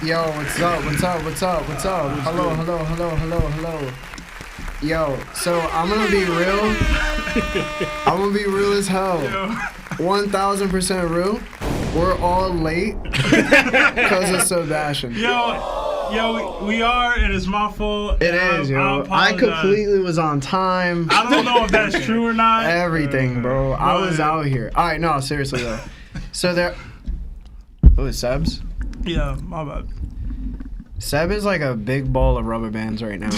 Yo, what's up? Hello. Yo, so I'm gonna be real. I'm gonna be real as hell. 1,000% real. We're all late because of Sebastian. Yo, we are, and it's my fault. It is, yo. I completely was on time. I don't know if that's true or not. Everything, bro. I was out here. All right, no, seriously though. So there. Oh, it's Seb's? Yeah, my bad. Seb is like a big ball of rubber bands right now.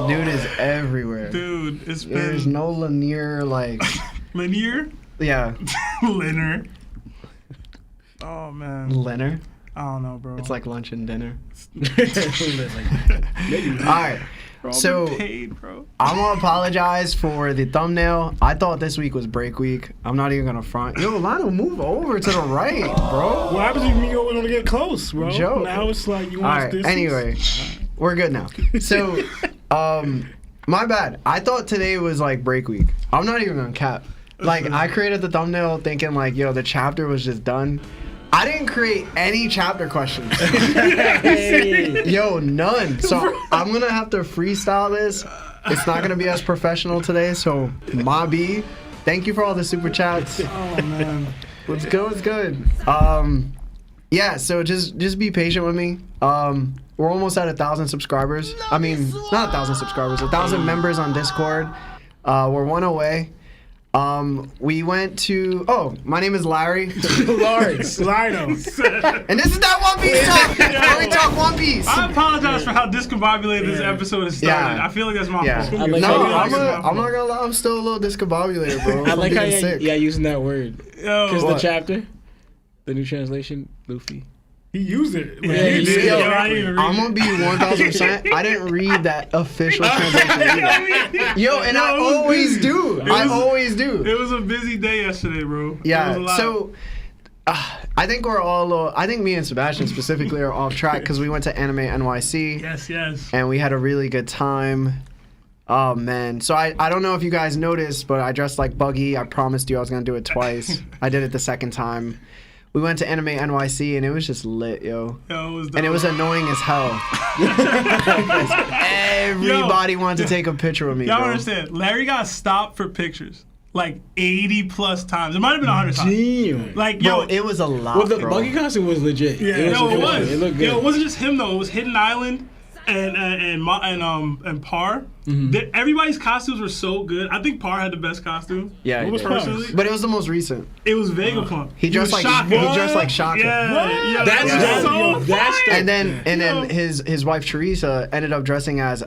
Dude is everywhere. Dude, There's no linear, like... Linear? Yeah. Linear. Oh, man. Linear? I don't know, bro. It's like lunch and dinner. Maybe. All right. Bro, so, paid, bro. I'm going to apologize for the thumbnail. I thought this week was break week. I'm not even going to front. Yo, Lionel, move over to the right, bro. What happens if you want to get close, bro? Joke. Now it's like you All want right, this. anyway, we're good now. So, my bad. I thought today was like break week. I'm not even going to cap. Like, I created the thumbnail thinking like, yo, the chapter was just done. I didn't create any chapter questions. Yo, none. So I'm going to have to freestyle this. It's not going to be as professional today. So, Mabi, thank you for all the super chats. Oh, man. Let's go. It's good. Yeah, so just be patient with me. We're almost at 1,000 subscribers. I mean, not 1,000 subscribers, 1,000 members on Discord. We're one away. We went to. Oh, my name is Larry. Lawrence. Lino. And this is that One Piece talk. Where we talk One Piece. I apologize for how discombobulated this episode has started. Yeah. I feel like that's my Yeah. fault. No, I'm not gonna lie. I'm still a little discombobulated, bro. I like how sick. using that word. Because Yo, the chapter, the new translation, Luffy. He used it. Yeah, he did. Yo, I didn't even read I'm gonna be 1,000%. I didn't read that official translation either. Yo, and I always do. I always do. It was a busy day yesterday, bro. Yeah. So, I think we're all. I think me and Sebastian specifically are off track because we went to AnimeNYC. Yes. And we had a really good time. Oh man. So I don't know if you guys noticed, but I dressed like Buggy. I promised you I was gonna do it twice. I did it the second time. We went to AnimeNYC and it was just lit, yo. Yo, it was dope. And it was annoying as hell. Everybody wanted to take a picture with me, Y'all bro. understand? Larry got stopped for pictures like 80 plus times. It might have been 100 times. Damn. Like, Bro, yo, it was a lot, Well, the bro. buggy costume was legit. Yeah. It no, it was. It looked good. Yo, it wasn't just him though. It was Hidden Island and Par. Mm-hmm. Everybody's costumes were so good. I think Par had the best costume. Yeah, he was did. personally, But it was the most recent. it was Vegapunk. He dressed was like Shaka. Shaka. Yeah, yeah, That's that was so that's funny. And then his wife Teresa ended up dressing as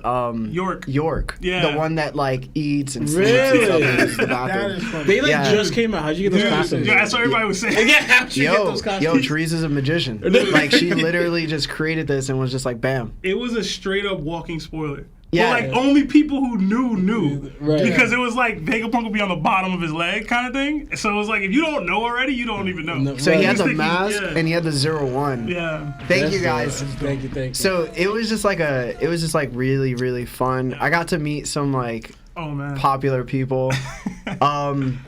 York. The one that like eats and sleeps Really? and stuff in the That bathroom. is funny. They Yeah. just came out. How'd you get those costumes? Yeah, that's what everybody was saying. Yeah, how'd you get those costumes? Teresa's a magician. Like she literally just created this and was just like, bam. It was a straight up walking spoiler. Yeah. But like only people who knew. Right. Because it was like Vegapunk would be on the bottom of his leg kind of thing. So it was like if you don't know already, you don't even know. No. So he had the Right. mask and he had the 01. Yeah. Thank you guys. Thank you. So it was just like really, really fun. I got to meet some like Oh man. popular people.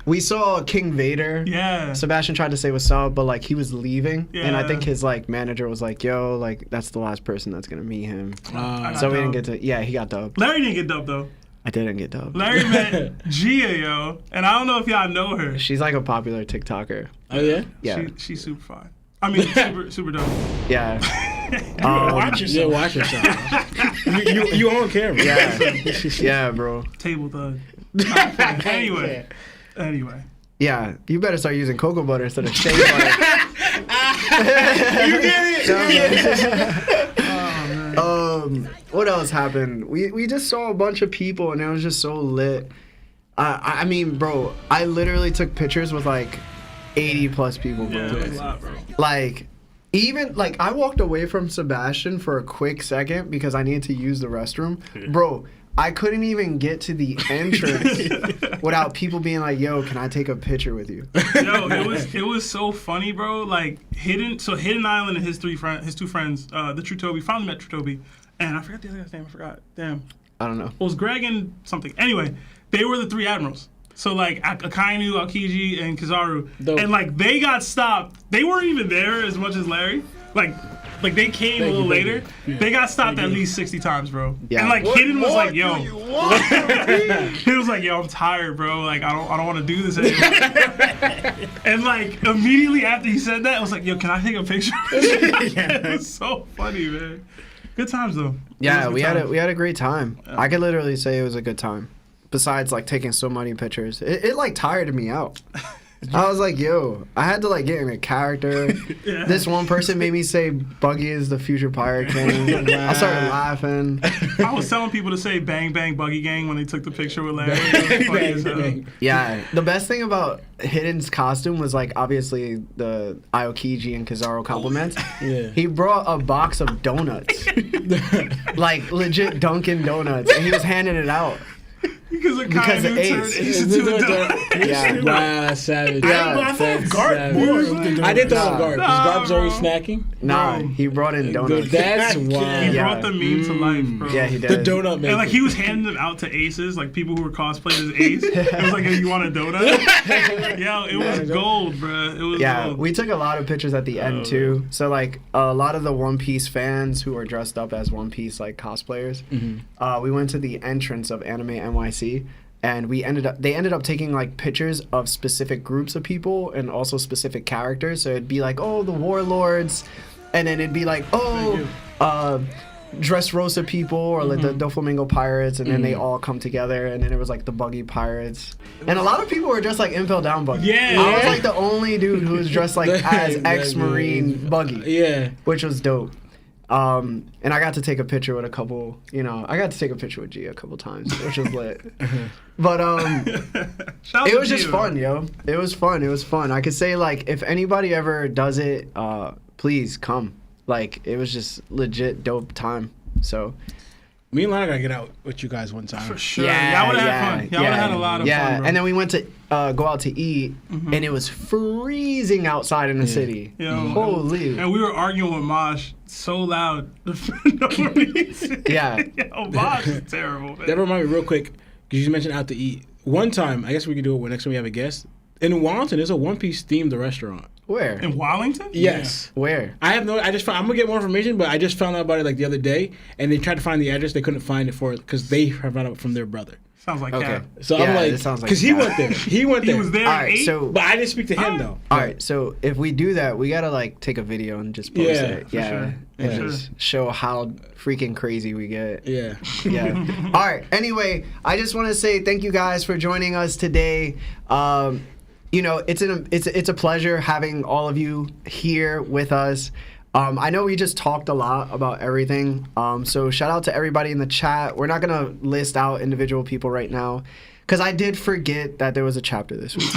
We saw King Vader. Yeah. Sebastian tried to say what's up, but like he was leaving, and I Yeah. think his like manager was like, "Yo, like that's the last person that's gonna meet him." I So we didn't dubbed. get to. Yeah, he got dubbed. Larry didn't get dubbed though. I didn't get dubbed. Larry met Gia, yo, and I don't know if y'all know her. She's like a popular TikToker. Oh yeah. Yeah, She's super fine. I mean, super dope. yeah, Watch Yeah, yourself. watch yourself. You on camera. yeah, bro. Table thug. Anyway. Yeah, you better start using cocoa butter instead of shea butter. You get it. What else happened? We just saw a bunch of people and it was just so lit. I mean, bro, I literally took pictures with like 80 plus people, bro. Yeah, it was a lot, bro. Like, even like I walked away from Sebastian for a quick second because I needed to use the restroom, bro. I couldn't even get to the entrance without people being like, "Yo, can I take a picture with you?" Yo, it was so funny, bro. Like Hidden Island and his two friends, the True Toby, finally met True Toby, and I forgot the other guy's name. I forgot. Damn. I don't know. It was Greg and something. Anyway, they were the three admirals. So like Akainu, Aokiji, and Kizaru, Dope. and like they got stopped. They weren't even there as much as Larry, Like they came a little later. They got stopped at least 60 times, bro. Yeah. And like Hidden was like, yo. He He was like, yo, I'm tired, bro. Like I don't want to do this anymore. And like immediately after he said that, I was like, yo, can I take a picture? It was so funny, man. Good times though. Yeah, It was we good had times. we had a great time. I could literally say it was a good time. Besides like taking so many pictures, it like tired me out. I was like, yo, I had to like get in a character. Yeah. This one person made me say Buggy is the future Pirate King. I started laughing. I was telling people to say "Bang Bang Buggy Gang" when they took the picture with Larry. It was funny as hell. Yeah, the best thing about Hidden's costume was like obviously the Aokiji and Kizaru compliments. Yeah. He brought a box of donuts, like legit Dunkin' Donuts, and he was handing it out. Because of Because of Kainu turned Ace. Ace into a dog. Yeah. Wow, that's savage. I thought Garp more of the I did throw Nah. him Garp. Nah, Because Garp's always bro. snacking. Nah, Bro. he brought in donuts. That's He He wild. Yeah. brought the meme to life, bro. Yeah, he did. The donut maker. And like he was handing them out to aces, like people who were cosplaying as Ace. It was like, "Hey, you want a donut?" Yo, it was gold, bro. It was Yeah, gold. we took a lot of pictures at the end too. So like a lot of the One Piece fans who were dressed up as One Piece like cosplayers, we went to the entrance of AnimeNYC, and they ended up taking like pictures of specific groups of people and also specific characters. So it'd be like, oh, the warlords, and then it'd be like, oh, Dressrosa people or like the Doflamingo pirates, and then they all come together, and then it was like the Buggy pirates, and a lot of people were dressed like Impel Down Buggy. Yeah. I was like the only dude who was dressed like as ex-marine Buggy, Yeah. which was dope. And I got to take a picture with a couple, I got to take a picture with G a couple times, which was lit. But Shout out it to was just Gio. fun, yo. It was fun. I could say like if anybody ever does it, please come. Like it was just legit dope time. So Me and Lana gotta get out with you guys one time. For sure. Y'all would have had fun. Y'all would have had a lot of fun, bro. And then we went to go out to eat, and it was freezing outside in the city. Yo, Holy. And we were arguing with Mosh so loud. Yeah. Yo, Mosh is terrible, man. That reminded me real quick, because you mentioned out to eat. One time, I guess we could do it when next time we have a guest. In Wellington, there's a One Piece themed restaurant. Where? In Wallington? Yes. Where? I have no. I'm gonna get more information, but I just found out about it like the other day, and they tried to find the address. They couldn't find it for it because they found out from their brother. Sounds like Okay. Cap. So Yeah, I'm like, it sounds like because he Cap. went there. He went He there. was there All at right, 8? so But I didn't speak to him though. all right, so if we do that, we gotta like take a video and just post Yeah, it. for Yeah, sure. and For just show how freaking crazy we get. Yeah. Yeah. All right. Anyway, I just want to say thank you guys for joining us today. It's a pleasure having all of you here with us. I know we just talked a lot about everything. So shout out to everybody in the chat. We're not gonna list out individual people right now, because I did forget that there was a chapter this week.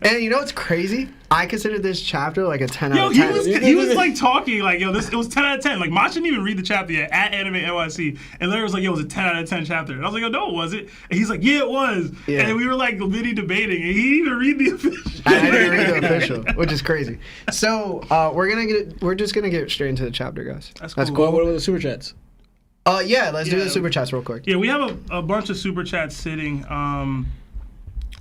And you know what's crazy? I consider this chapter like a 10 out Yo, of he 10. was like talking like, yo, it was 10 out of 10. Like, Mosh didn't even read the chapter yet at AnimeNYC. And Larry was like, yo, it was a 10 out of 10 chapter. And I was like, yo, no, it wasn't. And he's like, yeah, it was. Yeah. And we were like mini debating, and he didn't even read the official. I didn't read the official, which is crazy. So we're just gonna get straight into the chapter, guys. That's Well, cool. what about the super chats? Yeah, let's do Yeah. the super chats real quick. Yeah, we have a bunch of super chats sitting.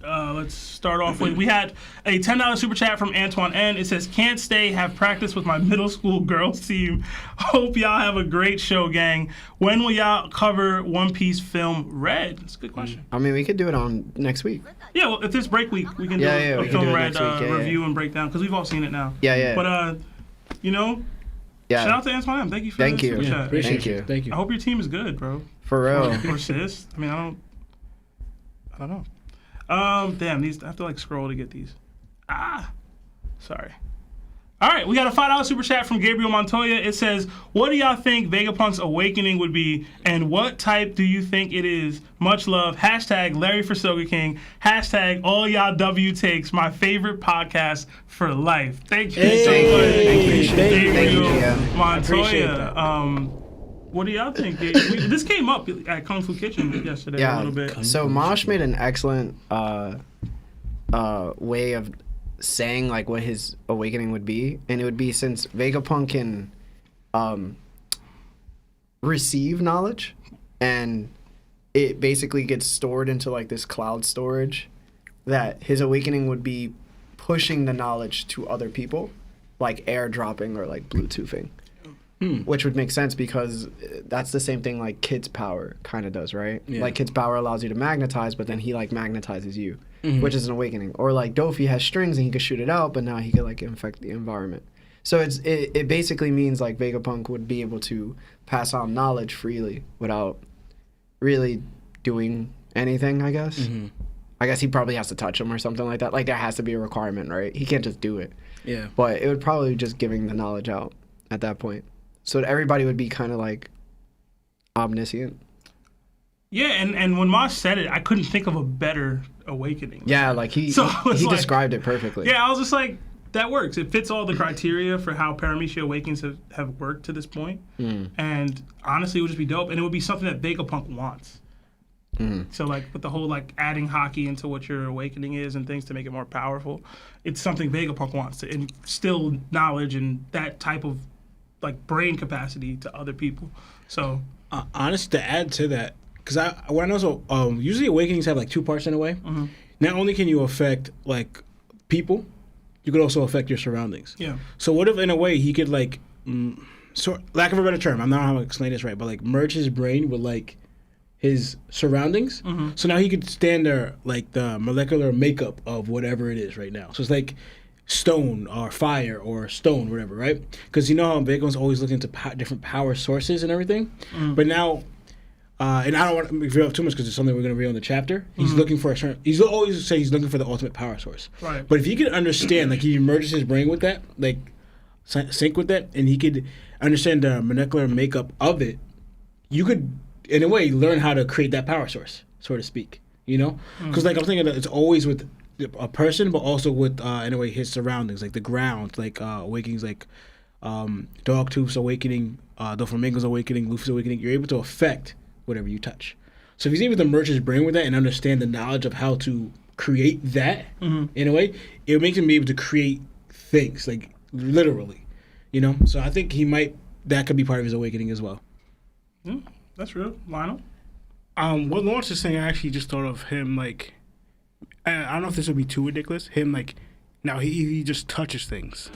Let's start off with, we had a $10 super chat from Antoine N. It says, can't stay, have practice with my middle school girls team. Hope y'all have a great show, gang. When will y'all cover One Piece film Red? That's a good question. I mean, we could do it on next week. Yeah, well, if there's break week, we can do Yeah, a we can film do it Red next week, yeah, review yeah. and breakdown, because we've all seen it now. Yeah, yeah. But, Yeah, shout out to Antoine M. Thank you for Thank the you. super Yeah, chat. Appreciate Thank you. you. Thank you. I hope your team is good, bro. for real. Or sis. I mean, I don't know. Damn, these I have to like scroll to get these. Sorry. All right, we got a $5 super chat from Gabriel Montoya. It says, what do y'all think Vegapunk's awakening would be, and what type do you think it is? Much love. Hashtag Larry for Soga King. Hashtag all y'all W takes. My favorite podcast for life. Thank you so Hey, much. thank you, Gabriel yeah. appreciate Montoya. that. What do y'all think? This came up at Kung Fu Kitchen yesterday a little Yeah. bit. So Mosh made an excellent way of saying like what his awakening would be, and it would be, since Vegapunk can receive knowledge, and it basically gets stored into like this cloud storage, that his awakening would be pushing the knowledge to other people. like airdropping or like Bluetoothing. Which would make sense because that's the same thing like Kid's power kind of does, right? Yeah. Like Kid's power allows you to magnetize, but then he like magnetizes you, which is an awakening. Or like Dofi has strings and he could shoot it out, but now he could like infect the environment. So it basically means like Vegapunk would be able to pass on knowledge freely without really doing anything, I guess. I guess he probably has to touch him or something like that. Like there has to be a requirement, right? He can't just do it. Yeah. But it would probably be just giving the knowledge out at that point. So everybody would be kind of like omniscient. Yeah, and when Mosh said it, I couldn't think of a better awakening. Yeah, like he described it perfectly. Yeah, I was just like, that works. It fits all the criteria for how Paramecia Awakenings have worked to this point. And honestly, it would just be dope. And it would be something that Vegapunk wants. So like with the whole like adding hockey into what your awakening is and things to make it more powerful, it's something Vegapunk wants to instill knowledge and that type of like brain capacity to other people. So honestly, to add to that, because what I know, so usually awakenings have like two parts in a way. Not only can you affect like people, you could also affect your surroundings. Yeah. So what if in a way he could like, so lack of a better term, I'm not sure how to explain this right, but like merge his brain with like his surroundings. So now he could stand there like the molecular makeup of whatever it is right now. So it's like stone or fire or stone, whatever, right? Because you know how Vega's always looking into different power sources and everything. But now, and I don't want to reveal too much because it's something we're going to reveal in the chapter. He's looking for a certain. He's always say he's looking for the ultimate power source. Right. But if he could understand, like he merges his brain with that, like sync with that, and he could understand the molecular makeup of it, you could, in a way, learn how to create that power source, so to speak. You know, because like I'm thinking that it's always with a person, but also with in a way his surroundings, like the ground, like awakenings, like Dogtooth's awakening, Doflamingo's awakening, Luffy's awakening. You're able to affect whatever you touch. So if he's able to merge his brain with that and understand the knowledge of how to create that, in a way, it makes him be able to create things, like literally, you know. So I think that could be part of his awakening as well. That's real. Lionel? What Lawrence is saying, I actually just thought of him like, I don't know if this would be too ridiculous. Him like, now he just touches things.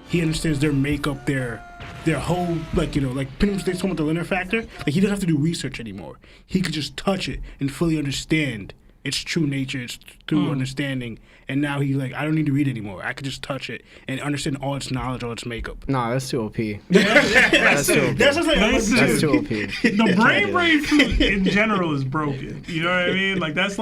He understands their makeup, their whole, like, you know, like pretty much they talking about the linear factor. Like he doesn't have to do research anymore. He could just touch it and fully understand its true nature, its true understanding. And now he's like, I don't need to read anymore. I could just touch it and understand all its knowledge, all its makeup. Nah, that's too OP. That's too OP. That's what I'm saying. That's too OP. The brain fruit in general is broken. You know what I mean? Like that's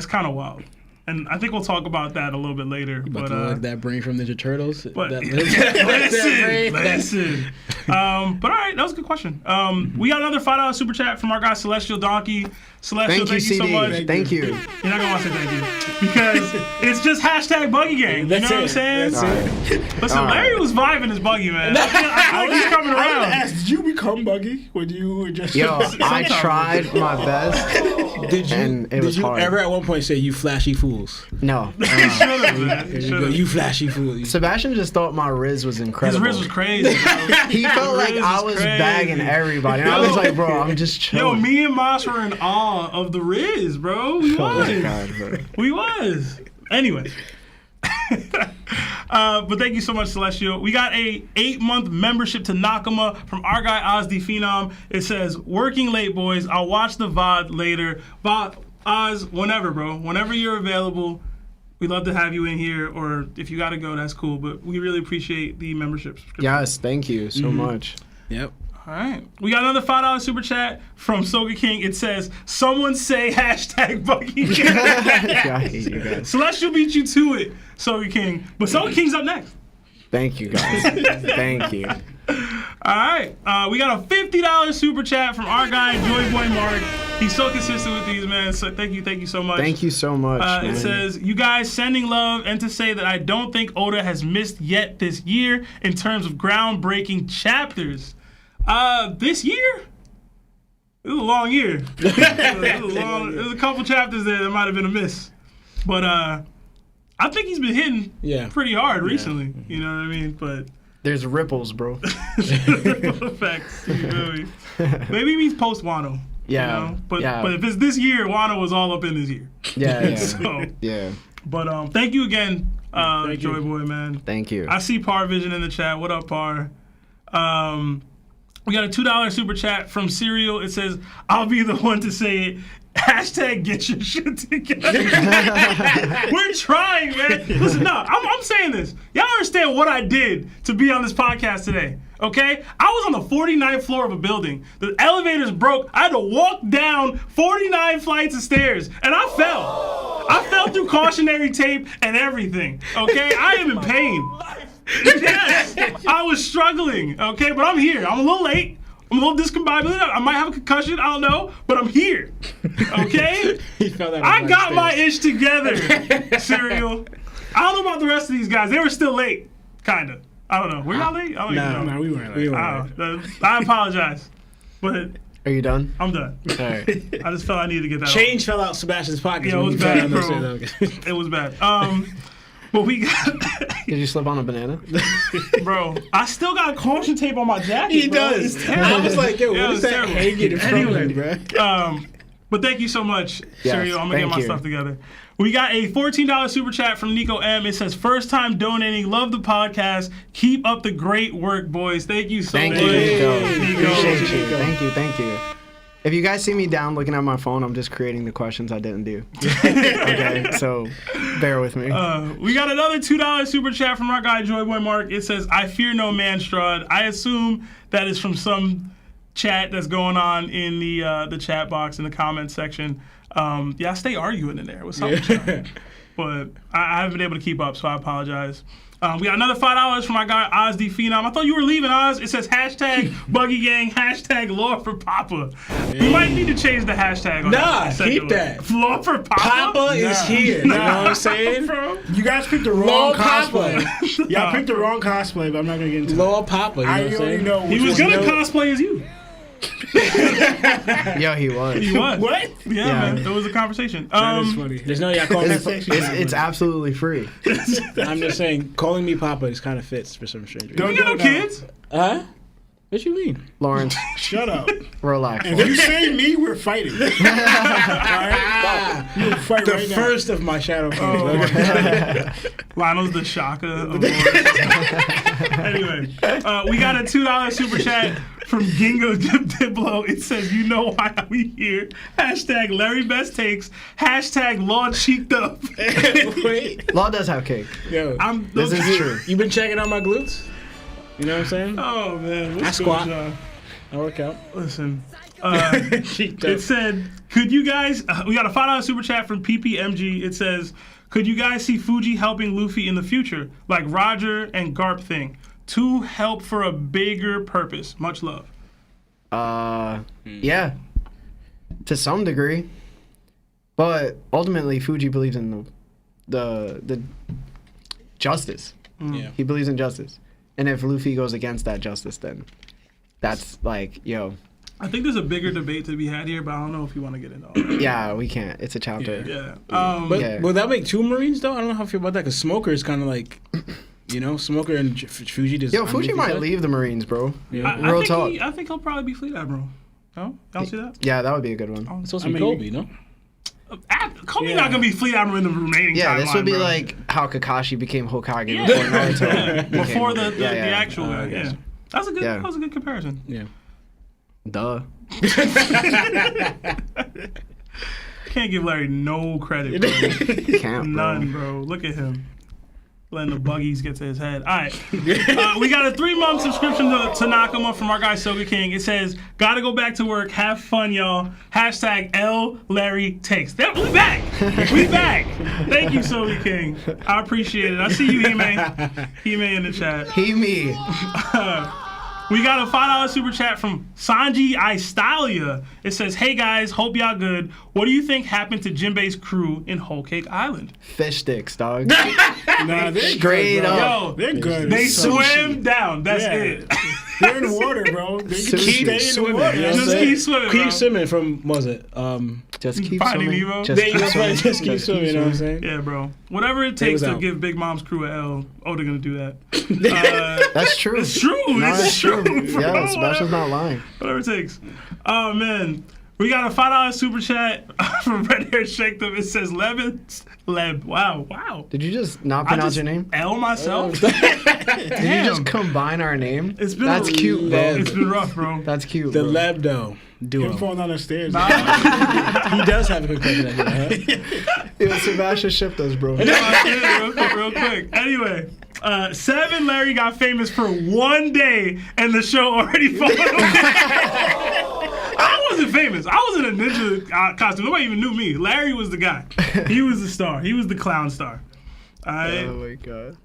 kind of wild. And I think we'll talk about that a little bit later. But But that brain from Ninja Turtles. But that listen. But all right, that was a good question. We got another $5 super chat from our guy Celestial Donkey. Celestial, thank you so CD. much. Thank you. You're not gonna want to say thank you because it's just hashtag Buggy Gang. You know what I'm saying? Listen, Larry was vibing his Buggy, man. I think he's coming I around. asked, did you become Buggy when you were just? Yo, I tried my best. Did you hard. ever at one point say, "You flashy fools"? No. Shut up, man. There you Shut go, up. you flashy fools. Sebastian just thought my Riz was His incredible. Riz was crazy. Bro. He felt like Riz I was crazy. bagging everybody. And I was like, bro, I'm just Yo, chilling. me and Moss were in awe of the Riz, bro. We Oh was. my God, bro. We was. Anyway. But thank you so much, Celestial. We got a 8-month membership to Nakama from our guy Oz the Phenom. It says, working late, boys. I'll watch the VOD later. Oz, whenever, bro. Whenever you're available, we'd love to have you in here. Or if you got to go, that's cool. But we really appreciate the membership subscription. Yes, thank you so much. Yep. All right. We got another $5 super chat from Soga King. It says, someone say hashtag Buggy King. I hate you guys. Celestial beat you to it, Soga King. But Soga King's up next. Thank you guys. Thank you. All right. We got a $50 super chat from our guy, Joy Boy Mark. He's so consistent with these, man. So thank you so much. Thank you so much. It man. says, you guys sending love and to say that I don't think Oda has missed yet this year in terms of groundbreaking chapters. This year? It was a long year. There's a couple chapters there that might have been a miss. But I think he's been hitting pretty hard recently. You know what I mean? But There's ripples, bro. effects. You feel me? Maybe he means post Wano. Yeah. You know? But if it's this year, Wano was all up in this year. Yeah. So, Yeah. but thank you again, Thank Joy you. Boy, man. Thank you. I see Par Vision in the chat. What up, Par? We got a $2 super chat from Serial. It says, "I'll be the one to say it. Hashtag get your shit together." We're trying, man. Listen, no, I'm saying this. Y'all understand what I did to be on this podcast today, okay? I was on the 49th floor of a building. The elevators broke. I had to walk down 49 flights of stairs, and I fell. I fell through cautionary tape and everything, okay? I am in pain. Yes, I was struggling, okay? But I'm here. I'm a little late. I'm a little discombobulated. I might have a concussion. I don't know, but I'm here. Okay? I got my ish together, Serial. I don't know about the rest of these guys. They were still late, kind of. I don't know. We're not late? I don't even know. No, we weren't late. I apologize, but Are you done? I'm done. All right. I just felt I needed to get that Change fell out Sebastian's pocket. Yeah, it was bad, bro. It was bad. But we got... Did you slip on a banana? Bro, I still got caution tape on my jacket, He bro. does. It's terrible. I was like, yo, Yeah, what it is was that terrible. hanging in front Anyway, of me, bro? But thank you so much, Yes, Serial. I'm going to get thank my you. stuff together. We got a $14 super chat from Nico M. It says, "First time donating. Love the podcast. Keep up the great work, boys." Thank you so Thank much. you, Nico. Nico. Appreciate you. Thank you. If you guys see me down looking at my phone, I'm just creating the questions I didn't do. Okay, so bear with me. We got another $2 super chat from our guy Joyboy Mark. It says, "I fear no man, Strud." I assume that is from some chat that's going on in the chat box in the comments section. I stay arguing in there with some chat, but I haven't been able to keep up, so I apologize. We got another $5 from my guy Oz D Phenom. I thought you were leaving, Oz. It says hashtag Buggy Gang, hashtag Law for Papa. You might need to change the hashtag on that. Keep that. Law for Papa. Papa is here. You know what I'm saying? Bro. You guys picked the wrong Law cosplay. Papa. Y'all picked the wrong cosplay, but I'm not gonna get into that. Law Papa. You know I what I'm already saying? know. He which was one. gonna cosplay as you. Yeah, he was. He was. What? Yeah, man. It was a conversation. That is funny. There's no y'all calling It's absolutely free. I'm just saying, calling me Papa is kind of fits for some strangers. Don't You got no do it now. kids? Huh? What you mean? Lawrence, Shut up. relax. If you say me, we're fighting. All right? You'll fight The right now. first of my shadow Oh, clones. Lionel's the Shaka of Lawrence. Anyway, we got a $2 super chat from Gingo Diblo. It says, "You know why we here. Hashtag Larry Best Takes. Hashtag Law Cheeked Up." Wait. Law does have cake. Yo, This is true. you been checking out my glutes? You know what I'm saying? Oh, man. What's I squat. going on? I work out. Listen. Cheeked It up. said, "Could you guys?" We got a $5 super chat from PPMG. It says, "Could you guys see Fuji helping Luffy in the future, like Roger and Garp thing, to help for a bigger purpose? Much love." Yeah, to some degree, but ultimately Fuji believes in the justice. Yeah. He believes in justice, and if Luffy goes against that justice, then that's like, yo, I think there's a bigger debate to be had here, but I don't know if you want to get into all that. yeah, we can't. It's a chapter. Yeah. But Yeah. will that make two Marines though? I don't know how I feel about that because Smoker is kind of like, Smoker and Fuji just. Yo, Fuji might leave the Marines, bro. Yeah. Real talk. I think he'll probably be Fleet Admiral. No? Y'all see that? Yeah, that would be a good one. It's supposed to be I mean, Kobe, no? Kobe's Yeah. not going to be Fleet Admiral in the remaining Yeah, this would be timeline, bro. like how Kakashi became Hokage Yeah. before Naruto. Yeah. became Before the Hokage. actual I yeah. guess. That Yeah. was a good comparison. Yeah. Duh. Can't give Larry no credit, bro. Can't, bro. None, bro. Look at him. Letting the buggies get to his head. All right. We got a 3-month subscription to Nakama from our guy Soga King. It says, "Gotta go back to work. Have fun, y'all. Hashtag L Larry Takes." We back. We back. Thank you, Soga King. I appreciate it. I see you, Hime. Hime in the chat. He me. We got a $5 super chat from Sanji Istalia. It says, "Hey guys, hope y'all good. What do you think happened to Jinbei's crew in Whole Cake Island?" Fish sticks, dog. Nah, they're Straight good, bro. up. Yo, They're good. they Sushi. swam down. That's Yeah. it. They're in water, bro. They can Keep stay in swimming, the water. you know what I'm Just saying? keep swimming, Keep bro. swimming from, what was it? Just keep Finding swimming. Nemo? Just They keep swimming. just keep swimming, you know what I'm saying? Yeah, bro. Whatever it takes was to out. give Big Mom's crew a L. Oh, they're gonna do that. That's true. It's true. No, it's that's true. true. Bro. Yeah, Sebastian's not lying. Whatever it takes. Oh man. We got a $5 super chat from Red Hair Shake Them. It says Leb. Wow. Did you just not pronounce your name? L myself. Did you just combine our name? That's cute, bro. It's been rough, bro. That's cute, The bro. Lebdo duo. Him falling down the stairs. He does have a good question. Huh? Yo, Sebastian shipped us, bro. Real quick. Anyway, 7 Larry got famous for 1 day, and the show already fallen away. I wasn't famous. I was in a ninja costume. Nobody even knew me. Larry was the guy. He was the star. He was the clown star. All right. Oh my god.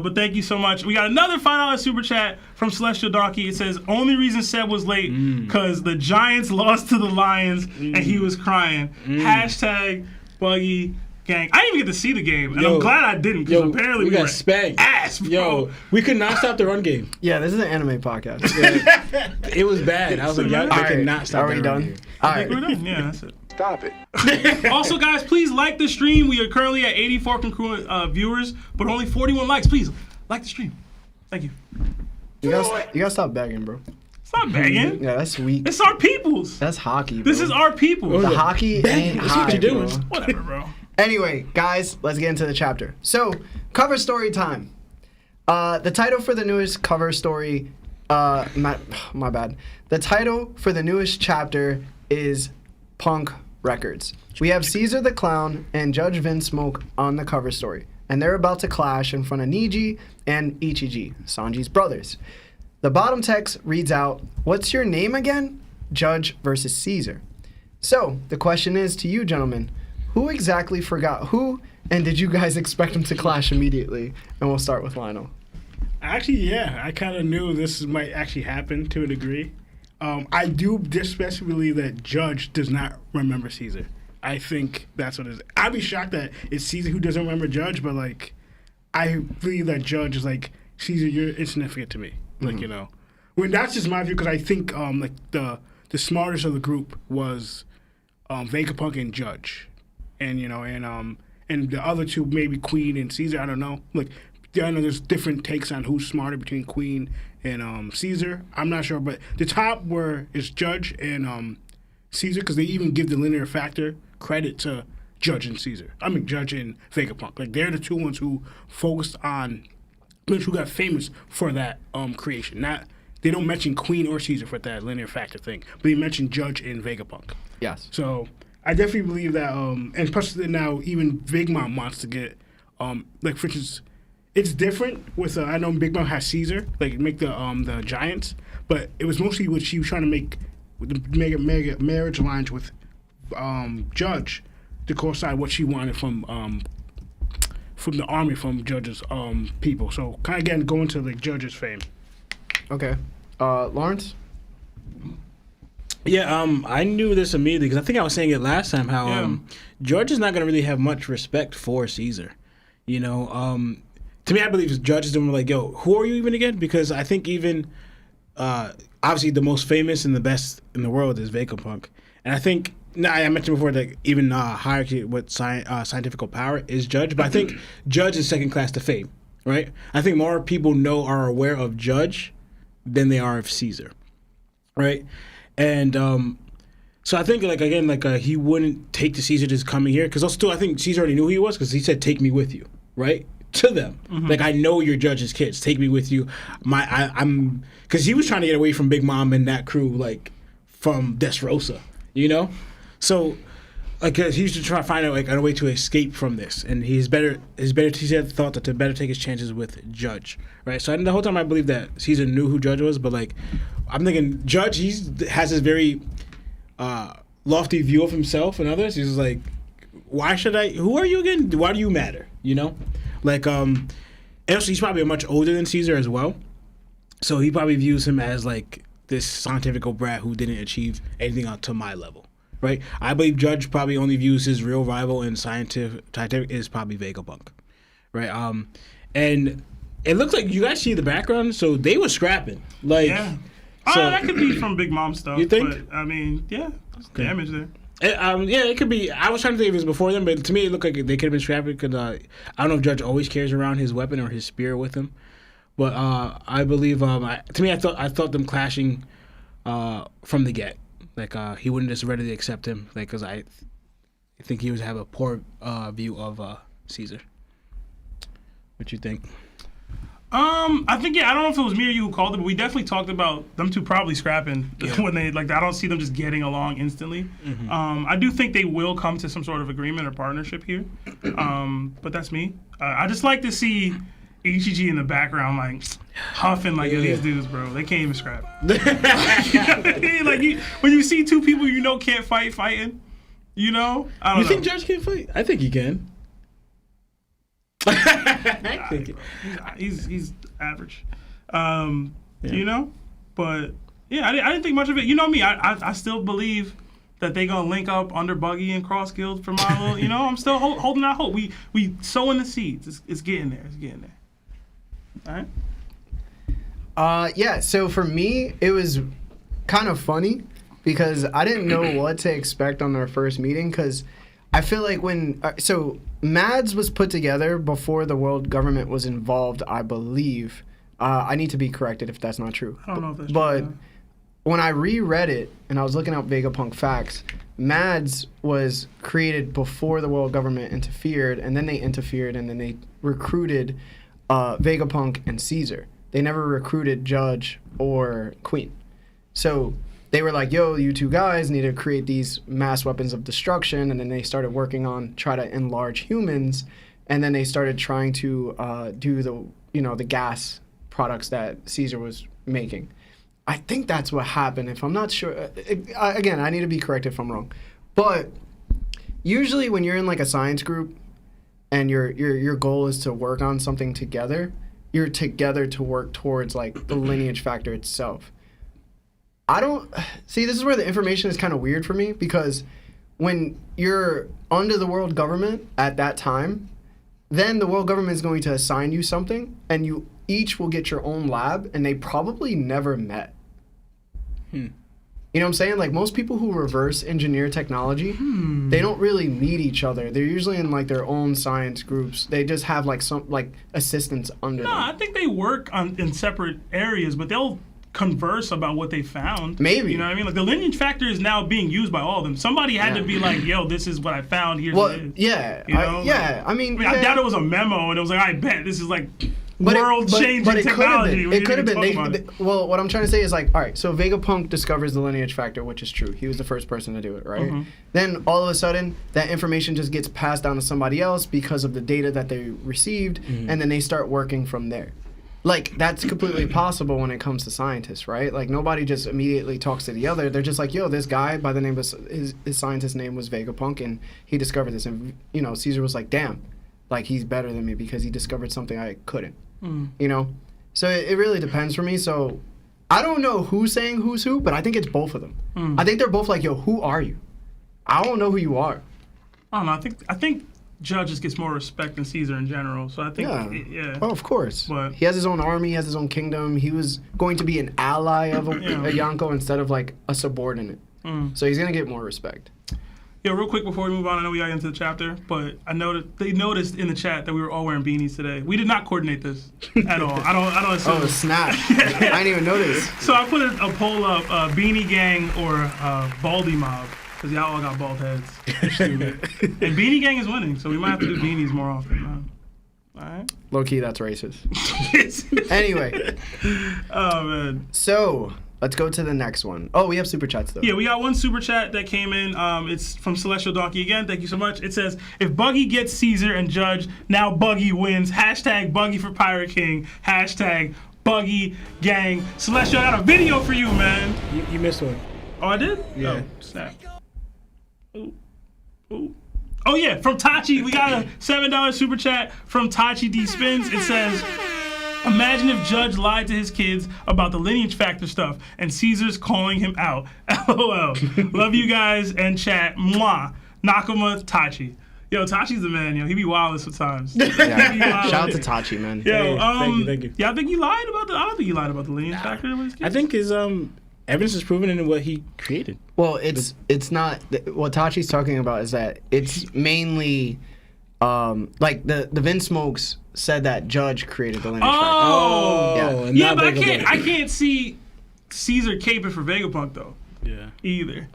But thank you so much. We got another $5 super chat from Celestial Donkey. It says, only reason Seb was late because the Giants lost to the Lions and he was crying. Hashtag Buggy Gang. I didn't even get to see the game, and I'm glad I didn't because apparently we got were spanked. Ass, bro. Yo, we could not stop the run game. Yeah, this is an anime podcast. It was bad. I was like, y'all could not stop the run done? game. All I think right. we're done. Yeah, that's it. Stop it. Also, guys, please like the stream. We are currently at 84 congruent viewers, but only 41 likes. Please like the stream. Thank you. You gotta stop begging, bro. It's not begging. Yeah, that's weak. It's our peoples. That's hockey, bro. This is our people. The hockey ain't That's high, what you're doing. bro. Whatever, bro. Anyway, guys, let's get into the chapter. So, cover story time. The title for the newest cover story, my bad. The title for the newest chapter is Punk Records. We have Caesar the Clown and Judge Vince Smoke on the cover story, and they're about to clash in front of Niji and Ichiji, Sanji's brothers. The bottom text reads out, "What's your name again? Judge versus Caesar." So, the question is to you, gentlemen, who exactly forgot who, and did you guys expect them to clash immediately? And we'll start with Lionel. Actually, yeah, I kind of knew this might actually happen to a degree. I do especially believe that Judge does not remember Caesar. I think that's what it is. I'd be shocked that it's Caesar who doesn't remember Judge, but like, I believe that Judge is like, Caesar, you're insignificant to me. Like, you know, when that's just my view, because I think like the smartest of the group was Vegapunk and Judge, and you know, and the other two maybe Queen and Caesar. I don't know. Like, I know there's different takes on who's smarter between Queen and Caesar. I'm not sure, but the top is Judge and Caesar, because they even give the linear factor credit to Judge and Caesar. I mean, Judge and Vegapunk. Like, they're the two ones who focused on, who got famous for that creation. Not, they don't mention Queen or Caesar for that linear factor thing, but they mention Judge and Vegapunk. Yes. So I definitely believe that, and especially now even Big Mom wants to get, like, for instance, it's different with, I know Big Mom has Caesar, like, make the Giants, but it was mostly what she was trying to make the mega marriage alliance with Judge to coincide what she wanted from the army, from Judge's people. So kind of again going to the Judge's fame. Okay. Lawrence? Yeah, I knew this immediately because I think I was saying it last time how Judge is not going to really have much respect for Caesar. You know, to me, I believe Judge is doing like, yo, who are you even again? Because I think even obviously the most famous and the best in the world is Vegapunk, and I think I mentioned before that even hierarchy with scientific power is Judge, but I think Judge is second class to fame, right? I think more people are aware of Judge than they are of Caesar, right? And so I think he wouldn't take the Caesar just coming here because also too I think Caesar already knew who he was because he said take me with you, right? To them, like, I know you're Judge's kids. Take me with you. I'm because he was trying to get away from Big Mom and that crew, like from Desrosa, you know. So, like, he used to try to find out like a way to escape from this, and he thought that to better take his chances with Judge, right? So the whole time I believe that Caesar knew who Judge was, but like I'm thinking Judge, has this very lofty view of himself and others. He's like, why should I? Who are you again? Why do you matter? You know. Like, and also he's probably much older than Caesar as well. So he probably views him as, like, this scientific brat who didn't achieve anything up to my level, right? I believe Judge probably only views his real rival in scientific is probably Vegapunk, right? And it looks like you guys see the background, so they were scrapping. Like, Yeah. So, That could be from Big Mom stuff. You think? But, I mean, yeah, there's damage there. yeah, it could be. I was trying to think if it was before them, but to me, it looked like they could have been scrapping because I don't know if Judge always carries around his weapon or his spear with him. But I believe, to me, I thought them clashing from the get. Like he wouldn't just readily accept him. Like, because I think he would have a poor view of Caesar. What you think? I think I don't know if it was me or you who called it, but we definitely talked about them two probably scrapping when they I don't see them just getting along instantly. I do think they will come to some sort of agreement or partnership here. But that's me. I just like to see Ichiji in the background like huffing like these dudes, bro. They can't even scrap. When you see two people you know can't fighting, you know. I don't know. Think Judge can fight? I think he can. I think he's average, you know, but yeah, I didn't think much of it. You know me, I still believe that they gonna link up under Buggy and Cross Guild for my little, you know. I'm still holding out hope. We sowing the seeds. It's getting there. It's getting there. All right. Yeah. So for me, it was kind of funny because I didn't know what to expect on their first meeting because I feel like when Mads was put together before the world government was involved, I believe. I need to be corrected if that's not true. I don't know if that's true. But when I reread it and I was looking up Vegapunk facts, Mads was created before the world government interfered, and then they interfered, and then they recruited Vegapunk and Caesar. They never recruited Judge or Queen. So they were like, yo, you two guys need to create these mass weapons of destruction. And then they started working on try to enlarge humans. And then they started trying to do the gas products that Caesar was making. I think that's what happened. If I'm not sure, again, I need to be corrected if I'm wrong. But usually when you're in like a science group and your goal is to work on something together, you're together to work towards like the lineage factor itself. I don't see, this is where the information is kind of weird for me because when you're under the world government at that time, then the world government is going to assign you something and you each will get your own lab and they probably never met. You know what I'm saying? Like most people who reverse engineer technology, they don't really meet each other. They're usually in like their own science groups. They just have like some like assistants under them. I think they work in separate areas, but they'll converse about what they found. Maybe. You know what I mean? Like the lineage factor is now being used by all of them. Somebody had to be like, yo, this is what I found. Here's what it is. Yeah. You know? I doubt it was a memo and it was like, I bet this is like world-changing technology. It could have been. Well, what I'm trying to say is like, all right, so Vegapunk discovers the lineage factor, which is true. He was the first person to do it, right? Then all of a sudden, that information just gets passed down to somebody else because of the data that they received, and then they start working from there. Like, that's completely possible when it comes to scientists, right? Like, nobody just immediately talks to the other. They're just like, yo, this guy by the name of his scientist's name was Vegapunk, and he discovered this. And, you know, Caesar was like, damn, like, he's better than me because he discovered something I couldn't, you know? So it really depends for me. So I don't know who's saying who's who, but I think it's both of them. I think they're both like, yo, who are you? I don't know who you are. I don't know. I think Judge just gets more respect than Caesar in general. So I think, Oh, of course. But he has his own army, he has his own kingdom. He was going to be an ally of a Yonko instead of like a subordinate. So he's going to get more respect. Yeah, real quick before we move on, I know we got into the chapter, but I know that they noticed in the chat that we were all wearing beanies today. We did not coordinate this at all. I don't assume. Oh, snap. I didn't even notice. So I put a poll up, Beanie Gang or Baldy Mob, because y'all all got bald heads. Stupid. And Beanie Gang is winning, so we might have to do beanies more often. All right? Low key, that's racist. Anyway. Oh, man. So, let's go to the next one. Oh, we have super chats though. Yeah, we got one super chat that came in. It's from Celestial Donkey again. Thank you so much. It says, if Buggy gets Caesar and Judge, now Buggy wins. Hashtag Buggy for Pirate King. Hashtag Buggy Gang. Celestial, I got a video for you, man. You missed one. Oh, I did? Yeah. Oh, snap. Ooh. Oh, yeah, from Tachi. We got a $7 super chat from Tachi D Spins. It says, imagine if Judge lied to his kids about the lineage factor stuff and Caesar's calling him out. LOL. Love you guys and chat. Mwah. Nakama Tachi. Yo, Tachi's the man, yo. He be wild sometimes. Yeah. Shout out to Tachi, man. Yo, thank you. Yeah, I think he lied about I don't think he lied about the lineage factor with his kids. I think his evidence is proven in what he created. Well, it's not what Tachi's talking about is that it's mainly like the Vin Smokes said that Judge created the lineage factor. Oh, Yeah, but I can't see Caesar caping for Vegapunk though. either.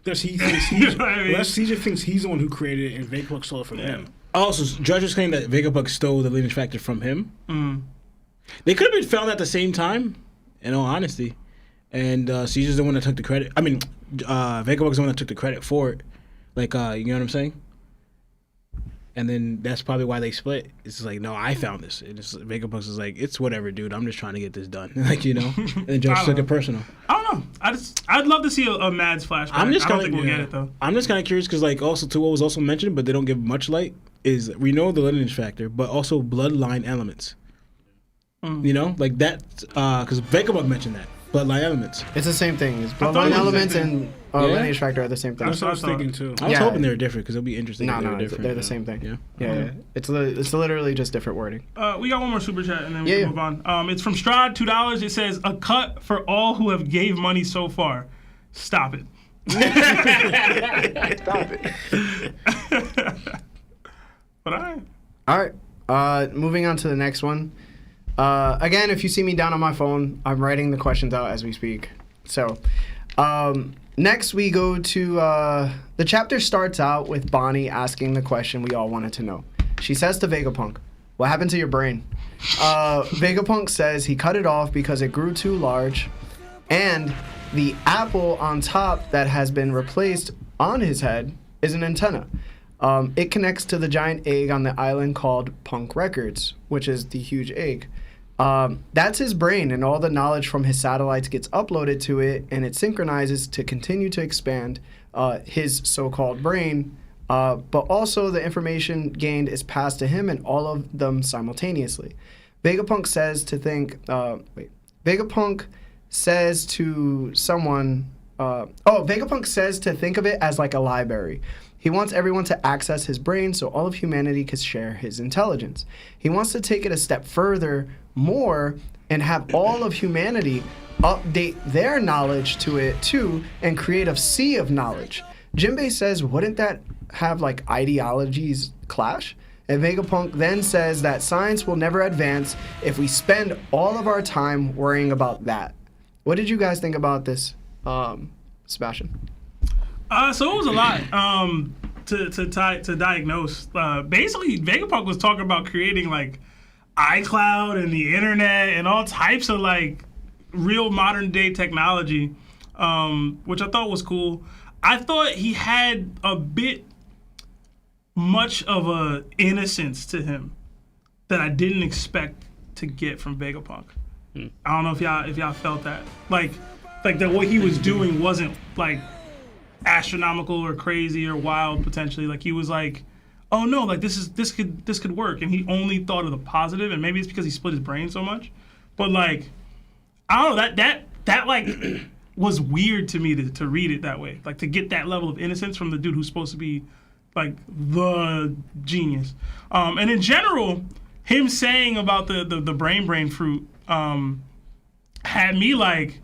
Does he You thinks know what I mean? unless Caesar thinks he's the one who created it and Vegapunk stole it from him. Also, judges claim that Vegapunk stole the lineage factor from him. Mm. They could have been found at the same time, in all honesty. And Caesar's the one that took the credit. I mean, Vegapunk's the one that took the credit for it. Like, you know what I'm saying? And then that's probably why they split. It's like, no, I found this. And Vegapunk's is like, it's whatever, dude. I'm just trying to get this done. Like, you know? And the judge took it personal. I don't know. I'd love to see a Mads flashback. I don't think we'll get it, though. I'm just kind of curious because, like, also, too, what was also mentioned, but they don't give much light, is we know the lineage factor, but also bloodline elements. You know? Like that, because Vegapunk mentioned that. Bloodline elements. It's the same thing. It's thought bloodline it was elements the and lineage factor are the same thing. That's what I was thinking too. I was hoping they were different because it'll be interesting. No, if they were different. they're the same thing. Yeah. It's literally just different wording. We got one more super chat and then we can move on. It's from Strad, $2. It says, a cut for all who have gave money so far. Stop it. Stop it. But all right. All right. Moving on to the next one. Again, if you see me down on my phone, I'm writing the questions out as we speak. So, next we go to the chapter starts out with Bonnie asking the question we all wanted to know. She says to Vegapunk, "What happened to your brain?" Vegapunk says he cut it off because it grew too large, and the apple on top that has been replaced on his head is an antenna. It connects to the giant egg on the island called Punk Records, which is the huge egg. That's his brain, and all the knowledge from his satellites gets uploaded to it, and it synchronizes to continue to expand his so-called brain. But also the information gained is passed to him and all of them simultaneously. Vegapunk says to think. Vegapunk says to someone. Vegapunk says to think of it as like a library. He wants everyone to access his brain so all of humanity can share his intelligence. He wants to take it a step further, more, and have all of humanity update their knowledge to it too and create a sea of knowledge. Jinbei says, wouldn't that have like ideologies clash? And Vegapunk then says that science will never advance if we spend all of our time worrying about that. What did you guys think about this, Sebastian? So it was a lot to diagnose. Basically, Vegapunk was talking about creating like iCloud and the internet and all types of like real modern day technology, which I thought was cool. I thought he had a bit much of a innocence to him that I didn't expect to get from Vegapunk. I don't know if y'all felt that. Like that what he was doing wasn't like astronomical or crazy or wild potentially. Like he was like, oh no, like this could work, and he only thought of the positive, and maybe it's because he split his brain so much. But like, I don't know, that like was weird to me to read it that way. Like to get that level of innocence from the dude who's supposed to be like the genius. And in general, him saying about the brain fruit had me like,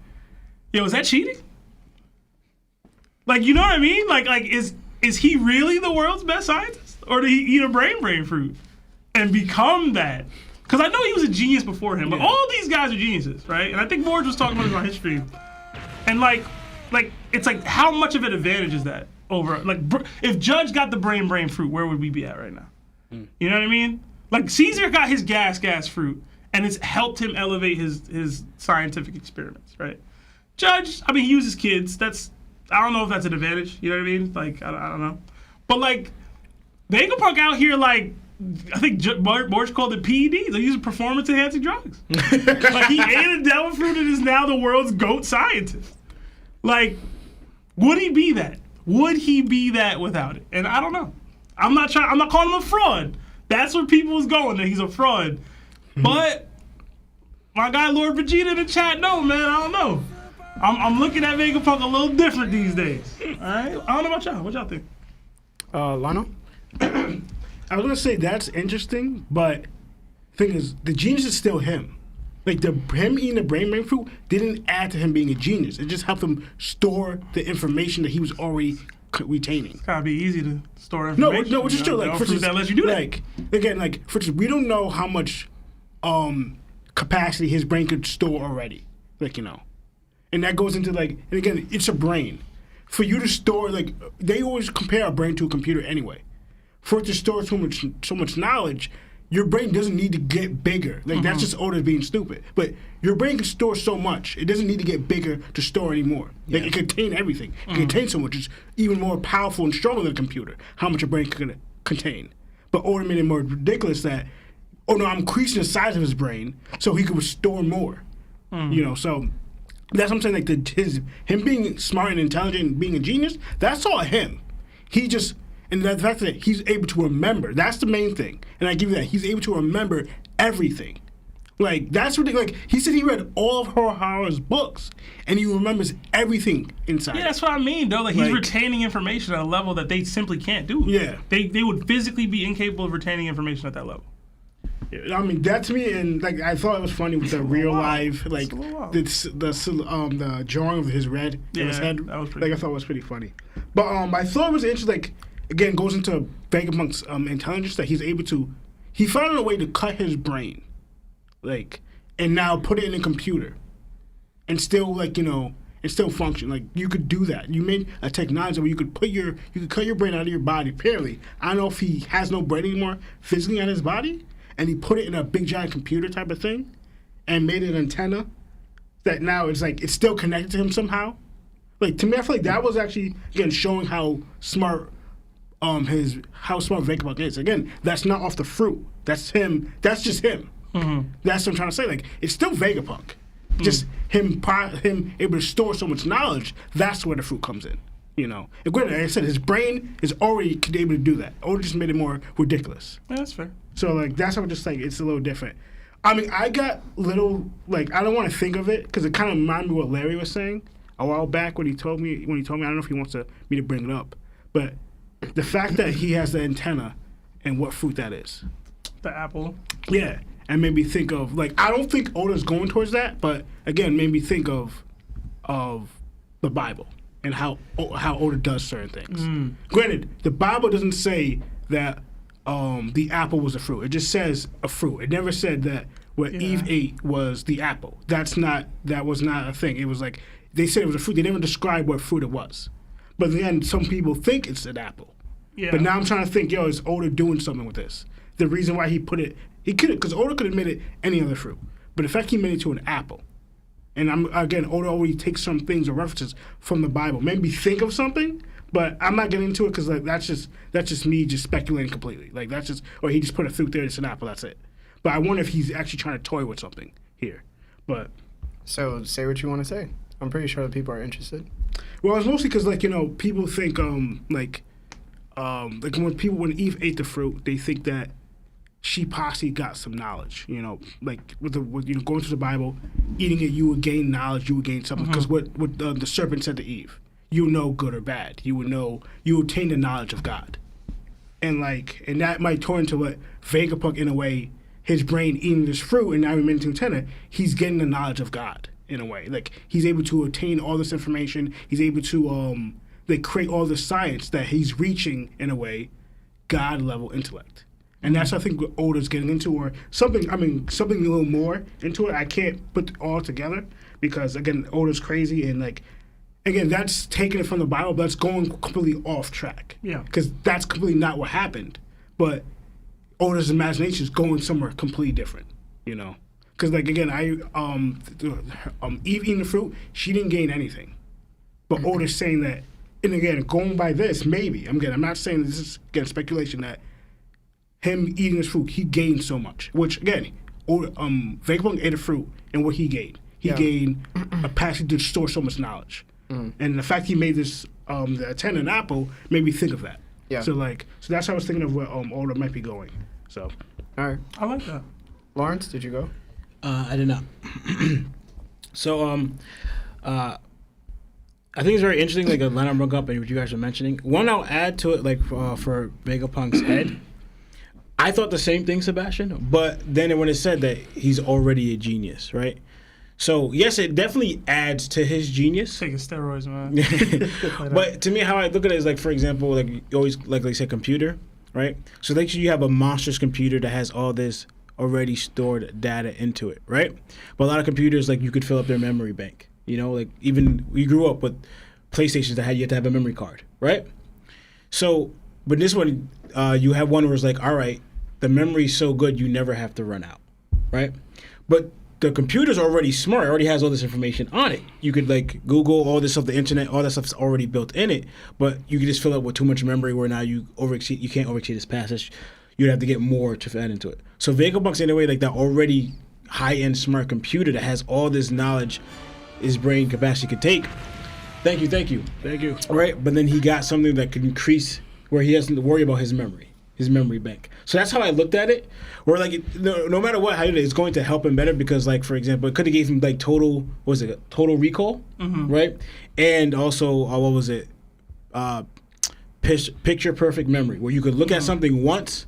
yo, is that cheating? Like, you know what I mean? Like is he really the world's best scientist? Or did he eat a brain fruit and become that? Because I know he was a genius before him, but all these guys are geniuses, right? And I think Morge was talking about this on his stream. And like it's like, how much of an advantage is that over, like, if Judge got the brain fruit, where would we be at right now? You know what I mean? Like, Caesar got his gas fruit, and it's helped him elevate his scientific experiments, right? Judge, I mean, he uses kids. I don't know if that's an advantage. You know what I mean? Like, I don't know. But, like, Vegapunk out here, like, I think Morge called it PEDs. They're using performance-enhancing drugs. Like, he ate a devil fruit and is now the world's GOAT scientist. Like, would he be that? Would he be that without it? And I don't know. I'm not calling him a fraud. That's where people was going, that he's a fraud. But my guy Lord Vegeta in the chat, no, man, I don't know. I'm looking at Vegapunk a little different these days. All right? I don't know about y'all. What y'all think? Lionel? I was gonna say that's interesting, but the thing is, the genius is still him. Like him eating the brain fruit didn't add to him being a genius. It just helped him store the information that he was already retaining. It's gotta be easy to store information. No, which is true. Like, for instance, that lets you do that. Like, again, like, for instance, we don't know how much capacity his brain could store already. Like, you know. And that goes into like, and again, it's a brain. For you to store, like, they always compare a brain to a computer anyway. For it to store so much knowledge, your brain doesn't need to get bigger. Like, that's just Oda being stupid. But your brain can store so much. It doesn't need to get bigger to store anymore. Like, it can contain everything. It can contain so much. It's even more powerful and stronger than a computer, how much a brain can contain. But Oda made it more ridiculous that, oh no, I'm increasing the size of his brain so he could store more. You know, so that's what I'm saying. Like, him being smart and intelligent and being a genius, that's all him. He just, and the fact that he's able to remember, that's the main thing. And I give you that. He's able to remember everything. Like, that's ridiculous. Like, he said he read all of Horihara's books, and he remembers everything inside. Yeah, that's what I mean, though. Like, he's retaining information at a level that they simply can't do. Yeah. They would physically be incapable of retaining information at that level. I mean, that to me, and like I thought it was funny with the real life, like the drawing of his head. Yeah, his head. that was pretty. Like I thought it was pretty funny. But I thought it was interesting. Like again, goes into Vegapunk's intelligence that he's able to. He found a way to cut his brain, like, and now put it in a computer, and still like and still function. Like you could do that. You made a technology where you could cut your brain out of your body. Apparently, I don't know if he has no brain anymore physically on his body. And he put it in a big giant computer type of thing and made an antenna that now it's like it's still connected to him somehow. Like to me, I feel like that was actually again showing how smart Vegapunk is. Again, that's not off the fruit. That's him. That's just him. That's what I'm trying to say. Like it's still Vegapunk. Just him able to store so much knowledge. That's where the fruit comes in. And like I said, his brain is already able to do that. Oda just made it more ridiculous. Yeah, that's fair. So like that's how I'm just like it's a little different. I mean, I got little like I don't want to think of it because it kind of reminded me what Larry was saying a while back when he told me I don't know if he wants me to bring it up, but the fact that he has the antenna and what fruit that is. The apple. Yeah, and made me think of like I don't think Oda's going towards that, but again made me think of the Bible and how Oda does certain things. Granted, the Bible doesn't say that. The apple was a fruit. It just says a fruit. It never said that what Eve ate was the apple. That was not a thing. It was like they said it was a fruit. They never described what fruit it was. But then some people think it's an apple. Yeah. But now I'm trying to think, is Oda doing something with this? The reason why he put it, he could because Oda could have made it any other fruit. But the fact he made it to an apple, and Oda always takes some things or references from the Bible. Maybe think of something. But I'm not getting into it because like that's just me just speculating completely. Like that's just or he just put a fruit there. It's an apple. That's it. But I wonder if he's actually trying to toy with something here. But so say what you want to say. I'm pretty sure that people are interested. Well, it's mostly because like people think like when Eve ate the fruit, they think that she possibly got some knowledge. Like with going to the Bible, eating it, you would gain knowledge. You would gain something because what the serpent said to Eve. You know good or bad. You would attain the knowledge of God. And that might turn into what Vegapunk in a way, his brain eating this fruit and now he made it to antenna, he's getting the knowledge of God in a way. Like he's able to obtain all this information, he's able to create all the science that he's reaching in a way, God level intellect. And that's I think what Oda's getting into or something a little more into it. I can't put it all together because again, Oda's crazy and again, that's taking it from the Bible, but that's going completely off track. Yeah. Because that's completely not what happened. But Oda's imagination is going somewhere completely different, Because, again, Eve eating the fruit, she didn't gain anything. But Oda's saying that, and again, going by this, maybe, I'm not saying this is, again, speculation that him eating this fruit, he gained so much. Which, again, Vegapunk ate a fruit, and what he gained? He gained a capacity to store so much knowledge. And the fact he made this the antenna and apple made me think of that. Yeah. So that's how I was thinking of where Oda might be going. So. All right. I like that. Lawrence, did you go? I did not. So I think it's very interesting, like Leonard broke up and what you guys were mentioning. One I'll add to it, for Vegapunk's head. I thought the same thing, Sebastian, but then when it said that he's already a genius, right? So, yes, it definitely adds to his genius. Taking steroids, man. But to me, how I look at it is, for example, you always, they say computer, right? So, you have a monstrous computer that has all this already stored data into it, right? But a lot of computers, you could fill up their memory bank, You know, like even we grew up with PlayStations that you had to have a memory card, right? So, but this one, you have one where it's like, all right, the memory's so good you never have to run out, right? But the computer's already smart, already has all this information on it. You could like Google all this stuff, the internet, all that stuff's already built in it, but you can just fill it with too much memory where now you can't overexceed this passage. You'd have to get more to add into it. So Vegapunk's in a way like that already high-end smart computer that has all this knowledge his brain capacity could take. Thank you. Right, but then he got something that could increase where he doesn't worry about his memory bank. So that's how I looked at it. Where like no matter what, how you do it, it's going to help him better because like for example, it could have gave him like total recall, right? And also what was it? Picture perfect memory, where you could look at something once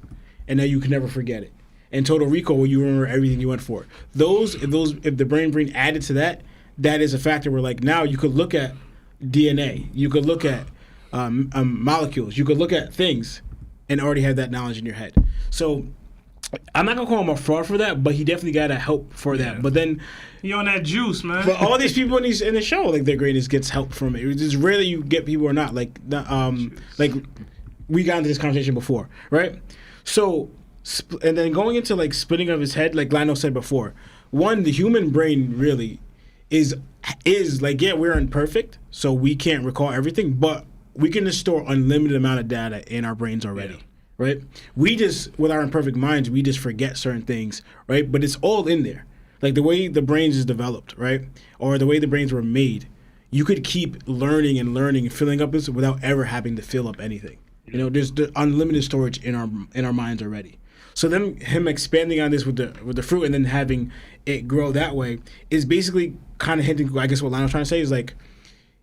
and then you can never forget it. And total recall, where you remember everything you went for. If the brain added to that, that is a factor where like now you could look at DNA, you could look at molecules, you could look at things and already have that knowledge in your head. So I'm not gonna call him a fraud for that, but he definitely got a help for that. But then he on that juice, man. But all these people in the show, like their greatest gets help from it. It's rarely you get people or not. Like we got into this conversation before, right? So and then going into like splitting of his head, like Lionel said before, one, the human brain really is like, yeah, we're imperfect, so we can't recall everything, but we can just store unlimited amount of data in our brains already, right? We just, with our imperfect minds, we just forget certain things, right? But it's all in there. Like the way the brains is developed, right? Or the way the brains were made, you could keep learning and filling up this without ever having to fill up anything. You know, there's the unlimited storage in our minds already. So then him expanding on this with the fruit and then having it grow that way is basically kind of hinting, I guess what Lionel's trying to say is like,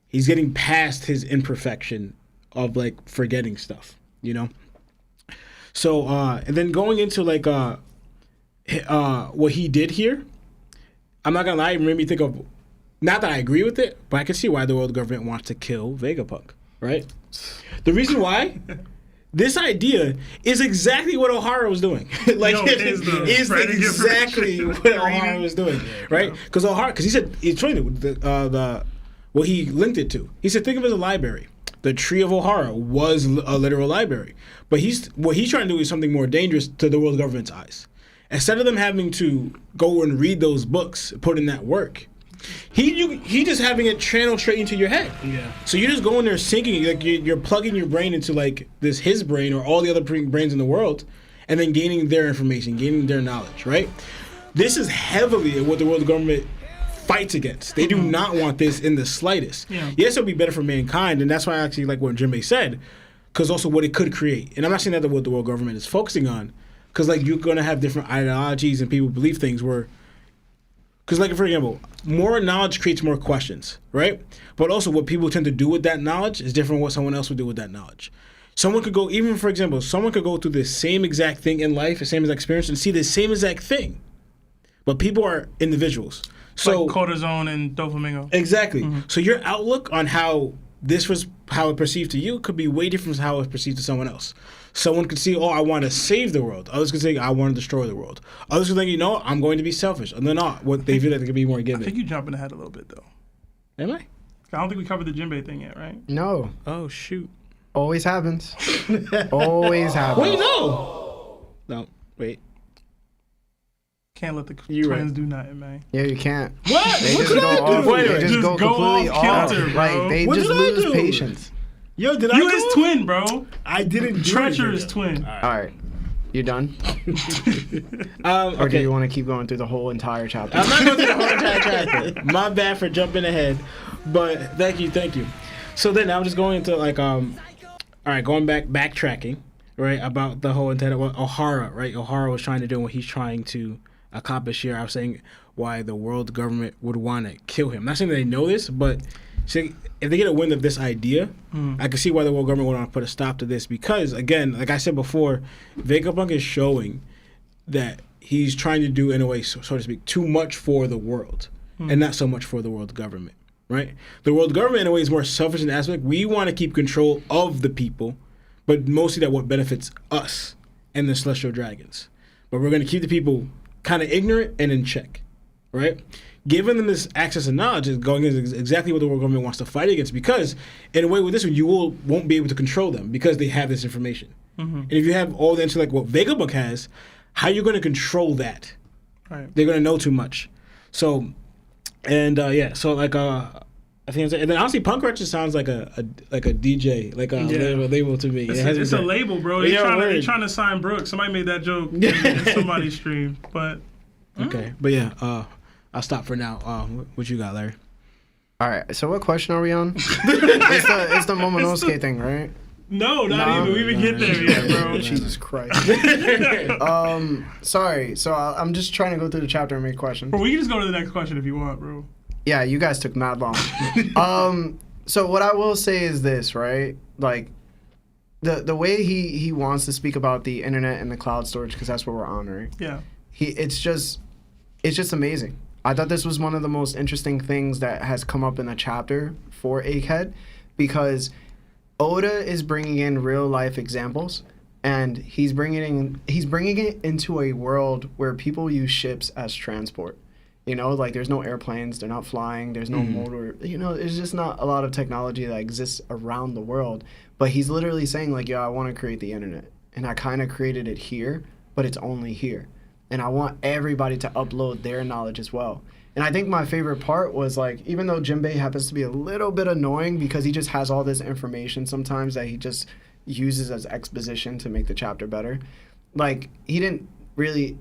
he's getting past his imperfection of like forgetting stuff, you know? So, and then going into like what he did here, I'm not gonna lie, it made me think of, not that I agree with it, but I can see why the world government wants to kill Vegapunk, right? The reason why, this idea is exactly what O'Hara was doing. Like, it's exactly what O'Hara was doing, right? Because he said, it's funny, what he linked it to. He said, think of it as a library. The tree of O'Hara was a literal library. But what he's trying to do is something more dangerous to the world government's eyes. Instead of them having to go and read those books, put in that work, he just having it channel straight into your head. Yeah. So you're just going there syncing, like you're plugging your brain into like his brain or all the other brains in the world, and then gaining their information, gaining their knowledge, right? This is heavily what the world government fights against. They do not want this in the slightest. Yeah. Yes, it'll be better for mankind, and that's why I actually like what Jinbei said, because also what it could create. And I'm not saying that what the world government is focusing on, because like you're going to have different ideologies and people believe things where, because like for example, more knowledge creates more questions, right? But also what people tend to do with that knowledge is different from what someone else would do with that knowledge. Someone could go, even for example, someone could go through the same exact thing in life, the same exact experience, and see the same exact thing. But people are individuals. So like cortisone and dopamine. Exactly. Mm-hmm. So your outlook on how this was, how it perceived to you, could be way different from how it's perceived to someone else. Someone could see, oh, I want to save the world. Others could say, I want to destroy the world. Others could think, you know, I'm going to be selfish. And they're not. What they feel like they could be more giving. I think you're jumping ahead a little bit, though. Am I? I don't think we covered the Jinbei thing yet, right? No. Oh, shoot. Always happens. Always happens. Wait, no. No, wait. Can't let the twins do nothing, man. Yeah, you can't. What? They What just did go I do? off. They just go completely off. Kilter, bro. Like they What just did I lose do? patience. Yo, did You I his do? twin, bro. I didn't do Treacherous it. twin. All right, you done? Okay. Or do you want to keep going through the whole entire chapter? I'm not going through the whole entire chapter. My bad for jumping ahead, but thank you. So then I'm just going into like all right, going backtracking, right, about the whole entire what O'Hara, right? O'Hara was trying to do what he's trying to accomplish here. I was saying why the world government would want to kill him. Not saying that they know this, but if they get a wind of this idea, I can see why the world government would want to put a stop to this. Because again, like I said before, Vegapunk is showing that he's trying to do, in a way, so to speak, too much for the world, and not so much for the world government. Right? The world government, in a way, is more selfish in the aspect. We want to keep control of the people, but mostly that what benefits us and the celestial dragons. But we're going to keep the people kind of ignorant and in check, right? giving them this access to knowledge is going against exactly what the world government wants to fight against. Because in a way, with this one, you won't be able to control them because they have this information. And if you have all the intellect, what Vegapunk has, how are you going to control that? Right. They're going to know too much. So, and so like I think, and then honestly, Punk Rock just sounds like a DJ, like a label to me. It's a label, bro. They're trying to sign Brooks. Somebody made that joke in somebody's stream, but okay, but yeah, I'll stop for now. What you got, Larry? All right. So what question are we on? it's the Momonosuke thing, right? No, not even. We even get there yet, bro. Jesus Christ. Sorry. So I'm just trying to go through the chapter and make questions. Bro, we can just go to the next question if you want, bro. Yeah, you guys took mad long. So what I will say is this, right? Like, the way he wants to speak about the internet and the cloud storage, because that's what we're on, right? Yeah. It's just amazing. I thought this was one of the most interesting things that has come up in the chapter for Egghead, because Oda is bringing in real life examples, and he's bringing it into a world where people use ships as transport. You know, like there's no airplanes, they're not flying, there's no motor. You know, there's just not a lot of technology that exists around the world. But he's literally saying like, I want to create the internet, and I kind of created it here, but it's only here, and I want everybody to upload their knowledge as well. And I think my favorite part was, like, even though Jinbei happens to be a little bit annoying because he just has all this information sometimes that he just uses as exposition to make the chapter better, like, he didn't really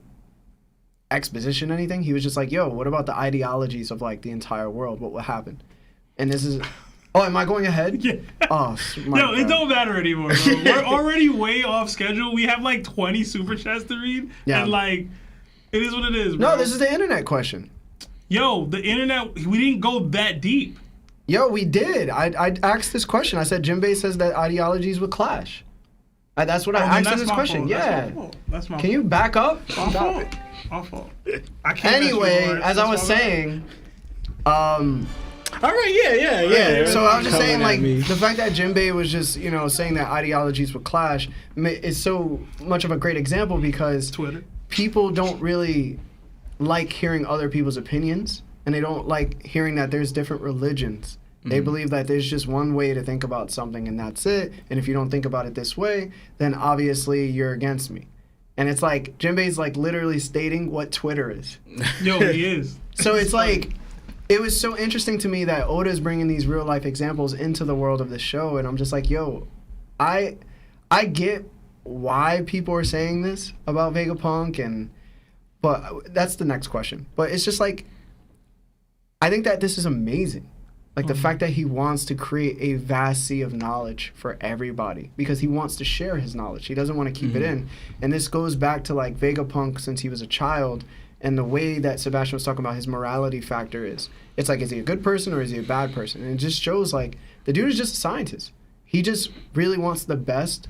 exposition anything. He was just like, what about the ideologies of, like, the entire world? What will happen? And this is... Oh, am I going ahead? Yeah. Oh, no, it don't matter anymore, bro. We're already way off schedule. We have, like, 20 super chats to read. Yeah. And, like, it is what it is, bro. No, this is the internet question. Yo, the internet, we didn't go that deep. Yo, we did. I asked this question. I said Jinbei says that ideologies would clash. That's what I asked in this question. Fault. Yeah. That's my fault. Can you back up? My fault. Anyway, as I was saying, all right, yeah. So I was just saying, like, the fact that Jinbei was just, saying that ideologies would clash is so much of a great example because Twitter. People don't really like hearing other people's opinions, and they don't like hearing that there's different religions. They believe that there's just one way to think about something, and that's it. And if you don't think about it this way, then obviously you're against me. And it's like, Jinbei's like literally stating what Twitter is. Yo, he is. So it's like, it was so interesting to me that Oda's bringing these real life examples into the world of the show, and I'm just like, I get why people are saying this about Vegapunk, but that's the next question. But it's just like, I think that this is amazing. Like the fact that he wants to create a vast sea of knowledge for everybody because he wants to share his knowledge. He doesn't want to keep it in. And this goes back to like Vegapunk since he was a child, and the way that Sebastian was talking about his morality factor is, it's like, is he a good person or is he a bad person? And it just shows like the dude is just a scientist. He just really wants the best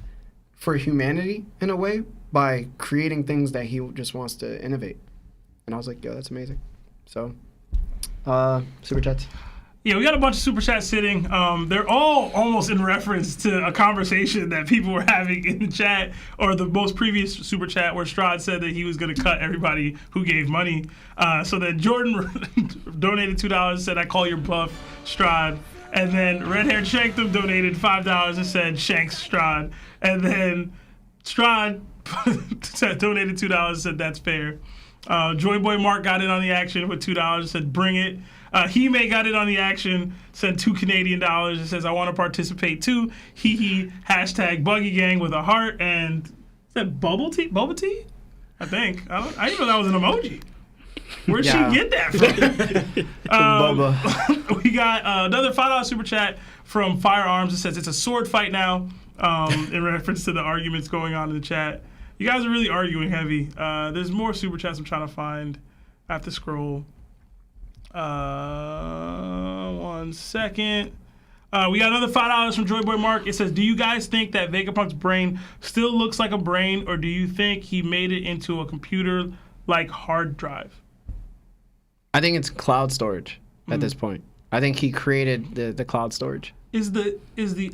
for humanity in a way by creating things that he just wants to innovate. And I was like, that's amazing. So, super chats. Yeah, we got a bunch of super chats sitting. They're all almost in reference to a conversation that people were having in the chat, or the most previous super chat where Strahd said that he was going to cut everybody who gave money. So then Jordan donated $2 and said, "I call your bluff, Strahd." And then Red Hair Shanktum donated $5 and said, "Shanks, Strahd." And then Strahd donated $2 and said, "That's fair." Joy Boy Mark got in on the action with $2 and said, "Bring it." Hime got it on the action, sent $2 Canadian and says, "I want to participate too. Hee hee. Hashtag Buggy Gang with a heart." And is that bubble tea? Bubble tea? I think. I didn't know that was an emoji. Where'd she get that from? We got another $5 super chat from Firearms that says, "It's a sword fight now," in reference to the arguments going on in the chat. You guys are really arguing heavy. There's more super chats I'm trying to find. I have to scroll. 1 second. We got another $5 from Joyboy Mark. It says, "Do you guys think that Vegapunk's brain still looks like a brain, or do you think he made it into a computer-like hard drive?" I think it's cloud storage at this point. I think he created the cloud storage. Is the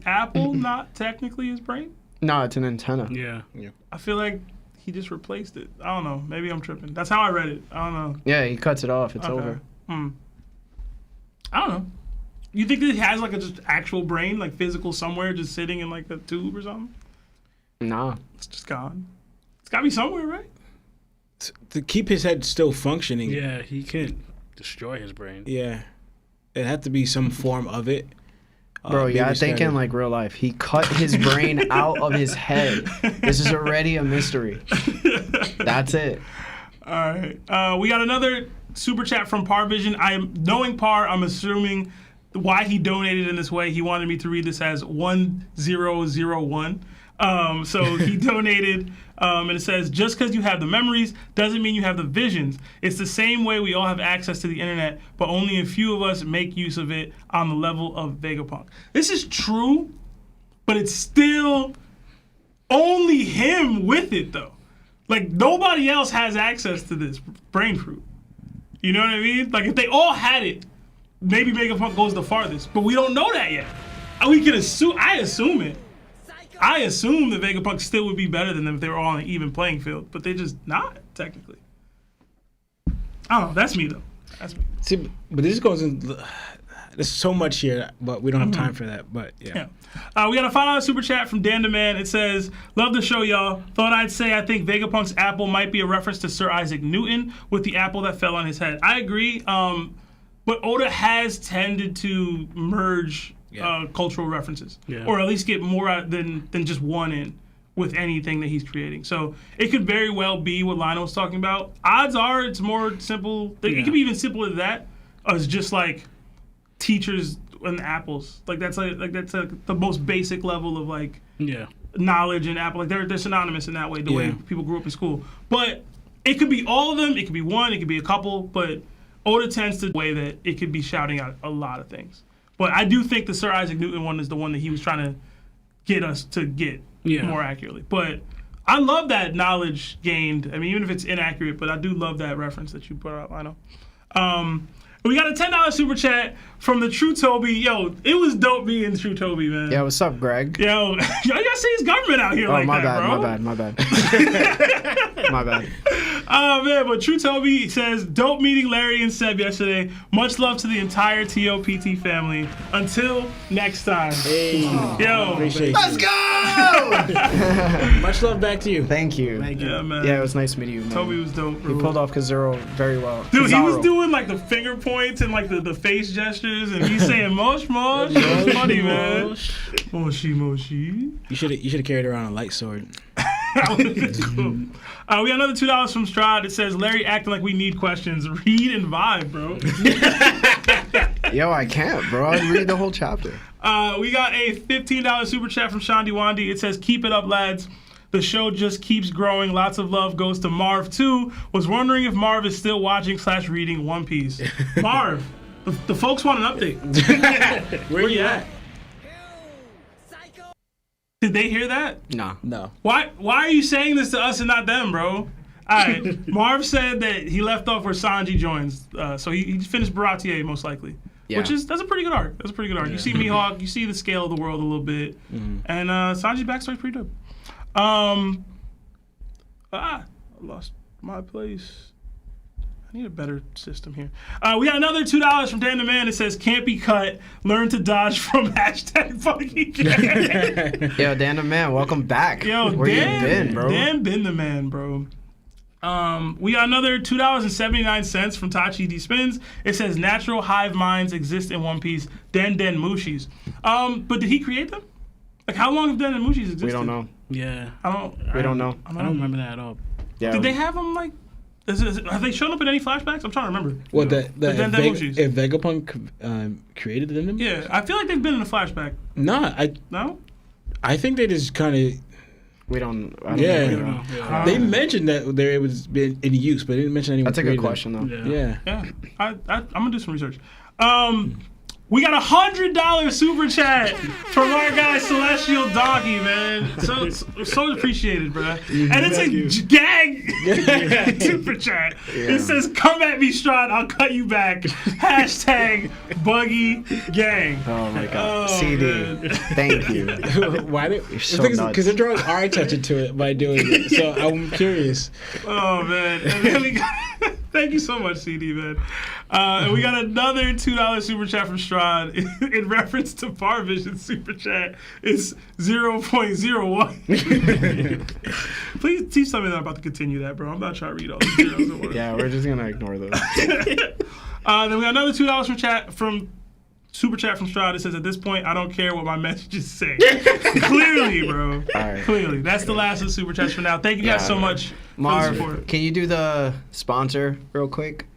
apple not technically his brain? No, it's an antenna. Yeah. I feel like he just replaced it. I don't know. Maybe I'm tripping. That's how I read it. I don't know. Yeah, he cuts it off. It's over. I don't know. You think that he has like a just actual brain, like physical somewhere, just sitting in like a tube or something? Nah. It's just gone. It's gotta be somewhere, right? To keep his head still functioning. Yeah, he can't destroy his brain. Yeah. It had to be some form of it. Bro, Maybe I think in like real life, he cut his brain out of his head. This is already a mystery. That's it. All right. We got another super chat from Parvision. Knowing Par, I'm assuming why he donated in this way. He wanted me to read this as 1001. So he donated, and it says, just because you have the memories doesn't mean you have the visions. It's the same way we all have access to the internet, but only a few of us make use of it on the level of Vegapunk. This is true, but it's still only him with it, though. Like, nobody else has access to this brain fruit. You know what I mean? Like, if they all had it, maybe Vegapunk goes the farthest, but we don't know that yet. We can assume, I assume that Vegapunk still would be better than them if they were all on an even playing field, but they're just not, technically. I don't know. That's me, though. That's me. See, but this goes in. There's so much here, but we don't have time for that. But yeah. We got a $5 super chat from Dan the Man. It says, love the show, y'all. Thought I'd say I think Vegapunk's apple might be a reference to Sir Isaac Newton with the apple that fell on his head. I agree. But Oda has tended to merge cultural references, or at least get more out than just one in with anything that he's creating. So it could very well be what Lionel was talking about. Odds are it's more simple. It could be even simpler than that. As just like teachers and apples. Like that's the most basic level of like knowledge and apple. Like they're synonymous in that way. The way people grew up in school. But it could be all of them. It could be one. It could be a couple. But Oda tends to the way that it could be shouting out a lot of things. But I do think the Sir Isaac Newton one is the one that he was trying to get us to get more accurately. But I love that knowledge gained. I mean, even if it's inaccurate, but I do love that reference that you put out, Lionel. We got a $10 super chat from the True Toby. Yo, it was dope being True Toby, man. Yeah, what's up, Greg? Yo, you gotta see his government out here like that, bro. My bad. My bad. Oh, man, but True Toby says, dope meeting Larry and Seb yesterday. Much love to the entire TOPT family. Until next time. Hey. Yo. Appreciate Let's you. go! Much love back to you. Thank you. Yeah, man. Yeah, it was nice meeting you, man. Toby was dope, bro. He pulled off Zoro very well. Dude, he was Zoro. doing like the finger points and like the face gestures, and he's saying mosh. It was funny, man. Moshi. You should have carried around a light sword. Cool. We got another $2 from Strad. It says, Larry acting like we need questions. Read and vibe, bro. Yo, I can't, bro. I'd read the whole chapter. We got a $15 super chat from Shandi Wandi. It says, keep it up, lads. The show just keeps growing. Lots of love goes to Marv, too. Was wondering if Marv is still watching / reading One Piece. Marv, the folks want an update. Where you at? Did they hear that? No. Why are you saying this to us and not them, bro? All right. Marv said that he left off where Sanji joins. So he finished Baratier, most likely. Yeah. That's a pretty good arc. Yeah. You see Mihawk, you see the scale of the world a little bit. Mm-hmm. And Sanji's backstory's pretty dope. I lost my place. I need a better system here. We got another $2 from Dan the Man. It says, can't be cut. Learn to dodge from #funky. Yo, Dan the Man, welcome back. Yo, Where Dan, you been, bro? Dan been the man, bro. We got another $2.79 from Tachi D Spins. It says, natural hive minds exist in One Piece. Den Mushis. But did he create them? Like, how long have Den Mushis existed? We don't know. Yeah. We don't know. I don't remember that at all. Yeah. Did they have them, like... have they shown up in any flashbacks? I'm trying to remember. What, if Vegapunk created them? Yeah, I feel like they've been in a flashback. No? I think they just kind of... We don't... I don't Yeah. know. They mentioned that there was been in use, but they didn't mention anyone. That's a good question, though. Yeah. I'm going to do some research. We got a $100 super chat from our guy Celestial Donkey, man. So appreciated, bro. And it's a gag super chat. Yeah. It says, "Come at me, Strahd. I'll cut you back." #BuggyGang. Oh my God. Oh, CD. man. Thank you. Why did? You're so nuts. Because they're drawing our attention to it by doing it. So I'm curious. Oh man. And then we got Thank you so much, CD, man. And we got another $2 super chat from Strahd in reference to Parvision's super chat. It's 0.01. Please teach something that I'm about to continue that, bro. I'm not trying to read all the zeros at once. Yeah, we're just gonna ignore those. Then we got another $2 from super chat from Strahd. It says, at this point, I don't care what my messages say. Clearly, bro. Right. Clearly. That's the last of the super chats for now. Thank you guys so much for the support. Marv, can you do the sponsor real quick?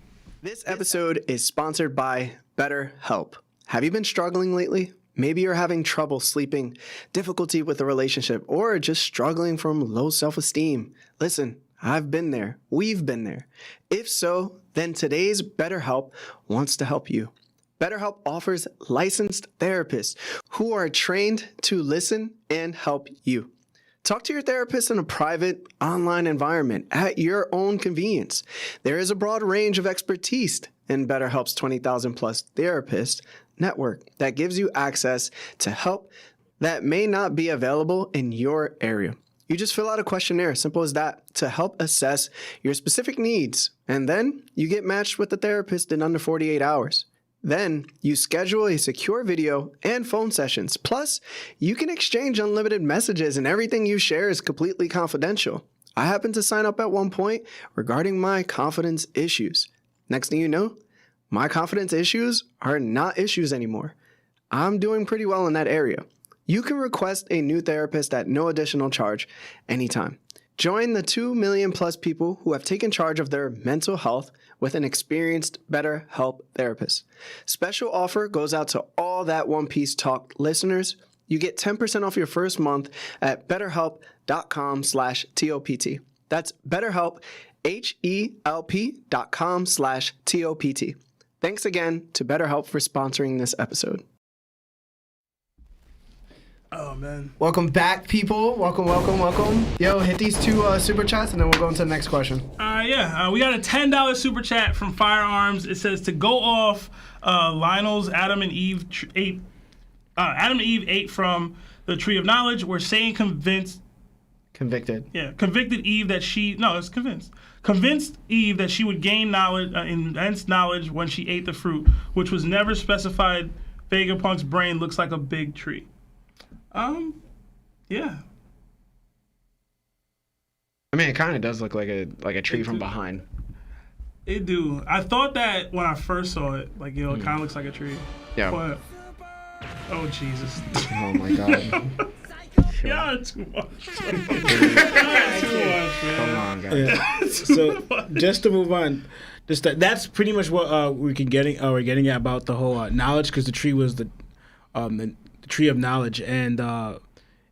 This episode is sponsored by BetterHelp. Have you been struggling lately? Maybe you're having trouble sleeping, difficulty with a relationship, or just struggling from low self-esteem. Listen, I've been there. We've been there. If so, then today's BetterHelp wants to help you. BetterHelp offers licensed therapists who are trained to listen and help you. Talk to your therapist in a private, online environment at your own convenience. There is a broad range of expertise in BetterHelp's 20,000 plus therapist network that gives you access to help that may not be available in your area. You just fill out a questionnaire, simple as that, to help assess your specific needs. And then you get matched with a therapist in under 48 hours. Then you schedule a secure video and phone sessions. Plus, you can exchange unlimited messages and everything you share is completely confidential. I happened to sign up at one point regarding my confidence issues. Next thing you know, my confidence issues are not issues anymore. I'm doing pretty well in that area. You can request a new therapist at no additional charge anytime. Join the 2 million plus people who have taken charge of their mental health with an experienced BetterHelp therapist. Special offer goes out to all that One Piece Talk listeners. You get 10% off your first month at betterhelp.com/TOPT. That's BetterHelp, HELP.com/TOPT. Thanks again to BetterHelp for sponsoring this episode. Oh, man. Welcome back, people. Welcome. Yo, hit these two super chats and then we'll go into the next question. We got a $10 super chat from Firearms. It says, to go off Lionel's Adam and Eve ate from the Tree of Knowledge. We're saying convinced Eve that convinced Eve that she would gain knowledge, immense knowledge when she ate the fruit, which was never specified. Vegapunk's brain looks like a big tree. Yeah. I mean, it kind of does look like a tree from behind. It do. I thought that when I first saw it, it kind of looks like a tree. Yeah. But, oh, Jesus. Oh, my God. Y'all are too much. Come on, guys. Yeah. So just to move on, that's pretty much what we're getting at about the whole knowledge, because the tree was the tree of knowledge and then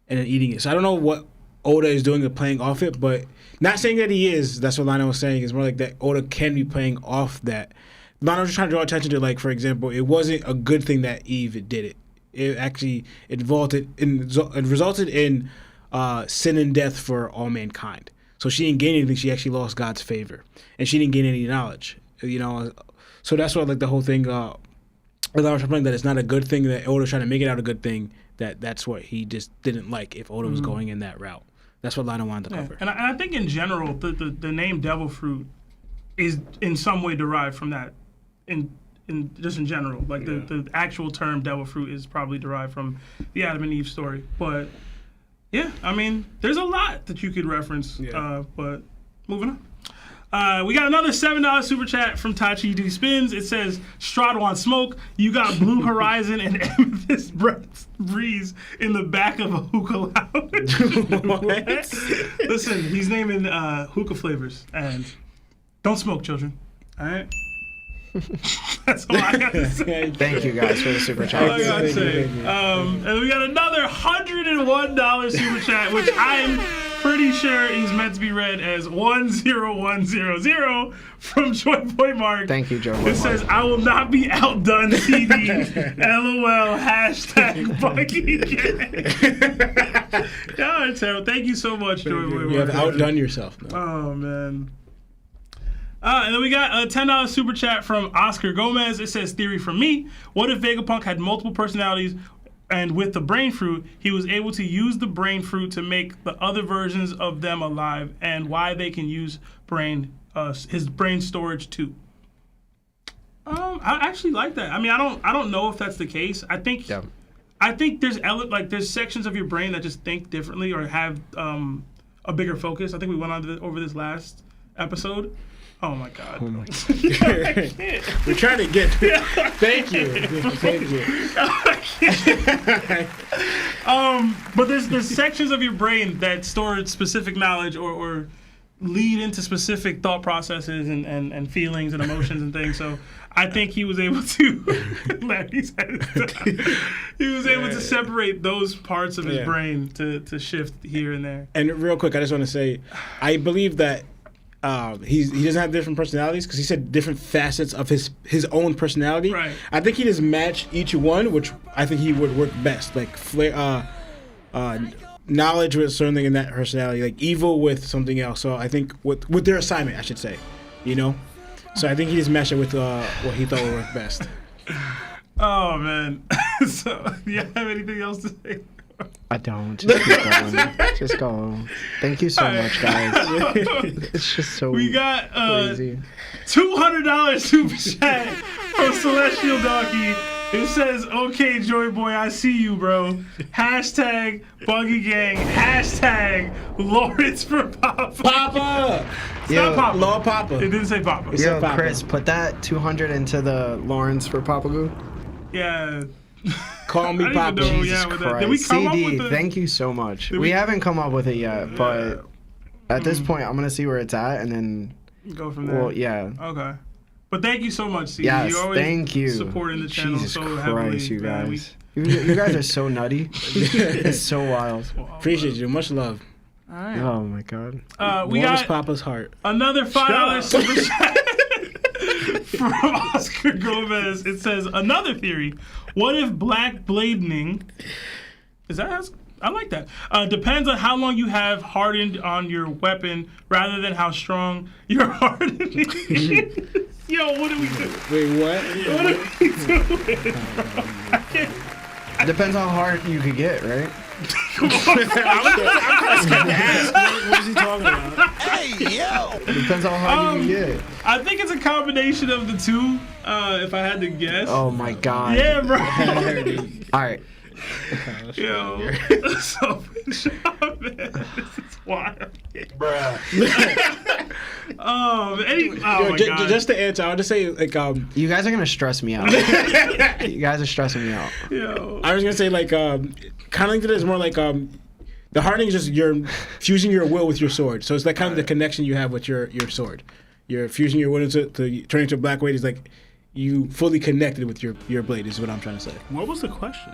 eating it. So I don't know what Oda is doing of playing off it, but not saying that he is. That's what Lionel was saying. It's more like that Oda can be playing off that. Lionel was just trying to draw attention to, for example, it wasn't a good thing that Eve did it. It resulted in sin and death for all mankind. So she didn't gain anything. She actually lost God's favor, and she didn't gain any knowledge. So that's what the whole thing. I was playing that it's not a good thing that Oda's trying to make it out a good thing. That's what he just didn't like if Oda was going in that route. That's what Lionel wanted to cover. And I think in general, the name Devil Fruit is in some way derived from that. In general, the actual term Devil Fruit is probably derived from the Adam and Eve story. But yeah, I mean, there's a lot that you could reference. Yeah. But moving on. We got another $7 super chat from Tachi D Spins. It says, Strahd wants smoke. You got Blue Horizon and Amethyst Breeze in the back of a hookah lounge. What? Listen, he's naming hookah flavors. And don't smoke, children. All right? That's all I got to say. Thank you guys for the super chat. All I got to say. And we got another $101 super chat, which I'm pretty sure is meant to be read as 10100 from Joy Boy Mark. Thank you, Joy Boy Mark. It says, I will not be outdone, CD. LOL, hashtag Bucky Gang. Y'all are terrible. Thank you so much, Joy Boy Mark. You have outdone yourself. No. Oh, man. And then we got a $10 super chat from Oscar Gomez. It says, theory from me. What if Vegapunk had multiple personalities, and with the brain fruit, he was able to use the brain fruit to make the other versions of them alive, and why they can use brain his brain storage too. I actually like that. I mean, I don't know if that's the case. I think there's sections of your brain that just think differently or have a bigger focus. I think we went over this last episode. Oh my God. Oh my God. We're trying to get. Thank you. Thank you. But there's sections of your brain that store specific knowledge or lead into specific thought processes and feelings and emotions and things. So I think he was able to. Larry's head is down. He was able to separate those parts of his brain to shift here and there. And real quick, I just want to say, I believe that he doesn't have different personalities because he said different facets of his own personality. Right. I think he just matched each one, which I think he would work best. Like knowledge with something in that personality, like evil with something else. So I think with their assignment, I should say, you know. So I think he just matched it with what he thought would work best. Oh man. So do you have anything else to say? I don't. Just keep going. Just go. Thank you so much, guys. It's just so we got crazy. $200 super chat from Celestial Donkey. It says, "Okay, Joy Boy, I see you, bro." Hashtag Buggy Gang. Hashtag Lawrence for Papa. Papa. It's not Papa. Lord Papa. It didn't say Papa. It's Yo, Papa. Chris, put that 200 into the Lawrence for Papagoo. Yeah. Call me I Papa. don't even know, Jesus yeah, with Christ. that. Did we come up CD, with the- thank you so much. We haven't come up with it yet, but at this point, I'm going to see where it's at, and then, Go from there. well, yeah. Okay. But thank you so much, CD. Yes, You're always thank you. supporting the channel Jesus so Christ, heavily. you man. guys. You guys are so nutty. It's so wild. Appreciate you. Much love. All right. Oh, my God. We Warms got Papa's heart. another $5 super chat from Oscar Gomez. It says, "Another theory. What if black bladening I like that. Depends on how long you have hardened on your weapon rather than how strong your hardening is." Yo, what do we do? Wait, what? What are we doing, bro? I can't. It depends how hard you could get, right? What is he talking about? It depends how hard you can get. I think it's a combination of the two, if I had to guess. Oh, my God. Yeah, bro. All right. Yo. So, man, this is wild. Oh my God. Just to answer, I would just say like You guys are going to stress me out. You guys are stressing me out. Yo. I was gonna say like kind of like is more like the hardening is just you're fusing your will with your sword. So it's like kind of the connection you have with your sword. You're fusing your will into turning into a black blade is like you fully connected with your blade is what I'm trying to say. What was the question?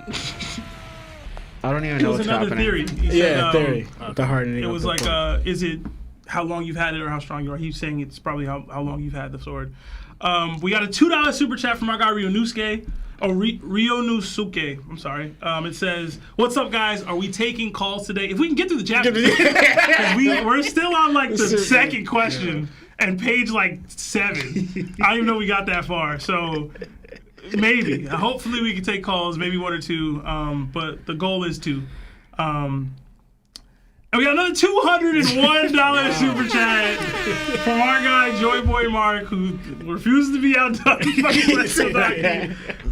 I don't even It know was what's another happening. theory. He said, theory. The hardening. It of was the like, blade. is it how long you've had it or how strong you are? He's saying it's probably how long you've had the sword. We got a $2 super chat from our guy Ryonosuke. Ryonosuke. I'm sorry. It says, "What's up, guys? Are we taking calls today? If we can get through the Japanese, 'cause we're still on like the second question and page like 7. I don't even know we got that far. So maybe, hopefully, we can take calls, maybe 1 or 2. But the goal is 2. And we got another $201 super chat from our guy Joy Boy Mark, who refuses to be outdone.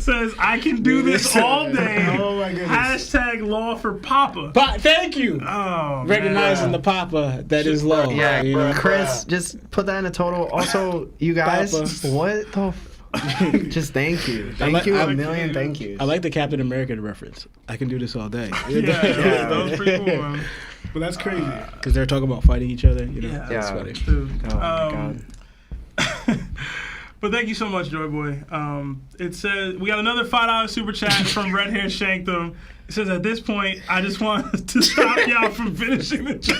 Says, "I can do this all day." Oh my goodness. Hashtag law for Papa. Thank you. Oh, Recognizing man. the Papa that is low. Yeah, you know? Chris, just put that in a total. Also, you guys, Papa. what the just thank you. Thank you a million thank yous. I like the Captain America reference. I can do this all day. Yeah, that was pretty cool, man. But that's crazy. Because they're talking about fighting each other. You know, Yeah. that's funny. Dude. Oh my God. But thank you so much, Joy Boy. It says we got another $5 super chat from Red Hair Shankdom. It says, "At this point, I just want to stop y'all from finishing the chat."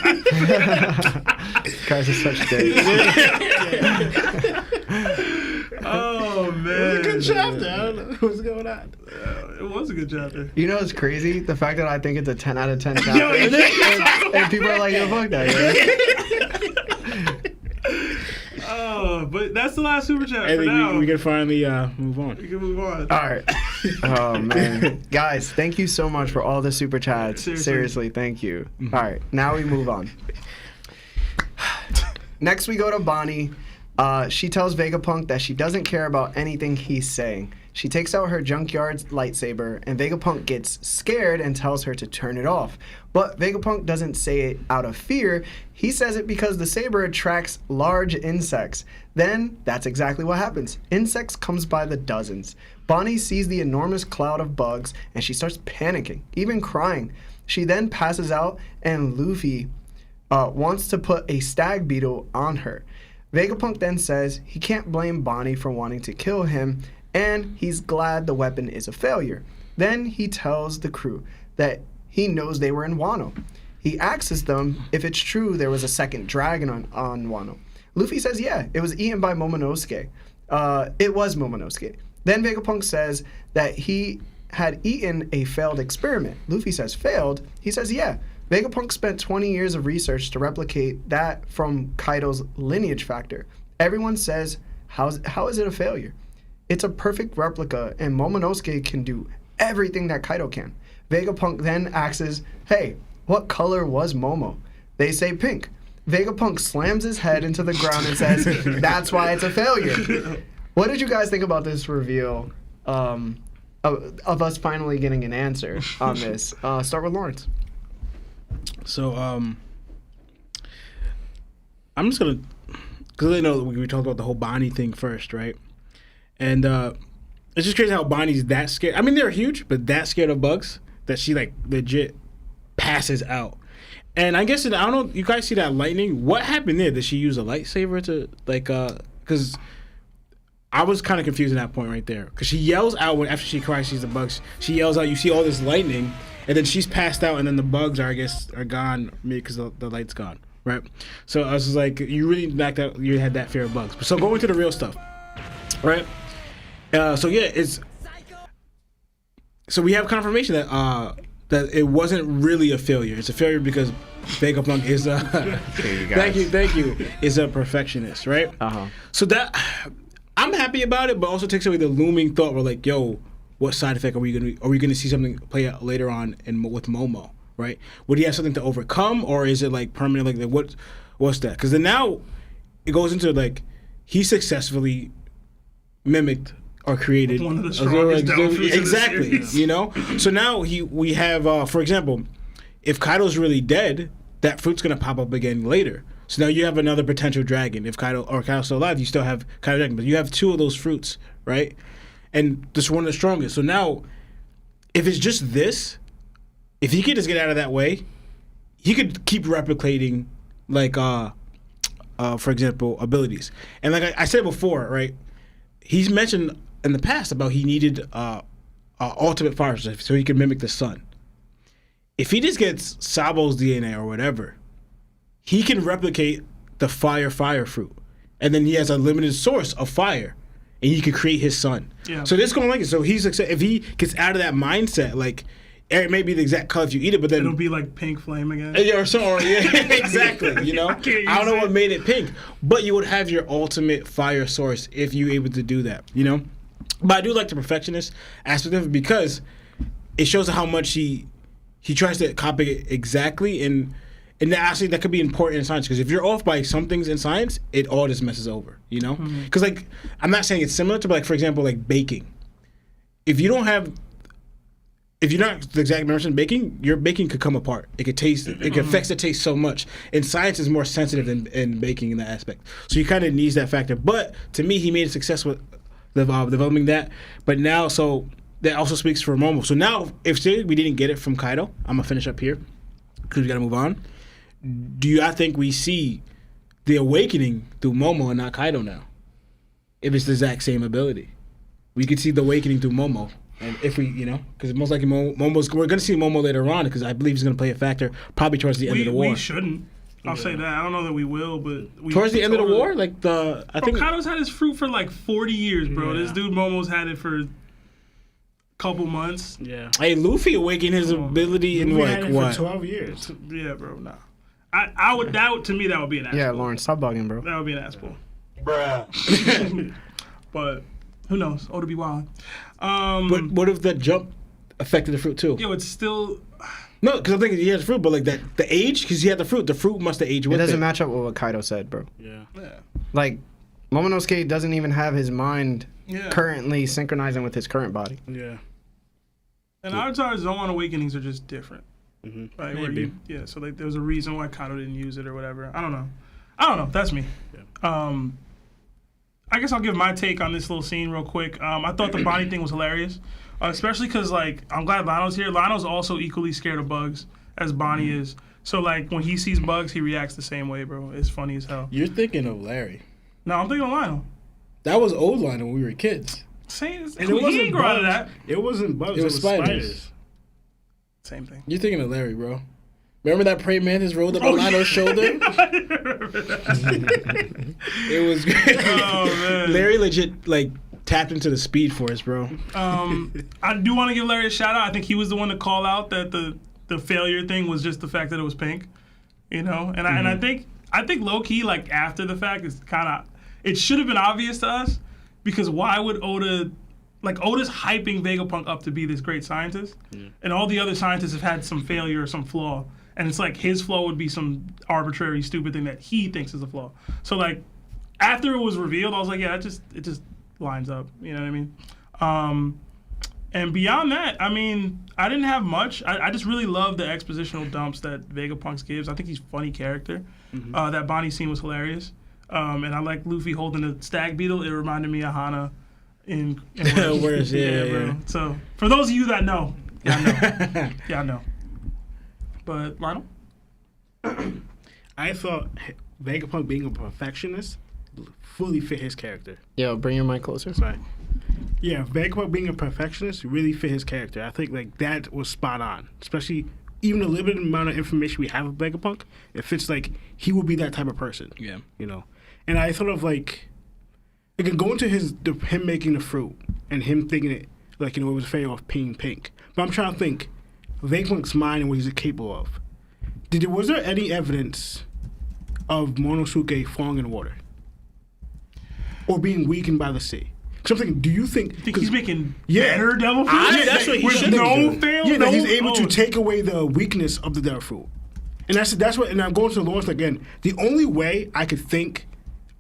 Guys are such dicks. Oh man, It was a good chapter. I don't know what's going on. It was a good chapter. You know what's crazy? The fact that I think it's a 10 out of 10 Yo, chapter. and people are like, yo, fuck that, But that's the last super chat I for think now. we can finally move on. We can move on. All right. Oh, man. Guys, thank you so much for all the super chats. Seriously, thank you. All right, now we move on. Next, we go to Bonnie. She tells Vegapunk that she doesn't care about anything he's saying. She takes out her junkyard lightsaber, and Vegapunk gets scared and tells her to turn it off. But Vegapunk doesn't say it out of fear. He says it because the saber attracts large insects. Then, that's exactly what happens. Insects comes by the dozens. Bonnie sees the enormous cloud of bugs, and she starts panicking, even crying. She then passes out, and Luffy wants to put a stag beetle on her. Vegapunk then says he can't blame Bonnie for wanting to kill him, and he's glad the weapon is a failure. Then he tells the crew that he knows they were in Wano. He asks them if it's true there was a second dragon on Wano. Luffy says yeah, it was eaten by Momonosuke. It was Momonosuke. Then Vegapunk says that he had eaten a failed experiment. Luffy says failed? He says yeah. Vegapunk spent 20 years of research to replicate that from Kaido's lineage factor. Everyone says, how is it a failure? It's a perfect replica, and Momonosuke can do everything that Kaido can. Vegapunk then asks, hey, what color was Momo? They say pink. Vegapunk slams his head into the ground and says, that's why it's a failure. What did you guys think about this reveal of us finally getting an answer on this? Start with Lawrence. So, I'm just gonna, because I know we talked about the whole Bonnie thing first, right? And it's just crazy how Bonnie's that scared. I mean, they're huge, but that scared of bugs that she like legit passes out. And I guess I don't know. You guys see that lightning? What happened there? Did she use a lightsaber to like? Because I was kind of confused at that point right there. Because she yells out after she cries, sees the bugs. She yells out. You see all this lightning, and then she's passed out, and then the bugs are gone because the light's gone, right? So I was just like, you really backed out. You had that fear of bugs. So going to the real stuff, right? So yeah, so we have confirmation that it wasn't really a failure. It's a failure because Vegapunk is thank you, is a perfectionist, right? So that I'm happy about it, but also takes away the looming thought. We're like, yo, what side effect are we gonna see something play out later on with Momo, right? Would he have something to overcome, or is it like permanent? Like what's that? Because then now it goes into like he successfully mimicked or created one of the strongest downfalls exactly, you know. So now we have, for example, if Kaido's really dead, that fruit's gonna pop up again later. So now you have another potential dragon. If Kaido's still alive, you still have Kaido dragon, but you have two of those fruits, right? And this one of the strongest. So now, if it's just this, if he could just get out of that way, he could keep replicating, like, for example, abilities. And like I said before, right? He's mentioned in the past about he needed ultimate fire so he could mimic the sun. If he just gets Sabo's DNA or whatever, he can replicate the fire fruit, and then he has a limited source of fire, and he can create his sun. Yeah. So this is going like it. So if he gets out of that mindset, like it may be the exact color if you eat it, but then it'll be like pink flame again. Yeah, exactly. You know, I don't know what made it pink, but you would have your ultimate fire source if you were able to do that. You know, but I do like the perfectionist aspect of it because it shows how much he tries to copy it exactly, and actually that could be important in science because if you're off by some things in science, it all just messes over. You know, because like I'm not saying it's similar to, but like for example, like baking. If you're not the exact measurement in baking, your baking could come apart. It could taste. It affects the taste so much. And science is more sensitive in baking in that aspect. So you kind of needs that factor. But to me, he made a success with developing that. But now, so that also speaks for Momo. So now, if we didn't get it from Kaido, I'm gonna finish up here because we gotta move on. I think we see the awakening through Momo and not Kaido now? If it's the exact same ability, we could see the awakening through Momo. And if we, because most likely we're going to see Momo later on because I believe he's going to play a factor probably towards the end of the war. We shouldn't. I'll say that. I don't know that we will, but towards the end of the war, I think Kaido's had his fruit for like 40 years, bro. Yeah. This dude Momo's had it for a couple months. Yeah. Hey, Luffy awakened his ability in what? For 12 years. Yeah, bro. Nah. I would doubt. To me, that would be an asshole. Yeah, Lawrence, stop bugging, bro. That would be an asshole. Bruh. But who knows? Oh, to be wild. But what if that jump affected the fruit too? Yo, it's still. No, because I think he has fruit, but like that, the age, because he had the fruit must have aged with it. It doesn't match up with what Kaido said, bro. Yeah. Like, Momonosuke doesn't even have his mind Yeah. currently synchronizing with his current body. Yeah. And Avatar's Zoan Awakenings are just different. Mm-hmm. Right? Maybe. So like there was a reason why Kano didn't use it or whatever. I don't know. That's me. Yeah. I guess I'll give my take on this little scene real quick. I thought the Bonnie thing was hilarious, especially because like I'm glad Lionel's here. Lionel's also equally scared of bugs as Bonnie is. So like when he sees bugs, he reacts the same way, bro. It's funny as hell. You're thinking of Larry. No, I'm thinking of Lionel. That was old Lionel when we were kids. Same. And He it wasn't ain't grow out of bugs. that. It wasn't bugs. It was spiders. Same thing. You're thinking of Larry, bro. Remember that praying mantis rolled up on Lionel's shoulder? It was great. Oh man. Larry legit like tapped into the Speed Force, bro. I do want to give Larry a shout out. I think he was the one to call out that the failure thing was just the fact that it was pink, you know. And I think low key like after the fact it's kind of it should have been obvious to us because why would Oda's hyping Vegapunk up to be this great scientist, and all the other scientists have had some failure or some flaw, and it's like his flaw would be some arbitrary stupid thing that he thinks is a flaw. So like after it was revealed, I was like, yeah, it just lines up. You know what I mean? And beyond that, I mean, I didn't have much. I just really love the expositional dumps that Vegapunk gives. I think he's a funny character. That Bonnie scene was hilarious. And I like Luffy holding the stag beetle. It reminded me of Hana in Where's bro. yeah. So for those of you that know, I know. But Lionel? I thought Vegapunk being a perfectionist fully fit his character. Yo, bring your mic closer. Sorry. Yeah, Vegapunk being a perfectionist really fit his character. I think like that was spot on. Especially even the limited amount of information we have of Vegapunk, it fits like he would be that type of person. Yeah. You know? And I thought of like it can go into him making the fruit and him thinking it like, you know, it was a failure of being pink. But I'm trying to think Vegapunk's mind and what he's capable of. Was there any evidence of Momonosuke falling in water? Or being weakened by the sea? Because I'm thinking, do you think... Think he's making Yeah. better devil fruit? That's what he With should no do. fail? Yeah, no, that he's able to take away the weakness of the devil fruit. And that's what... And I'm going to the Lawrence again. The only way I could think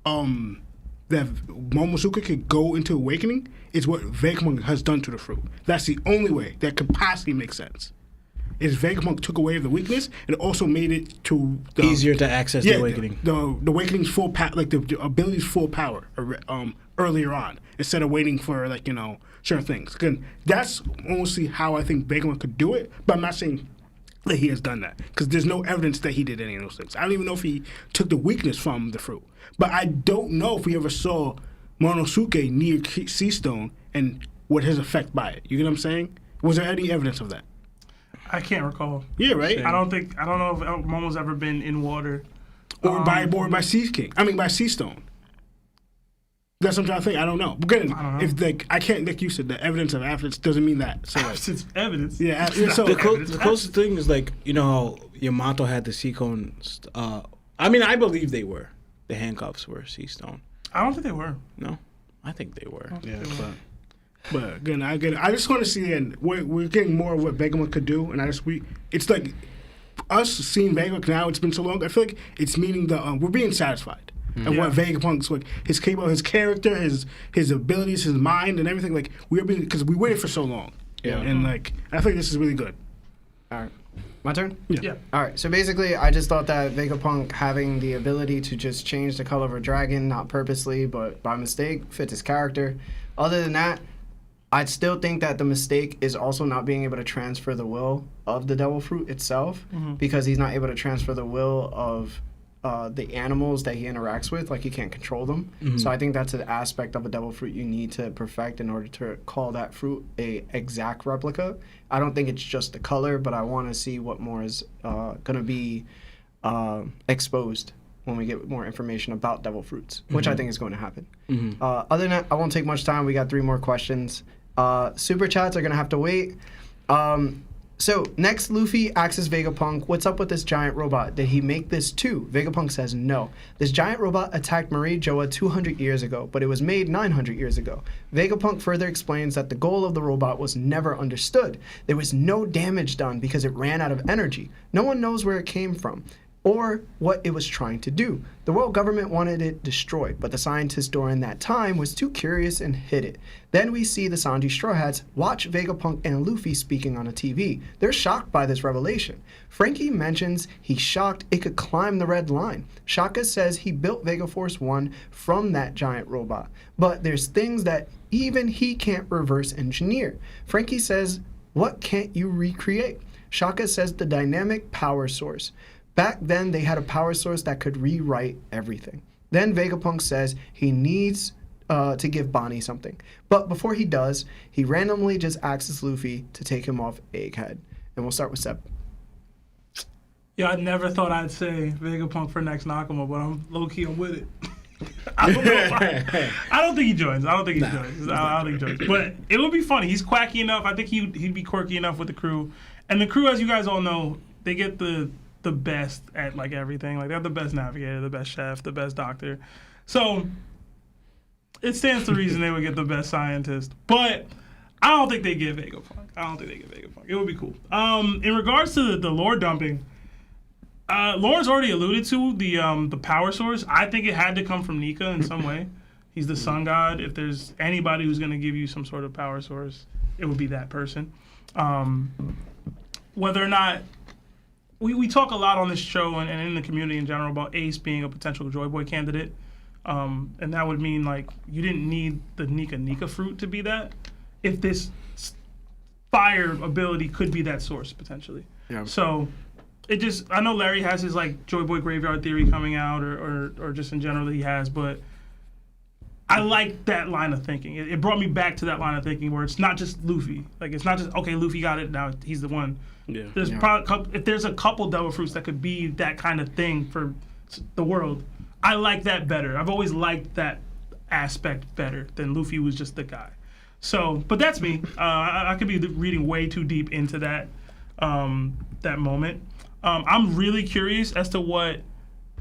that Momonosuke could go into awakening is what Vegapunk has done to the fruit. That's the only way that could possibly make sense. Is Vegapunk took away the weakness and also made it to the, Easier to access the awakening. The awakening's full power, like the ability's full power earlier on, instead of waiting for like, you know, certain things. Again, that's mostly how I think Vegapunk could do it, but I'm not saying that he has done that because there's no evidence that he did any of those things. I don't even know if he took the weakness from the fruit, but I don't know if we ever saw Momonosuke near Sea Stone and what his effect by it. You get what I'm saying? Was there any evidence of that? I can't recall. Yeah, right. I don't know if Momo's ever been in water. Or by Sea King. I mean, by Sea Stone. That's what I'm trying to think. I don't know. But again, I don't know. if like I can't, like you said, the evidence of evidence doesn't mean that. So like, It's evidence. yeah. It's So not The evidence. closest thing is like, you know how Yamato had the sea cone. I mean, I believe they were. The handcuffs were sea stone. I don't think they were. No, I think they were. yeah, but again, I just want to see, and we're getting more of what Vegapunk could do, and it's like us seeing Vegapunk now. It's been so long. I feel like it's meaning that we're being satisfied. And what Vegapunk's like, his character, his abilities, his mind, and everything. Like because we waited for so long. Yeah. And like I think this is really good. All right. My turn? Yeah. All right. So basically, I just thought that Vegapunk having the ability to just change the color of a dragon, not purposely, but by mistake, fits his character. Other than that, I'd still think that the mistake is also not being able to transfer the will of the devil fruit itself, because he's not able to transfer the will of the animals that he interacts with. Like, he can't control them. So I think that's an aspect of a devil fruit you need to perfect in order to call that fruit a exact replica. I don't think it's just the color, but I want to see what more is going to be exposed when we get more information about devil fruits, which I think is going to happen. Other than that, I won't take much time. We got 3 more questions. Super chats are going to have to wait. So next, Luffy asks Vegapunk, what's up with this giant robot? Did he make this too? Vegapunk says no. This giant robot attacked Mariejoa 200 years ago, but it was made 900 years ago. Vegapunk further explains that the goal of the robot was never understood. There was no damage done because it ran out of energy. No one knows where it came from. or what it was trying to do. The world government wanted it destroyed, but the scientist during that time was too curious and hid it. Then we see the Sanji Straw Hats watch Vegapunk and Luffy speaking on a TV. They're shocked by this revelation. Frankie mentions he's shocked it could climb the red line. Shaka says he built Vegaforce 1 from that giant robot, but there's things that even he can't reverse engineer. Frankie says, what can't you recreate? Shaka says the dynamic power source. Back then, they had a power source that could rewrite everything. Then Vegapunk says he needs to give Bonnie something. But before he does, he randomly just asks Luffy to take him off Egghead. And we'll start with Seb. Yeah, I never thought I'd say Vegapunk for next Nakama, but I'm low-key, I'm with it. I don't know why. I don't think he joins. I don't think he joins. But it would be funny. He's quacky enough. I think he'd be quirky enough with the crew. And the crew, as you guys all know, they get the best at like everything. Like they're the best navigator, the best chef, the best doctor. So it stands to reason they would get the best scientist. But I don't think they get Vegapunk. It would be cool. In regards to the lore dumping, Lauren's already alluded to the power source. I think it had to come from Nika in some way. He's the sun god. If there's anybody who's going to give you some sort of power source, it would be that person. Whether or not we talk a lot on this show and in the community in general about Ace being a potential Joy Boy candidate, and that would mean like you didn't need the Nika fruit to be that. If this fire ability could be that source potentially, so it just I know Larry has his like Joy Boy graveyard theory coming out, or just in general he has, but I like that line of thinking. It brought me back to that line of thinking where it's not just Luffy. Like it's not just okay, Luffy got it now he's the one. Yeah. There's probably if there's a couple devil fruits that could be that kind of thing for the world. I like that better. I've always liked that aspect better than Luffy was just the guy. So, but that's me. I could be reading way too deep into that that moment. I'm really curious as to what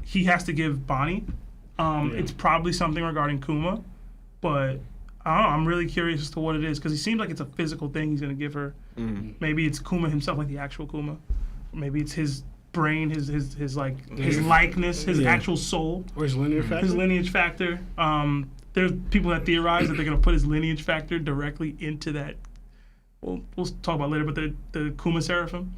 he has to give Bonnie. It's probably something regarding Kuma, but I don't know. I'm really curious as to what it is because he seems like it's a physical thing he's going to give her. Mm-hmm. Maybe it's Kuma himself, like the actual Kuma. Maybe it's his brain, his likeness, his actual soul. Or his lineage factor. His lineage factor. There's people that theorize that they're going to put his lineage factor directly into that. We'll talk about it later, but the Kuma Seraphim.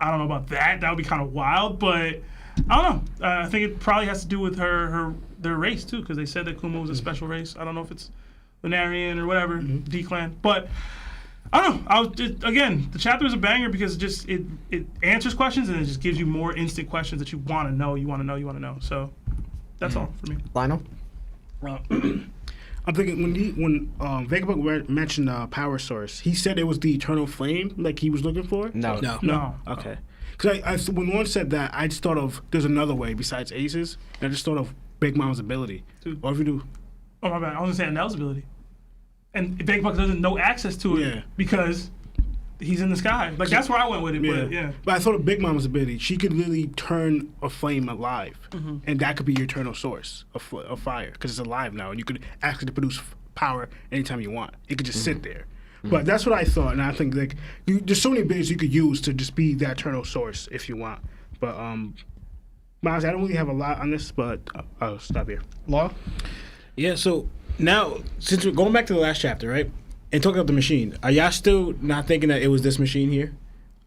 I don't know about that. That would be kind of wild, but I don't know. I think it probably has to do with their race too, because they said that Kuma was a special race. I don't know if it's Lunarian or whatever, D-Clan, but I don't know. Again, the chapter is a banger because it answers questions and it just gives you more instant questions that you want to know. So that's all for me. Lionel? I'm thinking when Vegapunk mentioned power source, he said it was the eternal flame like he was looking for? No. Okay. Because when Lauren said that, I just thought of there's another way besides Ace's. I just thought of Big Mom's ability. Dude. Or if you do. Oh, my bad. I was going to say Anel's ability. And Vegapunk doesn't know access to it because he's in the sky. Like, that's where I went with it, But I thought of Big Mom's ability. She could literally turn a flame alive. Mm-hmm. And that could be your eternal source of fire because it's alive now. And you could actually produce power anytime you want. It could just sit there. Mm-hmm. But that's what I thought. And I think, like, there's so many abilities you could use to just be that eternal source if you want. But, honestly, I don't really have a lot on this, but I'll stop here. Law? Yeah, so now, since we're going back to the last chapter, right? And talking about the machine, are y'all still not thinking that it was this machine here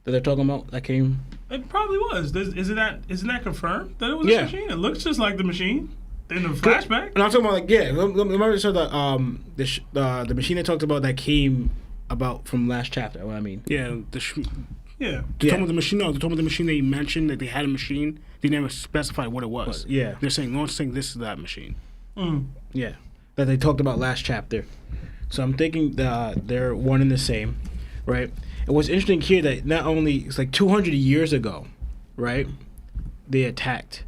that they're talking about that came? It probably was. Isn't that confirmed that it was this machine? It looks just like the machine in the flashback. And I'm talking about like remember the machine they talked about that came about from last chapter. What I mean? Yeah, They're talking about the machine. No, they're talking about the machine they mentioned that they had a machine. They never specified what it was. They're saying this is that machine. Mm. Yeah, that they talked about last chapter. So I'm thinking they're one and the same, right? And what's interesting here that not only it's like 200 years ago, right? They attacked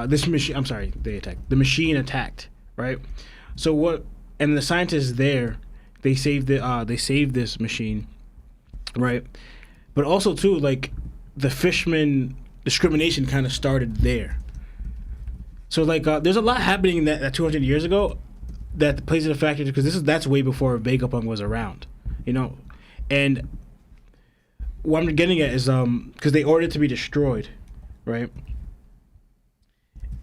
this machine. I'm sorry, the machine attacked, right? So what? And the scientists there, they saved this machine, right? But also too, like the Fishman discrimination kind of started there. So like, there's a lot happening that 200 years ago that plays in a factor because that's way before Vegapunk was around, you know. And what I'm getting at is because they ordered it to be destroyed, right?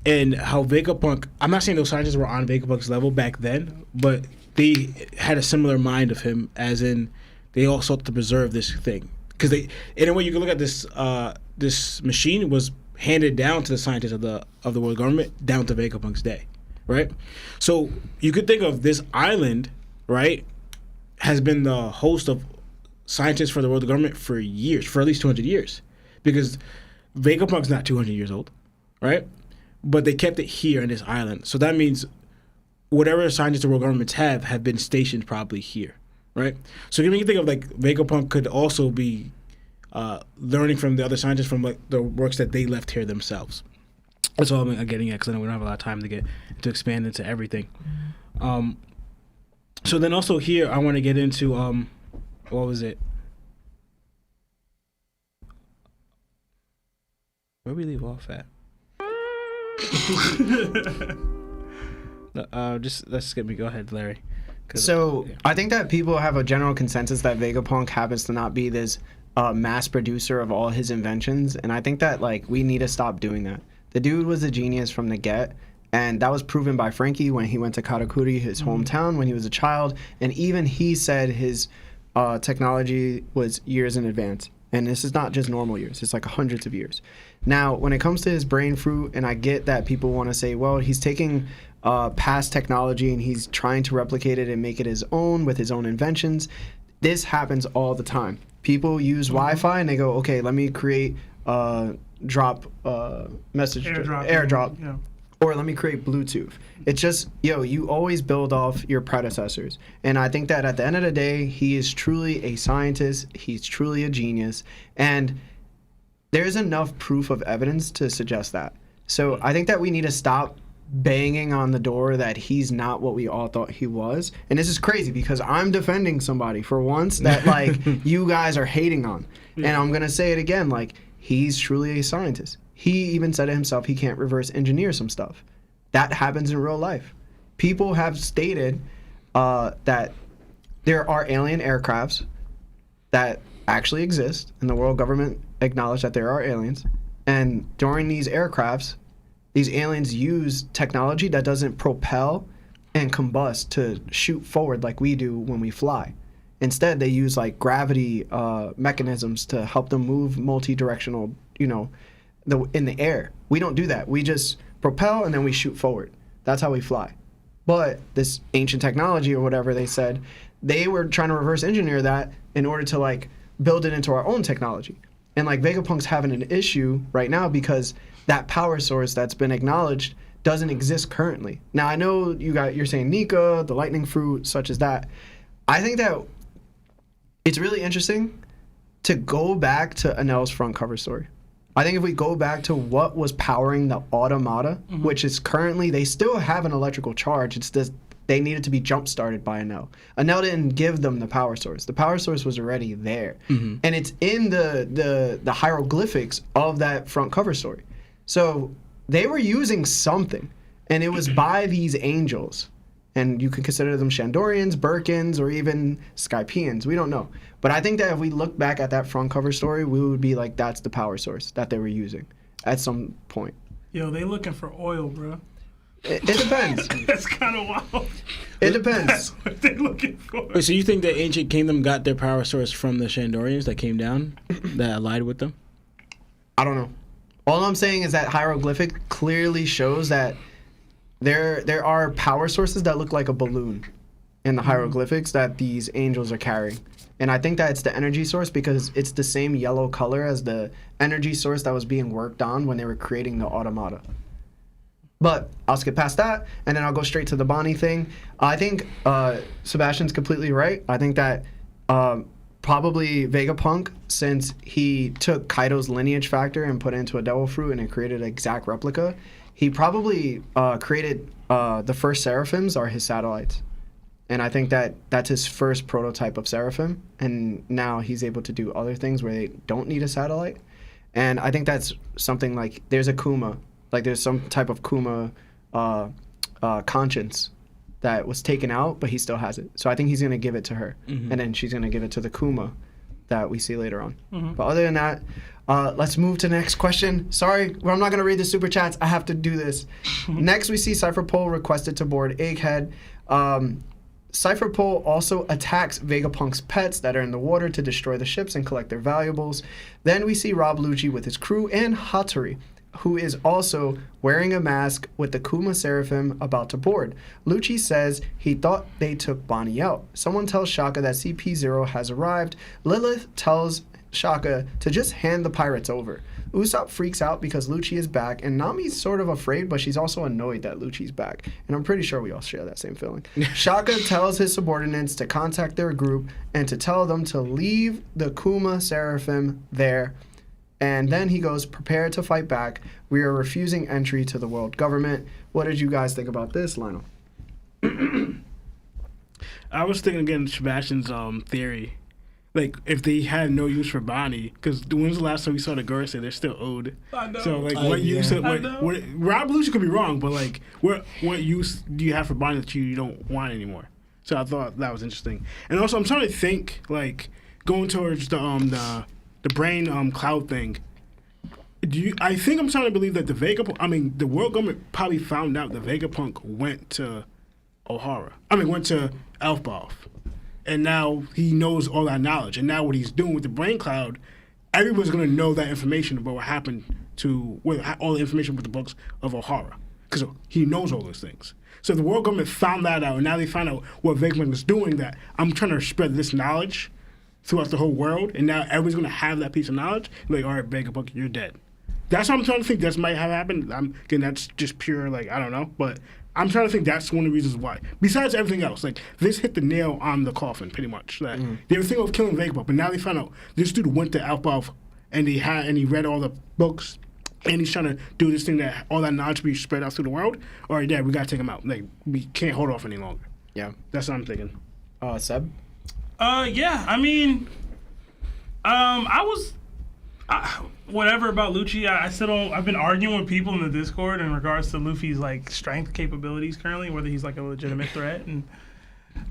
And how Vegapunk, I'm not saying those scientists were on Vegapunk's level back then, but they had a similar mind of him, as in they all sought to preserve this thing. Because they, in a way, you can look at this. This machine was handed down to the scientists of the world government down to Vegapunk's day, right? So you could think of this island, right, has been the host of scientists for the world government for years, for at least 200 years, because Vegapunk's not 200 years old, right? But they kept it here in this island. So that means whatever scientists the world governments have been stationed probably here, right? So you can think of like Vegapunk could also be learning from the other scientists from like the works that they left here themselves. That's all I'm getting at, because I know we don't have a lot of time to expand into everything. So then also here I want to get into what was it? Where we leave off at? Just let's skip me. Go ahead, Larry. So I think that people have a general consensus that Vegapunk happens to not be this mass producer of all his inventions, and I think that like we need to stop doing that. The dude was a genius from the get, and that was proven by Frankie when he went to Karakuri, his hometown, when he was a child, and even he said his technology was years in advance. And this is not just normal years, it's like hundreds of years. Now, when it comes to his brain fruit, and I get that people want to say, well, he's taking past technology and he's trying to replicate it and make it his own with his own inventions. This happens all the time. People use Wi-Fi and they go, okay, let me create airdrop, Yeah. or let me create Bluetooth. It's just, you always build off your predecessors. And I think that at the end of the day, he is truly a scientist. He's truly a genius. And there's enough proof of evidence to suggest that. So I think that we need to stop banging on the door that he's not what we all thought he was. And this is crazy because I'm defending somebody for once that like you guys are hating on. And I'm going to say it again, like he's truly a scientist. He even said it himself, he can't reverse engineer some stuff. That happens in real life. People have stated that there are alien aircrafts that actually exist, and the world government acknowledged that there are aliens. And during these aircrafts, these aliens use technology that doesn't propel and combust to shoot forward like we do when we fly. Instead, they use like gravity mechanisms to help them move multi-directional, in the air. We don't do that. We just propel and then we shoot forward. That's how we fly. But this ancient technology or whatever they said, they were trying to reverse engineer that in order to like build it into our own technology. And like Vegapunk's having an issue right now because that power source that's been acknowledged doesn't exist currently. Now I know you're saying Nika, the lightning fruit, such as that. I think that it's really interesting to go back to Anel's front cover story. I think if we go back to what was powering the automata, which is currently, they still have an electrical charge. It's just they needed to be jump-started by Anel. Anel didn't give them the power source. The power source was already there. And it's in the hieroglyphics of that front cover story. So they were using something, and it was by these angels. And you can consider them Shandorians, Birkins, or even Skypeans. We don't know. But I think that if we look back at that front cover story, we would be like, that's the power source that they were using at some point. Yo, they looking for oil, bro. It depends. That's kind of wild. It depends. That's what they're looking for. Wait, so you think the ancient kingdom got their power source from the Shandorians that came down, that allied with them? I don't know. All I'm saying is that hieroglyphic clearly shows that there are power sources that look like a balloon in the hieroglyphics that these angels are carrying. And I think that it's the energy source because it's the same yellow color as the energy source that was being worked on when they were creating the automata. But I'll skip past that, and then I'll go straight to the Bonnie thing. I think Sebastian's completely right. I think that probably Vegapunk, since he took Kaido's lineage factor and put it into a devil fruit and it created an exact replica, he probably created the first seraphims are his satellites. And I think that that's his first prototype of seraphim. And now he's able to do other things where they don't need a satellite. And I think that's something like there's a Kuma. Like there's some type of Kuma conscience that was taken out, but he still has it. So I think he's going to give it to her. And then she's going to give it to the Kuma that we see later on. But other than that, Let's move to the next question. Sorry, I'm not going to read the super chats. I have to do this. Next, we see Cypher Pole requested to board Egghead. Cypher Pole also attacks Vegapunk's pets that are in the water to destroy the ships and collect their valuables. Then we see Rob Lucci with his crew and Hattori, who is also wearing a mask with the Kuma Seraphim about to board. Lucci says he thought they took Bonnie out. Someone tells Shaka that Cp0 has arrived. Lilith tells Shaka to just hand the pirates over. Usopp freaks out because Lucci is back, and Nami's sort of afraid, but she's also annoyed that Lucci's back. And I'm pretty sure we all share that same feeling. Shaka tells his subordinates to contact their group and to tell them to leave the Kuma Seraphim there. And then he goes, prepare to fight back. We are refusing entry to the world government. What did you guys think about this, Lionel? I was thinking again, Sebastian's theory. Like, if they had no use for Bonnie, because when's the last time we saw the girls say they're still owed? I know. So, like, what use? What Rob Lucci could be wrong, but, like, what use do you have for Bonnie that you don't want anymore? So I thought that was interesting. And also, I'm trying to think, like, going towards the brain cloud thing. I think I'm trying to believe that the world government probably found out that Vegapunk went to went to Elfbaf. And now he knows all that knowledge. And now what he's doing with the brain cloud, everyone's going to know that information about what happened all the information with the books of O'Hara. Because he knows all those things. So the world government found that out, and now they find out what Vegapunk is doing, that I'm trying to spread this knowledge throughout the whole world, and now everyone's going to have that piece of knowledge. Like, all right, Vegapunk, you're dead. That's what I'm trying to think that might have happened. Again, that's just pure, like, I don't know. But I'm trying to think that's one of the reasons why. Besides everything else, like, this hit the nail on the coffin, pretty much. That they were thinking of killing Vegapunk, but now they found out this dude went to Elfbaf, and he read all the books, and he's trying to do this thing that all that knowledge be spread out through the world. All right, Dad, we got to take him out. Like, we can't hold off any longer. Yeah. That's what I'm thinking. Seb? Yeah, I mean, whatever about Lucci, I still don't. I've been arguing with people in the Discord in regards to Luffy's like strength capabilities currently, whether he's like a legitimate threat, and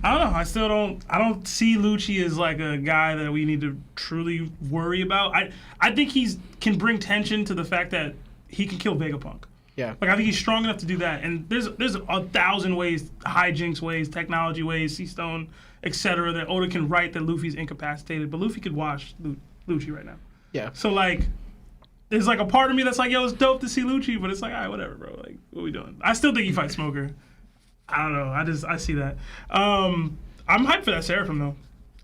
I don't know. I don't see Lucci as like a guy that we need to truly worry about. I think can bring tension to the fact that he can kill Vegapunk. Yeah. Like, I think he's strong enough to do that. And there's 1,000 ways, hijinks ways, technology ways, Sea Stone, etc., that Oda can write that Luffy's incapacitated, but Luffy could wash Lucci right now. Yeah. So, like, there's, like, a part of me that's like, yo, it's dope to see Lucci, but it's like, all right, whatever, bro. Like, what are we doing? I still think he fights Smoker. I don't know. I see that. I'm hyped for that Seraphim, though.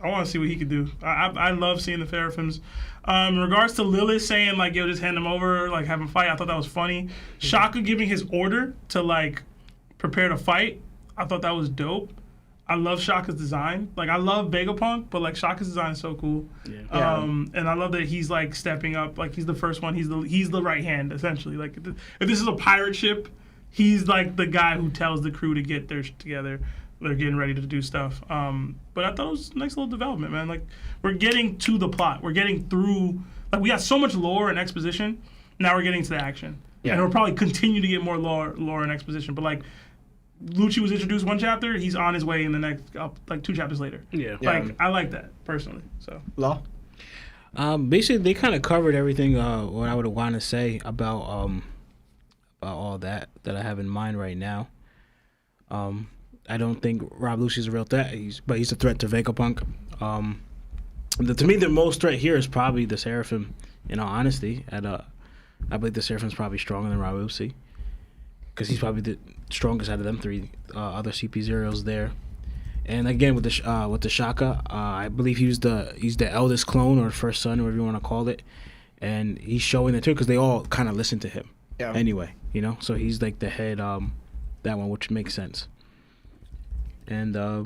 I want to see what he could do. I love seeing the Seraphims. In regards to Lilith saying, like, yo, just hand him over, like, have him fight, I thought that was funny. Shaka giving his order to, like, prepare to fight, I thought that was dope. I love Shaka's design. Like, I love Vegapunk, but, like, Shaka's design is so cool. Yeah. And I love that he's, like, stepping up. Like, he's the first one. He's the right hand, essentially. Like, if this is a pirate ship, he's, like, the guy who tells the crew to get theirs together. They're getting ready to do stuff. But I thought it was a nice little development, man. Like, we're getting to the plot. We're getting through. Like, we got so much lore and exposition. Now we're getting to the action. Yeah. And we'll probably continue to get more lore and exposition. But, like, Lucci was introduced one chapter. He's on his way in the next, like, 2 chapters later. Yeah. Like, I like that, personally. So. Law? Basically, they kind of covered everything what I would want to say about all that I have in mind right now. I don't think Rob Lucci's a real threat, but he's a threat to Vegapunk. To me, the most threat here is probably the Seraphim, in all honesty. And I believe the Seraphim's probably stronger than Rob Lucci, because he's probably the strongest out of them 3 other CP0s there. And again, with the Shaka, I believe he's the eldest clone, or first son, whatever you want to call it. And he's showing that too, because they all kind of listen to him. Yeah. Anyway, so he's like the head, that one, which makes sense. And I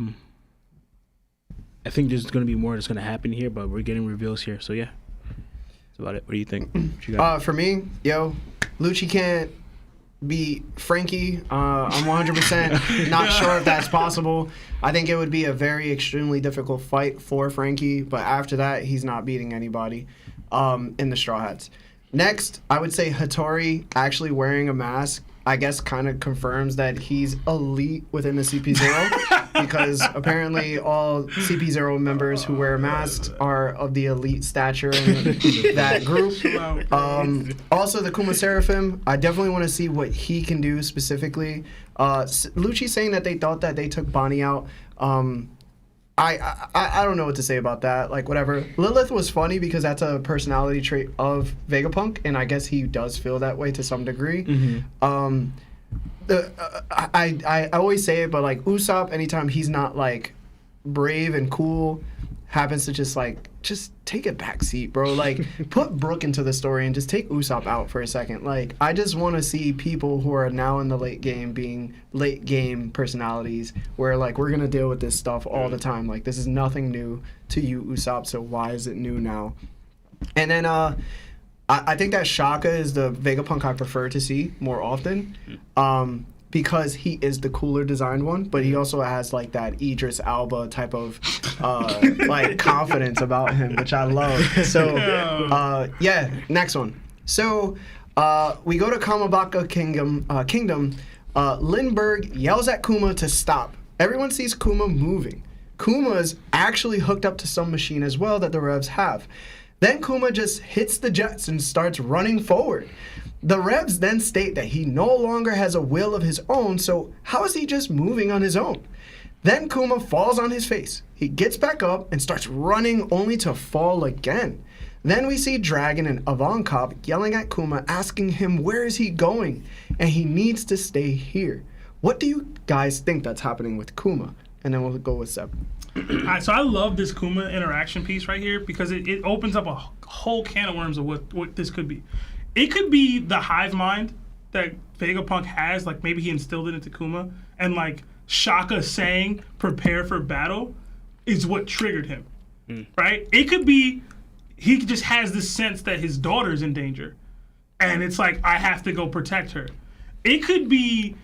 think there's going to be more that's going to happen here, but we're getting reveals here. So, yeah. That's about it. What do you think? What you got? For me, Lucci can't beat Frankie. I'm 100% not sure if that's possible. I think it would be a very extremely difficult fight for Frankie, but after that, he's not beating anybody in the Straw Hats. Next, I would say Hattori actually wearing a mask I guess kind of confirms that he's elite within the CP0 because apparently all CP0 members who wear masks are of the elite stature in that group. Also, the Kuma Seraphim, I definitely want to see what he can do specifically. Lucci saying that they thought that they took Bonnie out. I don't know what to say about that. Like, whatever. Lilith was funny because that's a personality trait of Vegapunk, and I guess he does feel that way to some degree. Mm-hmm. I always say it, but like Usopp, anytime he's not like brave and cool, happens to just take a back seat, bro. Like, put Brook into the story and just take Usopp out for a second. Like, I just want to see people who are now in the late game being late game personalities where, like, we're going to deal with this stuff all the time. Like, this is nothing new to you, Usopp, so why is it new now? And then I think that Shaka is the Vegapunk I prefer to see more often. Because he is the cooler designed one, but he also has like that Idris Elba type of like confidence about him, which I love. So yeah, next one. So we go to Kamabaka Kingdom. Lindbergh yells at Kuma to stop. Everyone sees Kuma moving. Kuma's actually hooked up to some machine as well that the Revs have. Then Kuma just hits the jets and starts running forward. The Revs then state that he no longer has a will of his own, so how is he just moving on his own? Then Kuma falls on his face. He gets back up and starts running only to fall again. Then we see Dragon and Ivankov yelling at Kuma, asking him where is he going, and he needs to stay here. What do you guys think that's happening with Kuma? And then we'll go with Seb. Alright, so I love this Kuma interaction piece right here because it opens up a whole can of worms of what this could be. It could be the hive mind that Vegapunk has, like maybe he instilled it into Kuma, and like Shaka saying prepare for battle is what triggered him, right? It could be he just has this sense that his daughter's in danger, and it's like, I have to go protect her. It could be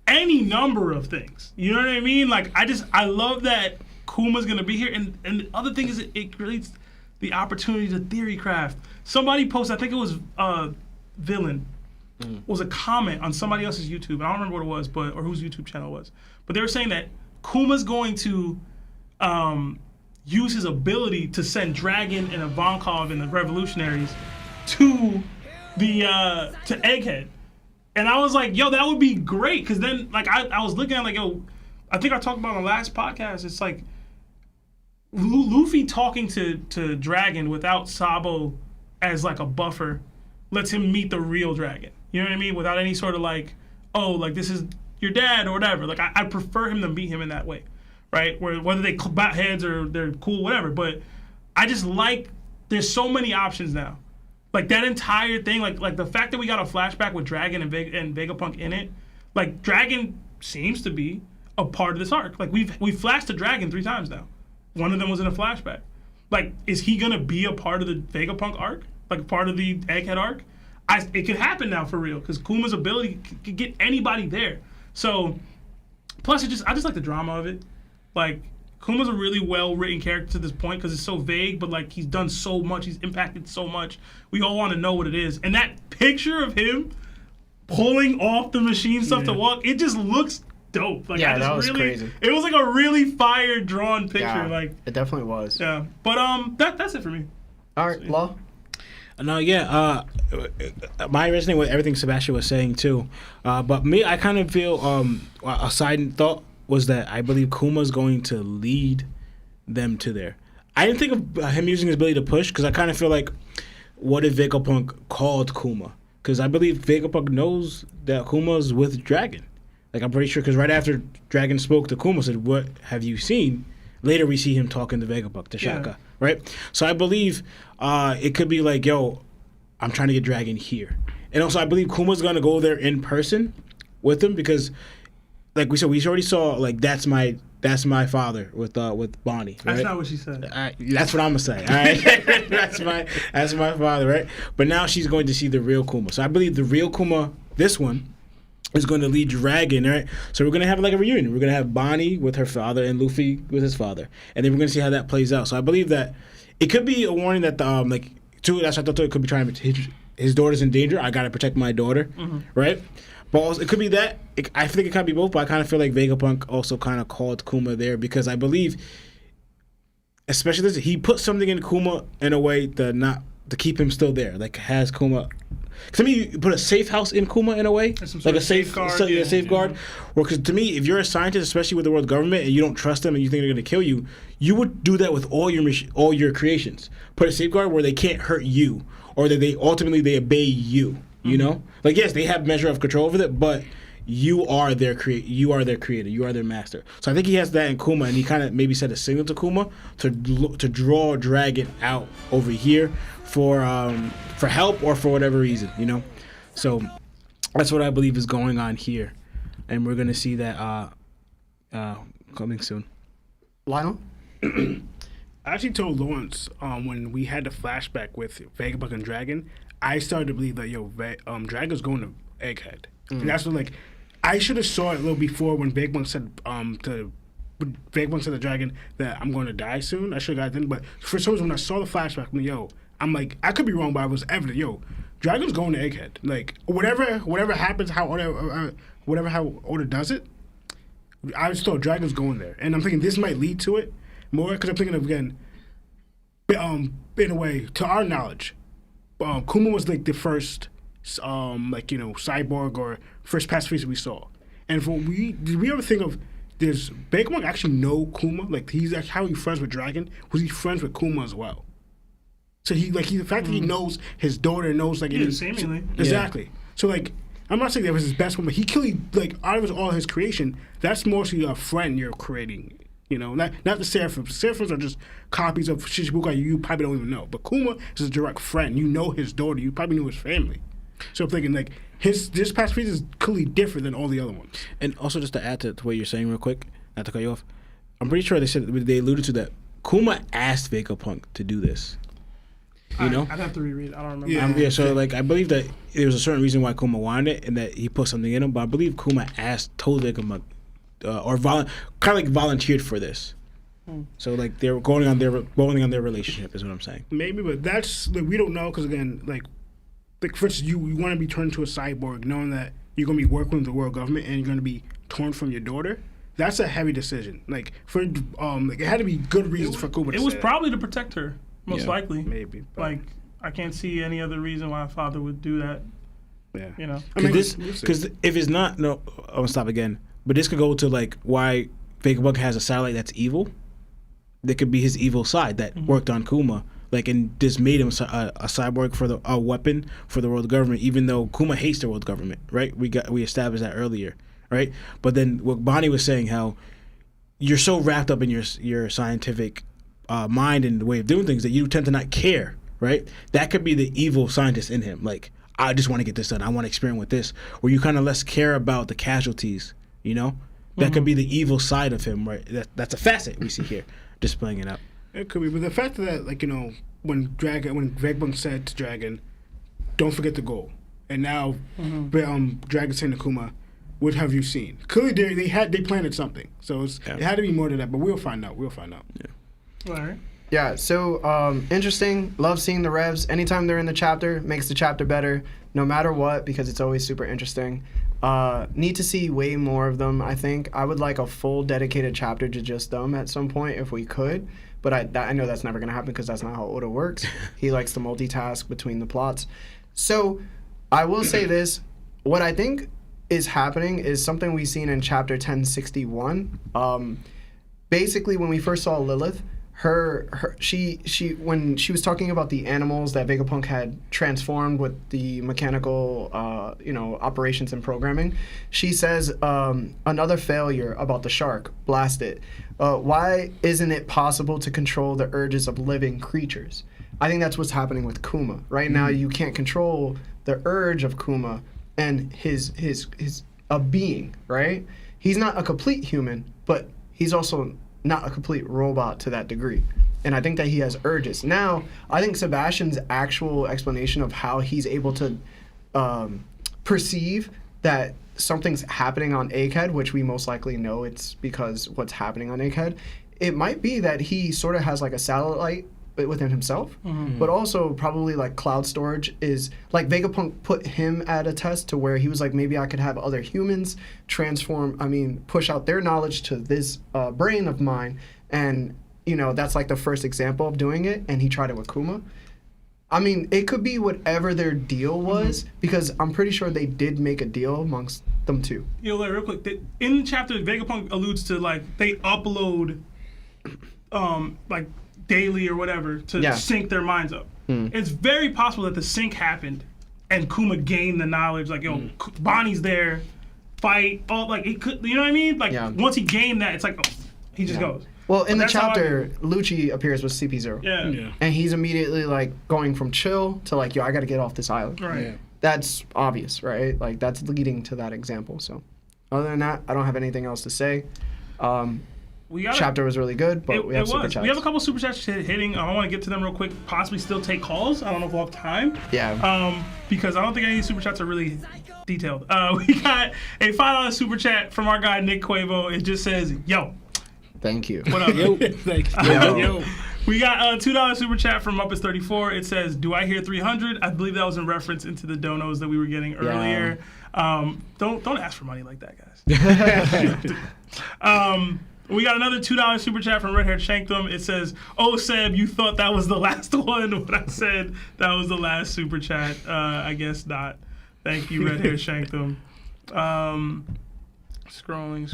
any number of things, you know what I mean? Like, I love that Kuma's gonna be here, and the other thing is it creates the opportunity to theory craft. Somebody posted, I think it was Villain, was a comment on somebody else's YouTube. I don't remember what it was, or whose YouTube channel it was. But they were saying that Kuma's going to use his ability to send Dragon and Ivankov and the Revolutionaries to Egghead. And I was like, yo, that would be great. Because then, like, I was looking at, like, yo, I think I talked about on the last podcast, it's like, Luffy talking to Dragon without Sabo as like a buffer lets him meet the real Dragon. You know what I mean? Without any sort of like, oh, like this is your dad or whatever. Like I prefer him to meet him in that way, right? Where whether they bat heads or they're cool, whatever. But I just like there's so many options now. Like that entire thing, like the fact that we got a flashback with Dragon and Vegapunk in it. Like Dragon seems to be a part of this arc. Like we've flashed to Dragon 3 times now. One of them was in a flashback. Like, is he gonna be a part of the Vegapunk arc? Like part of the Egghead arc? It could happen now for real, because Kuma's ability could get anybody there. So, plus I just like the drama of it. Like, Kuma's a really well-written character to this point, because it's so vague, but like he's done so much, he's impacted so much. We all want to know what it is. And that picture of him pulling off the machine stuff to walk, it just looks dope. Like, yeah, that was crazy. It was like a really fire drawn picture. Yeah, like it definitely was. Yeah, but that's it for me. All right, Law. No, yeah. My resonating with everything Sebastian was saying too. But me, I kind of feel a side thought was that I believe Kuma's going to lead them to there. I didn't think of him using his ability to push because I kind of feel like, what if Vegapunk called Kuma? Because I believe Vegapunk knows that Kuma's with Dragon. Like, I'm pretty sure, because right after Dragon spoke to Kuma, said, what have you seen? Later, we see him talking to Vegapunk, to Shaka, right? So I believe it could be like, yo, I'm trying to get Dragon here. And also, I believe Kuma's going to go there in person with him because, like we said, we already saw, like, that's my father with Bonnie, right? That's not what she said. That's what I'm going to say, all right? that's my father, right? But now she's going to see the real Kuma. So I believe the real Kuma, this one, is going to lead Dragon, right? So we're going to have like a reunion. We're going to have Bonnie with her father and Luffy with his father. And then we're going to see how that plays out. So I believe that it could be a warning that, that's what I thought it could be trying to his daughter's in danger. I gotta protect my daughter, right? But also, it could be that. I think it can be both. But I kind of feel like Vegapunk also kind of called Kuma there because I believe, especially this, he put something in Kuma in a way to keep him still there. Like has Kuma. To me, you put a safe house in Kuma in a way, like a safeguard. Safeguard. Well, because to me, if you're a scientist, especially with the world government, and you don't trust them and you think they're going to kill you, you would do that with all your creations. Put a safeguard where they can't hurt you, or that they ultimately obey you. You know, like yes, they have measure of control over it, but you are their creator. You are their master. So I think he has that in Kuma, and he kind of maybe set a signal to Kuma to draw Dragon out over here for help or for whatever reason, you know. So that's what I believe is going on here, and we're gonna see that coming soon. Lionel? I actually told Lawrence when we had the flashback with Vegapunk and Dragon, I started to believe that Dragon's going to Egghead, and that's what like I should have saw it a little before when Vegapunk said to Dragon that I'm going to die soon. I should have got it then, but for some reason when I saw the flashback, I'm like, I could be wrong, but I was evident. Dragon's going to Egghead. Like whatever happens, how Oda does it, I just thought Dragon's going there, and I'm thinking this might lead to it more because I'm thinking of again, in a way, to our knowledge, Kuma was like the first, cyborg or first pacifist we saw, and did we ever think of? Does Vegapunk actually know Kuma? Like how he friends with Dragon? Was he friends with Kuma as well? So the fact that he knows his daughter knows seemingly exactly. So I'm not saying that was his best one, but he clearly out of all his creation, that's mostly a friend you're creating. You know, not the Seraphims. Seraphims are just copies of Shichibukai you probably don't even know. But Kuma is a direct friend. You know his daughter. You probably knew his family. So I'm thinking this pacifist is clearly different than all the other ones. And also just to add to what you're saying real quick, not to cut you off, I'm pretty sure they alluded to that Kuma asked Vegapunk to do this. You know? I'd have to reread. I don't remember. So I believe that there was a certain reason why Kuma wanted it and that he put something in him, but I believe Kuma told Vegapunk volunteered for this. So they were going on their relationship is what I'm saying. Maybe, but that's we don't know because again, for instance, you want to be turned into a cyborg, knowing that you're going to be working with the world government and you're going to be torn from your daughter. That's a heavy decision. It had to be good reasons for Kuma. It was probably to protect her, most likely. Maybe. I can't see any other reason why a father would do that. Yeah. You know. Because if it's not, I'm gonna stop again. But this could go to why Vegapunk has a satellite that's evil. That could be his evil side that worked on Kuma, and just made him a cyborg for a weapon for the world government. Even though Kuma hates the world government, right? We established that earlier, right? But then what Bonnie was saying, how you're so wrapped up in your scientific mind and the way of doing things that you tend to not care, right? That could be the evil scientist in him. I just want to get this done. I want to experiment with this. Where you kind of less care about the casualties. You know, that could be the evil side of him, right? That's a facet we see here, just playing it out. It could be, but the fact that when Vegapunk said to Dragon, "Don't forget the goal," and now Dragon saying to Kuma, "What have you seen?" Clearly, they planted something, so it had to be more than that. But we'll find out. Yeah. All right. Yeah, so interesting. Love seeing the revs. Anytime they're in the chapter, makes the chapter better, no matter what, because it's always super interesting. Need to see way more of them, I think. I would like a full dedicated chapter to just them at some point if we could. But I know that's never going to happen because that's not how Oda works. He likes to multitask between the plots. So I will say this. What I think is happening is something we've seen in chapter 1061. Basically, when we first saw Lilith, she when she was talking about the animals that Vegapunk had transformed with the mechanical operations and programming, she says another failure about the shark, blast it. Why isn't it possible to control the urges of living creatures? I think that's what's happening with Kuma right now. You can't control the urge of Kuma and his being, right? He's not a complete human, but he's also not a complete robot to that degree. And I think that he has urges. Now, I think Sebastian's actual explanation of how he's able to perceive that something's happening on Egghead, which we most likely know it's because what's happening on Egghead, it might be that he sort of has a satellite within himself, but also probably like cloud storage is like Vegapunk put him at a test to where he was like, maybe I could have other humans push out their knowledge to this brain of mine, and that's like the first example of doing it, and he tried it with Kuma. I mean, it could be whatever their deal was, because I'm pretty sure they did make a deal amongst them two. Like, real quick, in the chapter, Vegapunk alludes to like they upload, like daily or whatever to sync their minds up. It's very possible that the sync happened, and Kuma gained the knowledge. Like, Bonnie's there, fight, all like it could. You know what I mean? Like once he gained that, it's like he just goes. Well, in the chapter, Lucci appears with Cp0. Yeah. And he's immediately like going from chill to like, yo, I got to get off this island. Right. Yeah. That's obvious, right? Like that's leading to that example. So, other than that, I don't have anything else to say. Chapter was really good, but we have super chats. We have a couple super chats hitting. I want to get to them real quick. Possibly still take calls. I don't know if we'll have time. Yeah. Because I don't think any of these super chats are really detailed. We got a $5 super chat from our guy Nick Quavo. It just says, "Yo." Thank you. What up? Yo. Thanks. Yo. We got a $2 super chat from Muppets34. It says, "Do I hear 300?" I believe that was in reference into the donos that we were getting earlier. Don't ask for money like that, guys. We got another $2 super chat from Red Hair Shankdom. It says, "Oh, Seb, you thought that was the last one when I said that was the last super chat. I guess not. Thank you, Red Hair Shankdom." Scrolling.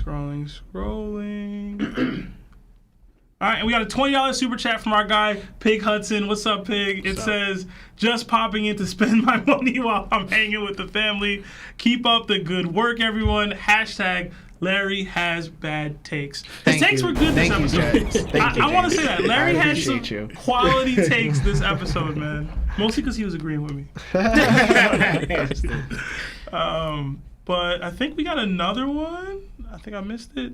All right, and we got a $20 super chat from our guy, Pig Hudson. What's up, Pig? It says, "Just popping in to spend my money while I'm hanging with the family. Keep up the good work, everyone. Hashtag Larry has bad takes." His takes were good this episode. I want to say that. Larry had some quality takes this episode, man. Mostly because he was agreeing with me. But I think we got another one. I think I missed it.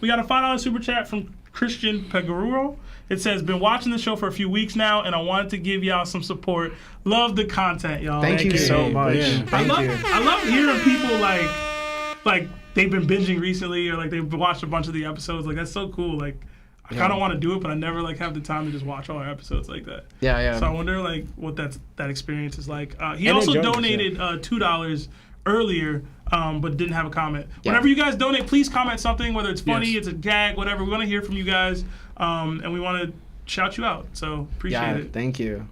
We got a $5 super chat from Christian Pegururo. It says, "Been watching the show for a few weeks now, and I wanted to give y'all some support. Love the content, y'all." Thank you so much. Yeah. I love hearing people like they've been binging recently, or like they've watched a bunch of the episodes. Like that's so cool. Like I kind of want to do it, but I never like have the time to just watch all our episodes like that. Yeah. So I wonder like what that experience is like. He also donated $2 earlier, but didn't have a comment. Whenever you guys donate, please comment something, whether it's funny, it's a gag, whatever. We want to hear from you guys, and we want to shout you out. So appreciate it. Thank you.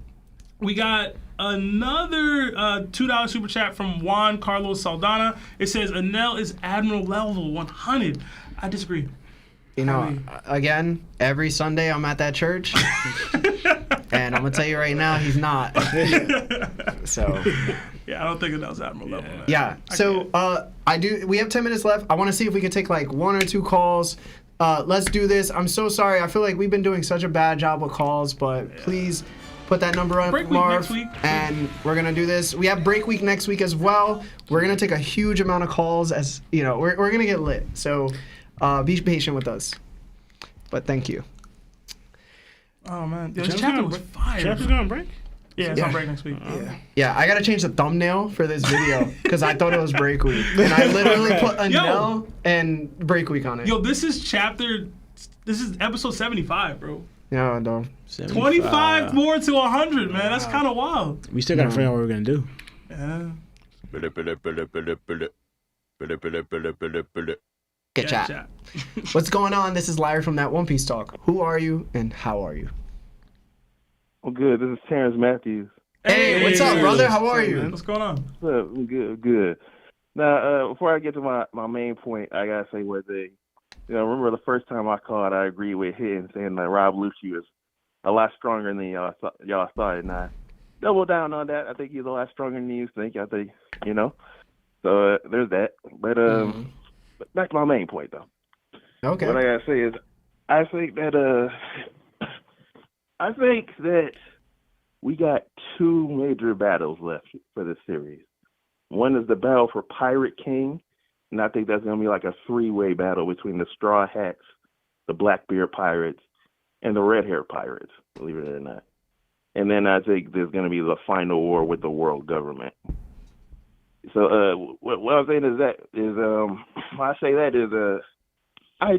We got another $2 super chat from Juan Carlos Saldana. It says, "Anel is Admiral level 100. I disagree. Again, every Sunday I'm at that church, and I'm gonna tell you right now, he's not. So. Yeah, I don't think Anel's Admiral level. Man. Yeah. So we have 10 minutes left. I want to see if we can take like 1 or 2 calls. Let's do this. I'm so sorry. I feel like we've been doing such a bad job with calls, but please put that number up, Marv, and we're gonna do this. We have break week next week as well. We're gonna take a huge amount of calls, as we're gonna get lit. So be patient with us. But thank you. Oh man, this chapter was fire. Chapter's gonna break. Yeah, it's on break next week. Yeah, I gotta change the thumbnail for this video because I thought it was break week, and I literally put Anel and break week on it. Yo, this is episode 75, bro. Yeah, no. 25 more to 100, man. That's kind of wild. We still gotta figure out what we're gonna do. Yeah. Good chat. What's going on? This is Larry from That One Piece Talk. Who are you and how are you? Well, good. This is Terrence Matthews. Hey, what's up, brother? How are you? What's going on? What's up? Good. Now, before I get to my main point, I gotta say what remember the first time I called, I agreed with him saying that Rob Lucci was a lot stronger than y'all thought, and I double down on that. I think he's a lot stronger than you think. I think, So there's that. But back to my main point, though. Okay. What I gotta say is, I think that we got 2 major battles left for this series. One is the battle for Pirate King, and I think that's going to be like a 3-way battle between the Straw Hats, the Blackbeard Pirates, and the Red Hair Pirates, believe it or not. And then I think there's going to be the final war with the world government. So what I'm saying is when I say that is I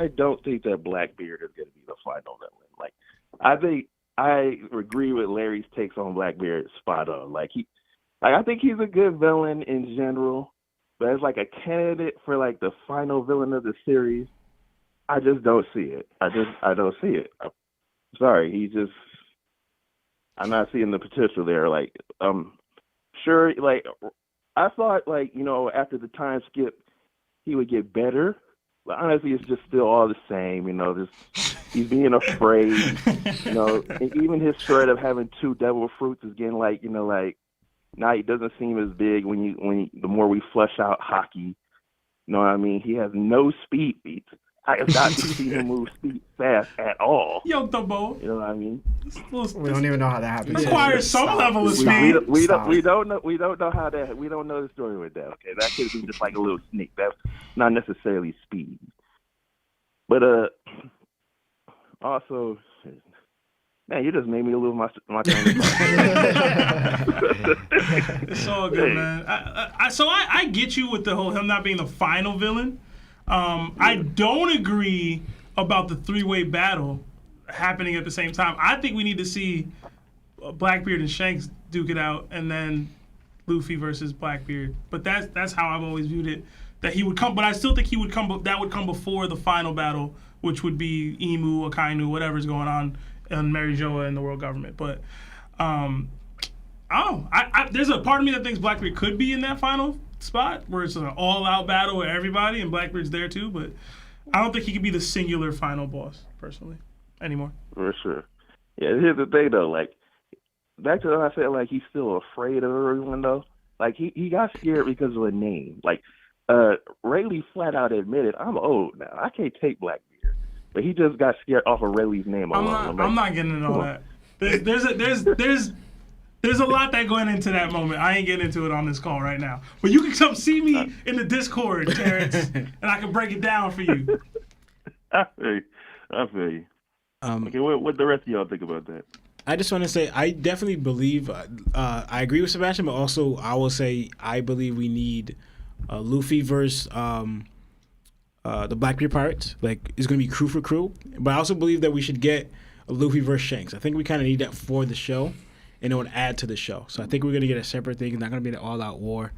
don't think that Blackbeard is going to be the final villain. Like, I think I agree with Larry's takes on Blackbeard spot on. I think he's a good villain in general, but as like a candidate for like the final villain of the series, I just don't see it. I don't see it. I'm sorry, I'm not seeing the potential there. Like, sure, like I thought, like, you know, after the time skip, he would get better. But honestly, it's just still all the same. You know, just he's being afraid. You know, and even his threat of having 2 devil fruits is getting like, you know, like now he doesn't seem as big the more we flesh out hockey. You know what I mean? He has no speed beats. I have not seen him move speed fast at all. Yo, Tobo. You know what I mean? We don't even know how that happens. Requires some level of speed. We don't know how that. We don't know the story with that. Okay, that could be just like a little sneak. That's not necessarily speed. But also, man, you just made me lose my train of thought. It's all good, man. I get you with the whole him not being the final villain. I don't agree about the 3-way battle happening at the same time. I think we need to see Blackbeard and Shanks duke it out, and then Luffy versus Blackbeard. But that's how I've always viewed it. That he would come, but I still think he would come. That would come before the final battle, which would be Emu, Akainu, whatever's going on in Mariejoa and the world government. But there's a part of me that thinks Blackbeard could be in that final spot where it's an all-out battle with everybody, and Blackbeard's there too. But I don't think he could be the singular final boss personally anymore. For sure. Yeah, here's the thing though. Like back to what I said, like he's still afraid of everyone though. Like he got scared because of a name. Like Rayleigh flat out admitted, I'm old now. I can't take Blackbeard. But he just got scared off of Rayleigh's name alone. I'm not getting into all that. There's a lot that going into that moment. I ain't getting into it on this call right now. But you can come see me in the Discord, Terrence, and I can break it down for you. I feel you. Okay, what the rest of y'all think about that? I just want to say I definitely believe I agree with Sebastian, but also I will say I believe we need Luffy versus the Blackbeard Pirates. Like it's going to be crew for crew, but I also believe that we should get a Luffy versus Shanks. I think we kind of need that for the show, and it would add to the show. So I think we're going to get a separate thing. It's not going to be an all-out war.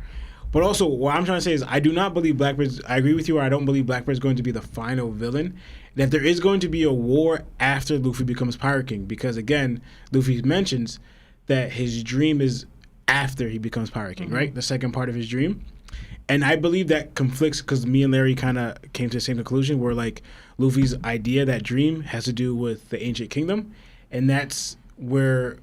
But also, what I'm trying to say is I do not believe Blackbeard's... I agree with you, or I don't believe Blackbeard's going to be the final villain. And if there is going to be a war after Luffy becomes Pirate King, because, again, Luffy mentions that his dream is after he becomes Pirate King, right? The second part of his dream. And I believe that conflicts because me and Larry kind of came to the same conclusion where, like, Luffy's idea, that dream, has to do with the Ancient Kingdom. And that's where...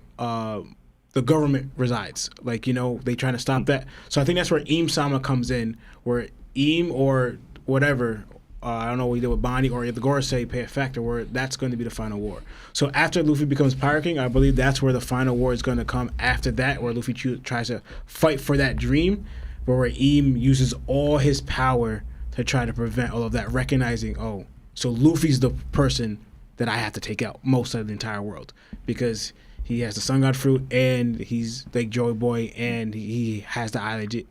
the government resides. Like, you know, they trying to stop that. So I think that's where Im-sama comes in, where Im or whatever, I don't know what he did with Bonnie or the Gorosei pay a factor, where that's going to be the final war. So after Luffy becomes Pirate King, I believe that's where the final war is going to come after that, where Luffy tries to fight for that dream, where Im uses all his power to try to prevent all of that, recognizing, oh, so Luffy's the person that I have to take out most of the entire world, because he has the Sun God Fruit, and he's like Joy Boy, and he has the idea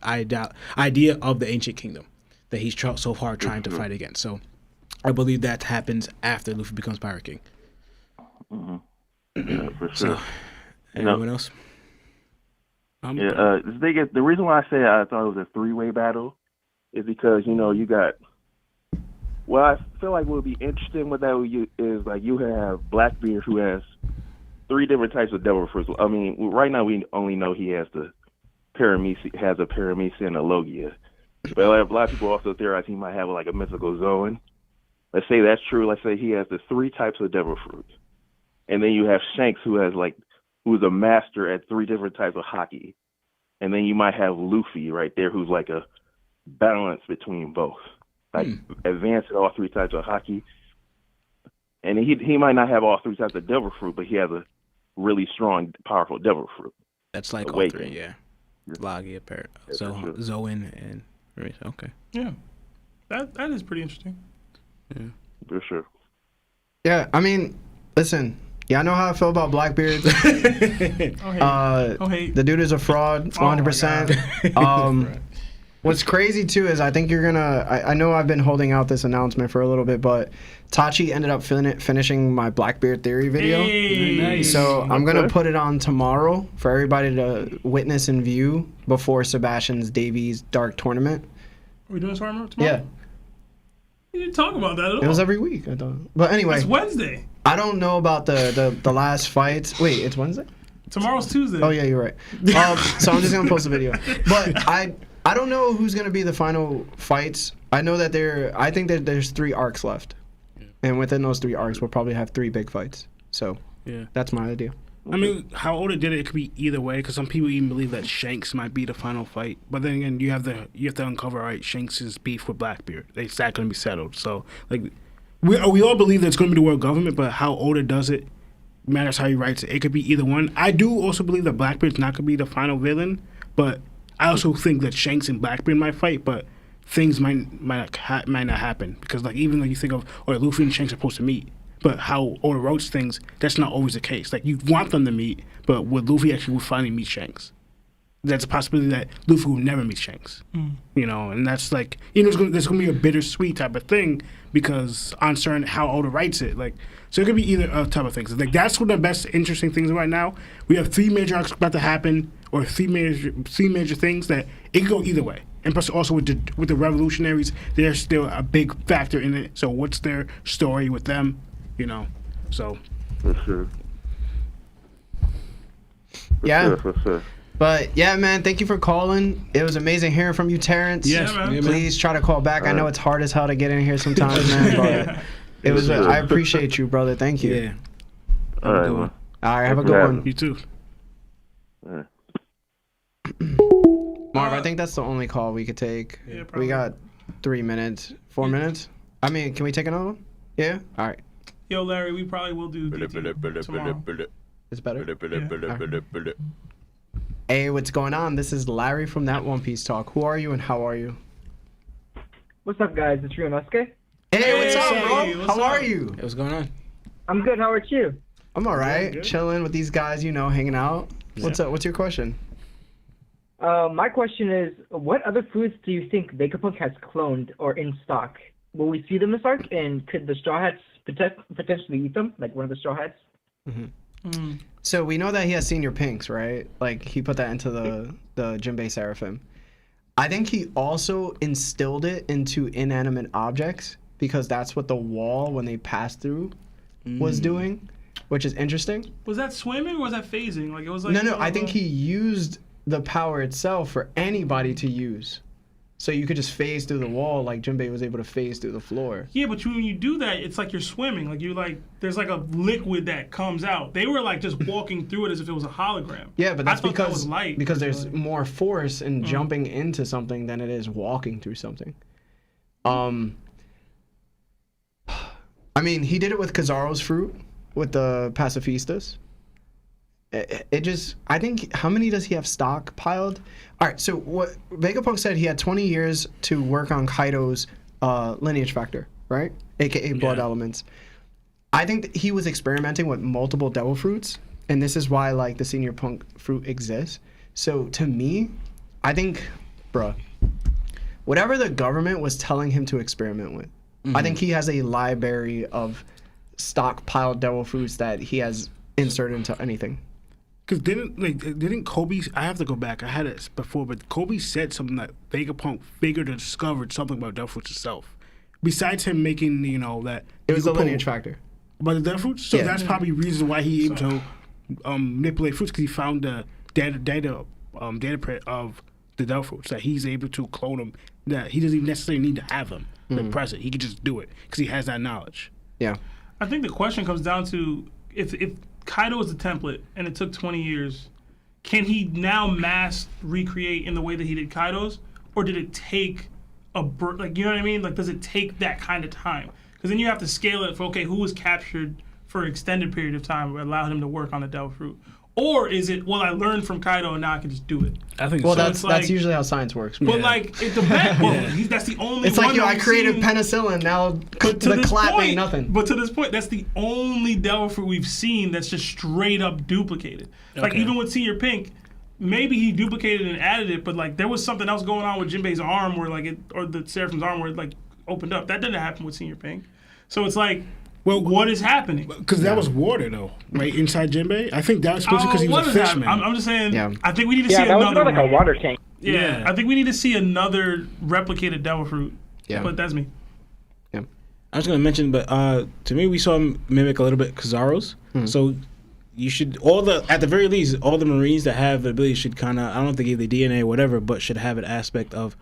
of the Ancient Kingdom that he's so far trying to fight against. So I believe that happens after Luffy becomes Pirate King. Yeah, for sure. So, anyone else? The reason why I say I thought it was a 3-way battle is because, you know, you got... Well, I feel like what would be interesting with that is, like, you have Blackbeard, who has 3 different types of devil fruits. I mean, right now we only know he has a Paramecia and a Logia. But like, a lot of people also theorize he might have like a mythical zone. Let's say that's true. Let's say he has the 3 types of devil fruits. And then you have Shanks, who's a master at 3 different types of hockey. And then you might have Luffy right there, who's like a balance between both. Like advanced at all 3 types of hockey. And he might not have all 3 types of devil fruit, but he has a really strong, powerful devil fruit. That's like Awakening. all 3, yeah. Logia, Parrot, Zoan, and Marisa. Okay. Yeah. That is pretty interesting. Yeah. For sure. Yeah, I mean, listen, I know how I feel about Blackbeard. Oh, hate. The dude is a fraud, 100%. What's crazy too is I think you're gonna. I know I've been holding out this announcement for a little bit, but Tachi ended up finishing my Blackbeard Theory video. Hey. Nice. So I'm gonna Okay. put it on tomorrow for everybody to witness and view before Sebastian's Davies Dark Tournament. Are we doing this tomorrow? Yeah, You didn't talk about that at all. it was every week. I thought. But anyway, It's Wednesday. I don't know about the last fights. Wait, it's Wednesday? Tomorrow's Tuesday. Oh yeah, you're right. So I'm just gonna post a video. But I don't know who's gonna be the final fights. I know that I think that there's 3 arcs left, and within those 3 arcs, we'll probably have 3 big fights. So Yeah. that's my idea. I mean, how Oda did it could be either way, because some people even believe that Shanks might be the final fight. But then again, you have to uncover, all right, Shanks' beef with Blackbeard. Is that going to be settled? So, like, we all believe that it's going to be the world government, but how Oda does it matters how he writes it. It could be either one. I do also believe that Blackbeard's not going to be the final villain, but I also think that Shanks and Blackbeard might fight, but things might not happen, because like even though you think of, or Luffy and Shanks are supposed to meet. But how Oda wrote things, that's not always the case. Like, you want them to meet, but would Luffy actually finally meet Shanks? There's a possibility that Luffy will never meet Shanks. You know, and that's like, you know, there's going to be a bittersweet type of thing because on certain how Oda writes it. Like, so it could be either type of things. Like, that's one of the best interesting things right now. We have 3 major arcs about to happen, or 3 major things that it could go either way. And plus, also with the revolutionaries, they're still a big factor in it. So what's their story with them? You know, so. For sure. Yeah. For sure. But yeah, man, thank you for calling. It was amazing hearing from you, Terrence. Yes, man. yeah, Please try to call back. I know it's hard as hell to get in here sometimes, man, but it was. I appreciate you, brother. Thank you. Yeah. All right, good man. one. All right, have a Thanks for good having one. You too. All right. Marv, I think that's the only call we could take. Yeah, probably. We got 3 minutes, 4 minutes. I mean, can we take another one? Yeah. All right. Yo, Larry, we probably will do DT tomorrow. It's better. Yeah. Hey, what's going on? This is Larry from That One Piece Talk. Who are you and how are you? What's up, guys? It's Ryonosuke. Hey, what's up, Hey, bro? what's How up? are you? Hey, what's going on? I'm good. How are you? I'm all right. good. Chilling with these guys, you know, hanging out. What's up? What's your question? My question is, what other foods do you think Vegapunk has cloned or in stock? Will we see them this arc, and could the Straw Hats potentially eat them, like one of the Straw Hats? So we know that he has senior pinks, right? Like he put that into the Jinbei Seraphim. I think he also instilled it into inanimate objects because that's what the wall when they passed through was doing, which is interesting. Was that swimming or was that phasing? Like it was like No, I think he used the power itself for anybody to use. So you could just phase through the wall like Jinbei was able to phase through the floor. Yeah, but when you do that, it's like you're swimming. Like you like, there's like a liquid that comes out. They were like just walking through it as if it was a hologram. Yeah, but that's I thought that because was light, there's personally. more force in jumping into something than it is walking through something. I mean, he did it with Kizaru's fruit, with the pacifistas. It just, I think, how many does he have stockpiled? All right, so what Vegapunk said, he had 20 years to work on Kaido's lineage factor, right? AKA blood elements. I think that he was experimenting with multiple devil fruits, and this is why, like, the senior punk fruit exists. So, to me, I think, bruh, whatever the government was telling him to experiment with, I think he has a library of stockpiled devil fruits that he has inserted into anything. Because didn't Kobe? I have to go back. I had it before, but Kobe said something that Vegapunk figured or discovered something about Devil Fruits itself. Besides him making, you know, that It was you the could lineage pull- factor. about the Devil Fruits. So Yeah. that's probably reason why he able to manipulate fruits, because he found the data print of the Devil Fruits, that he's able to clone them. That he doesn't even necessarily need to have them present. He can just do it because he has that knowledge. Yeah. I think the question comes down to if Kaido is the template and it took 20 years, can he now mass recreate in the way that he did Kaido's, or did it take like, you know what I mean? Like, does it take that kind of time? Because then you have to scale it for, okay, who was captured for an extended period of time that allowed him to work on the Devil Fruit? Or is it, well, I learned from Kaido and now I can just do it? I think Well, so. that's like- usually how science works. But like, it depends. Well, that's the only It's one like, yo, that I we've created seen- penicillin, now But to the this clap point, ain't nothing. But to this point, that's the only Devil Fruit we've seen that's just straight up duplicated. Like Okay. even with Senior Pink, maybe he duplicated and added it, but like there was something else going on with Jinbei's arm where like or the Seraphim's arm where it like opened up. That didn't happen with Senior Pink. So it's like, well, what is happening? Because that was water though, right inside Jinbei. I think that was supposed to because he was a fishman. I'm just saying. Yeah. I think we need to see that was another more like a water tank. Yeah, I think we need to see another replicated devil fruit. Yeah. But that's me. Yeah. I was gonna mention, but to me, we saw him mimic a little bit Kizaru's. So you should at the very least, all the Marines that have the ability should kind of, I don't think either DNA or whatever, but should have an aspect of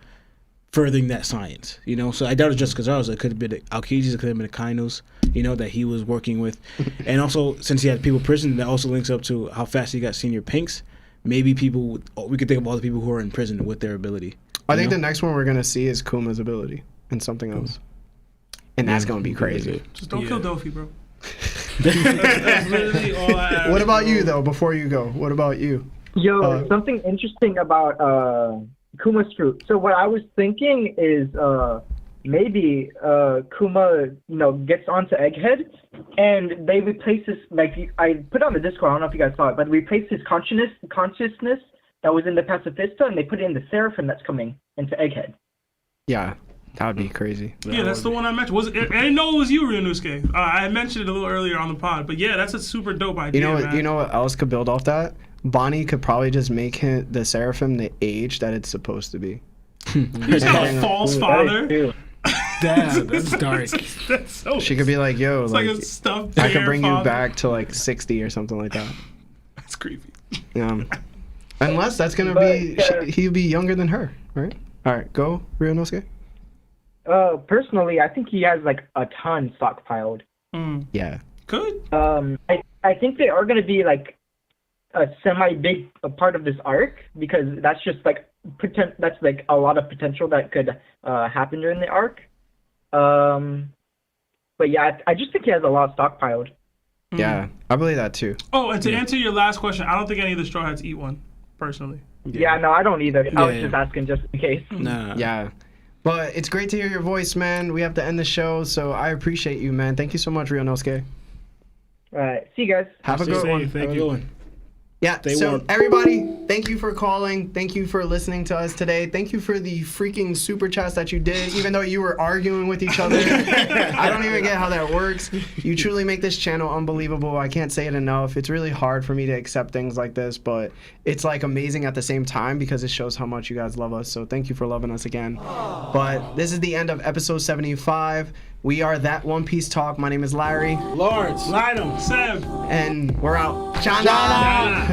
furthering that science. You know, so I doubt it's just Kizaru's. It could have been the Aokijis, it could have been the Kainos. You know, that he was working with, and also since he had people in prison, that also links up to how fast he got Senior Pinks. Maybe we could think of all the people who are in prison with their ability. I think the next one we're gonna see is Kuma's ability and something else, and that's gonna be crazy. Just don't kill Dofi, bro. That's literally all I ask. What about you though? Before you go, what about you? Yo, something interesting about Kuma's fruit. So what I was thinking is maybe Kuma, gets onto Egghead, and they replace his, like I put on the Discord. I don't know if you guys saw it, but replace his consciousness that was in the Pacifista, and they put it in the Seraphim that's coming into Egghead. Yeah, that would be crazy. Yeah, that's the one I mentioned. I didn't know it was you, Ryunosuke. I mentioned it a little earlier on the pod, but yeah, that's a super dope idea. You know what else could build off that? Bonnie could probably just make the Seraphim the age that it's supposed to be. He's got a false father. Damn, that's dark. That's so. She could be like, "Yo, It's like a stuffed I could bear bring you father. back to like 60 or something like that." That's creepy. Unless that's gonna be he'd be younger than her, right? All right, go Ryunosuke. Personally, I think he has like a ton stockpiled. Yeah. Good. I think they are going to be like a semi-big part of this arc, because that's just like that's like a lot of potential that could happen during the arc. But yeah, I just think he has a lot stockpiled. Yeah, I believe that too. Oh, and to answer your last question, I don't think any of the Straw Hats eat one, personally. Yeah, no, I don't either. I was just asking just in case. Nah. Yeah. But it's great to hear your voice, man. We have to end the show, so I appreciate you, man. Thank you so much, Ryunosuke. All right, see you guys. Have a good one. Thank you. Yeah, so everybody, thank you for calling. Thank you for listening to us today. Thank you for the freaking super chats that you did, even though you were arguing with each other. I don't even get how that works. You truly make this channel unbelievable. I can't say it enough. It's really hard for me to accept things like this, but it's like amazing at the same time because it shows how much you guys love us. So thank you for loving us again. But this is the end of episode 75. We are That One Piece Talk. My name is Larry. Lawrence. Lionel. Seb. And we're out. Chana!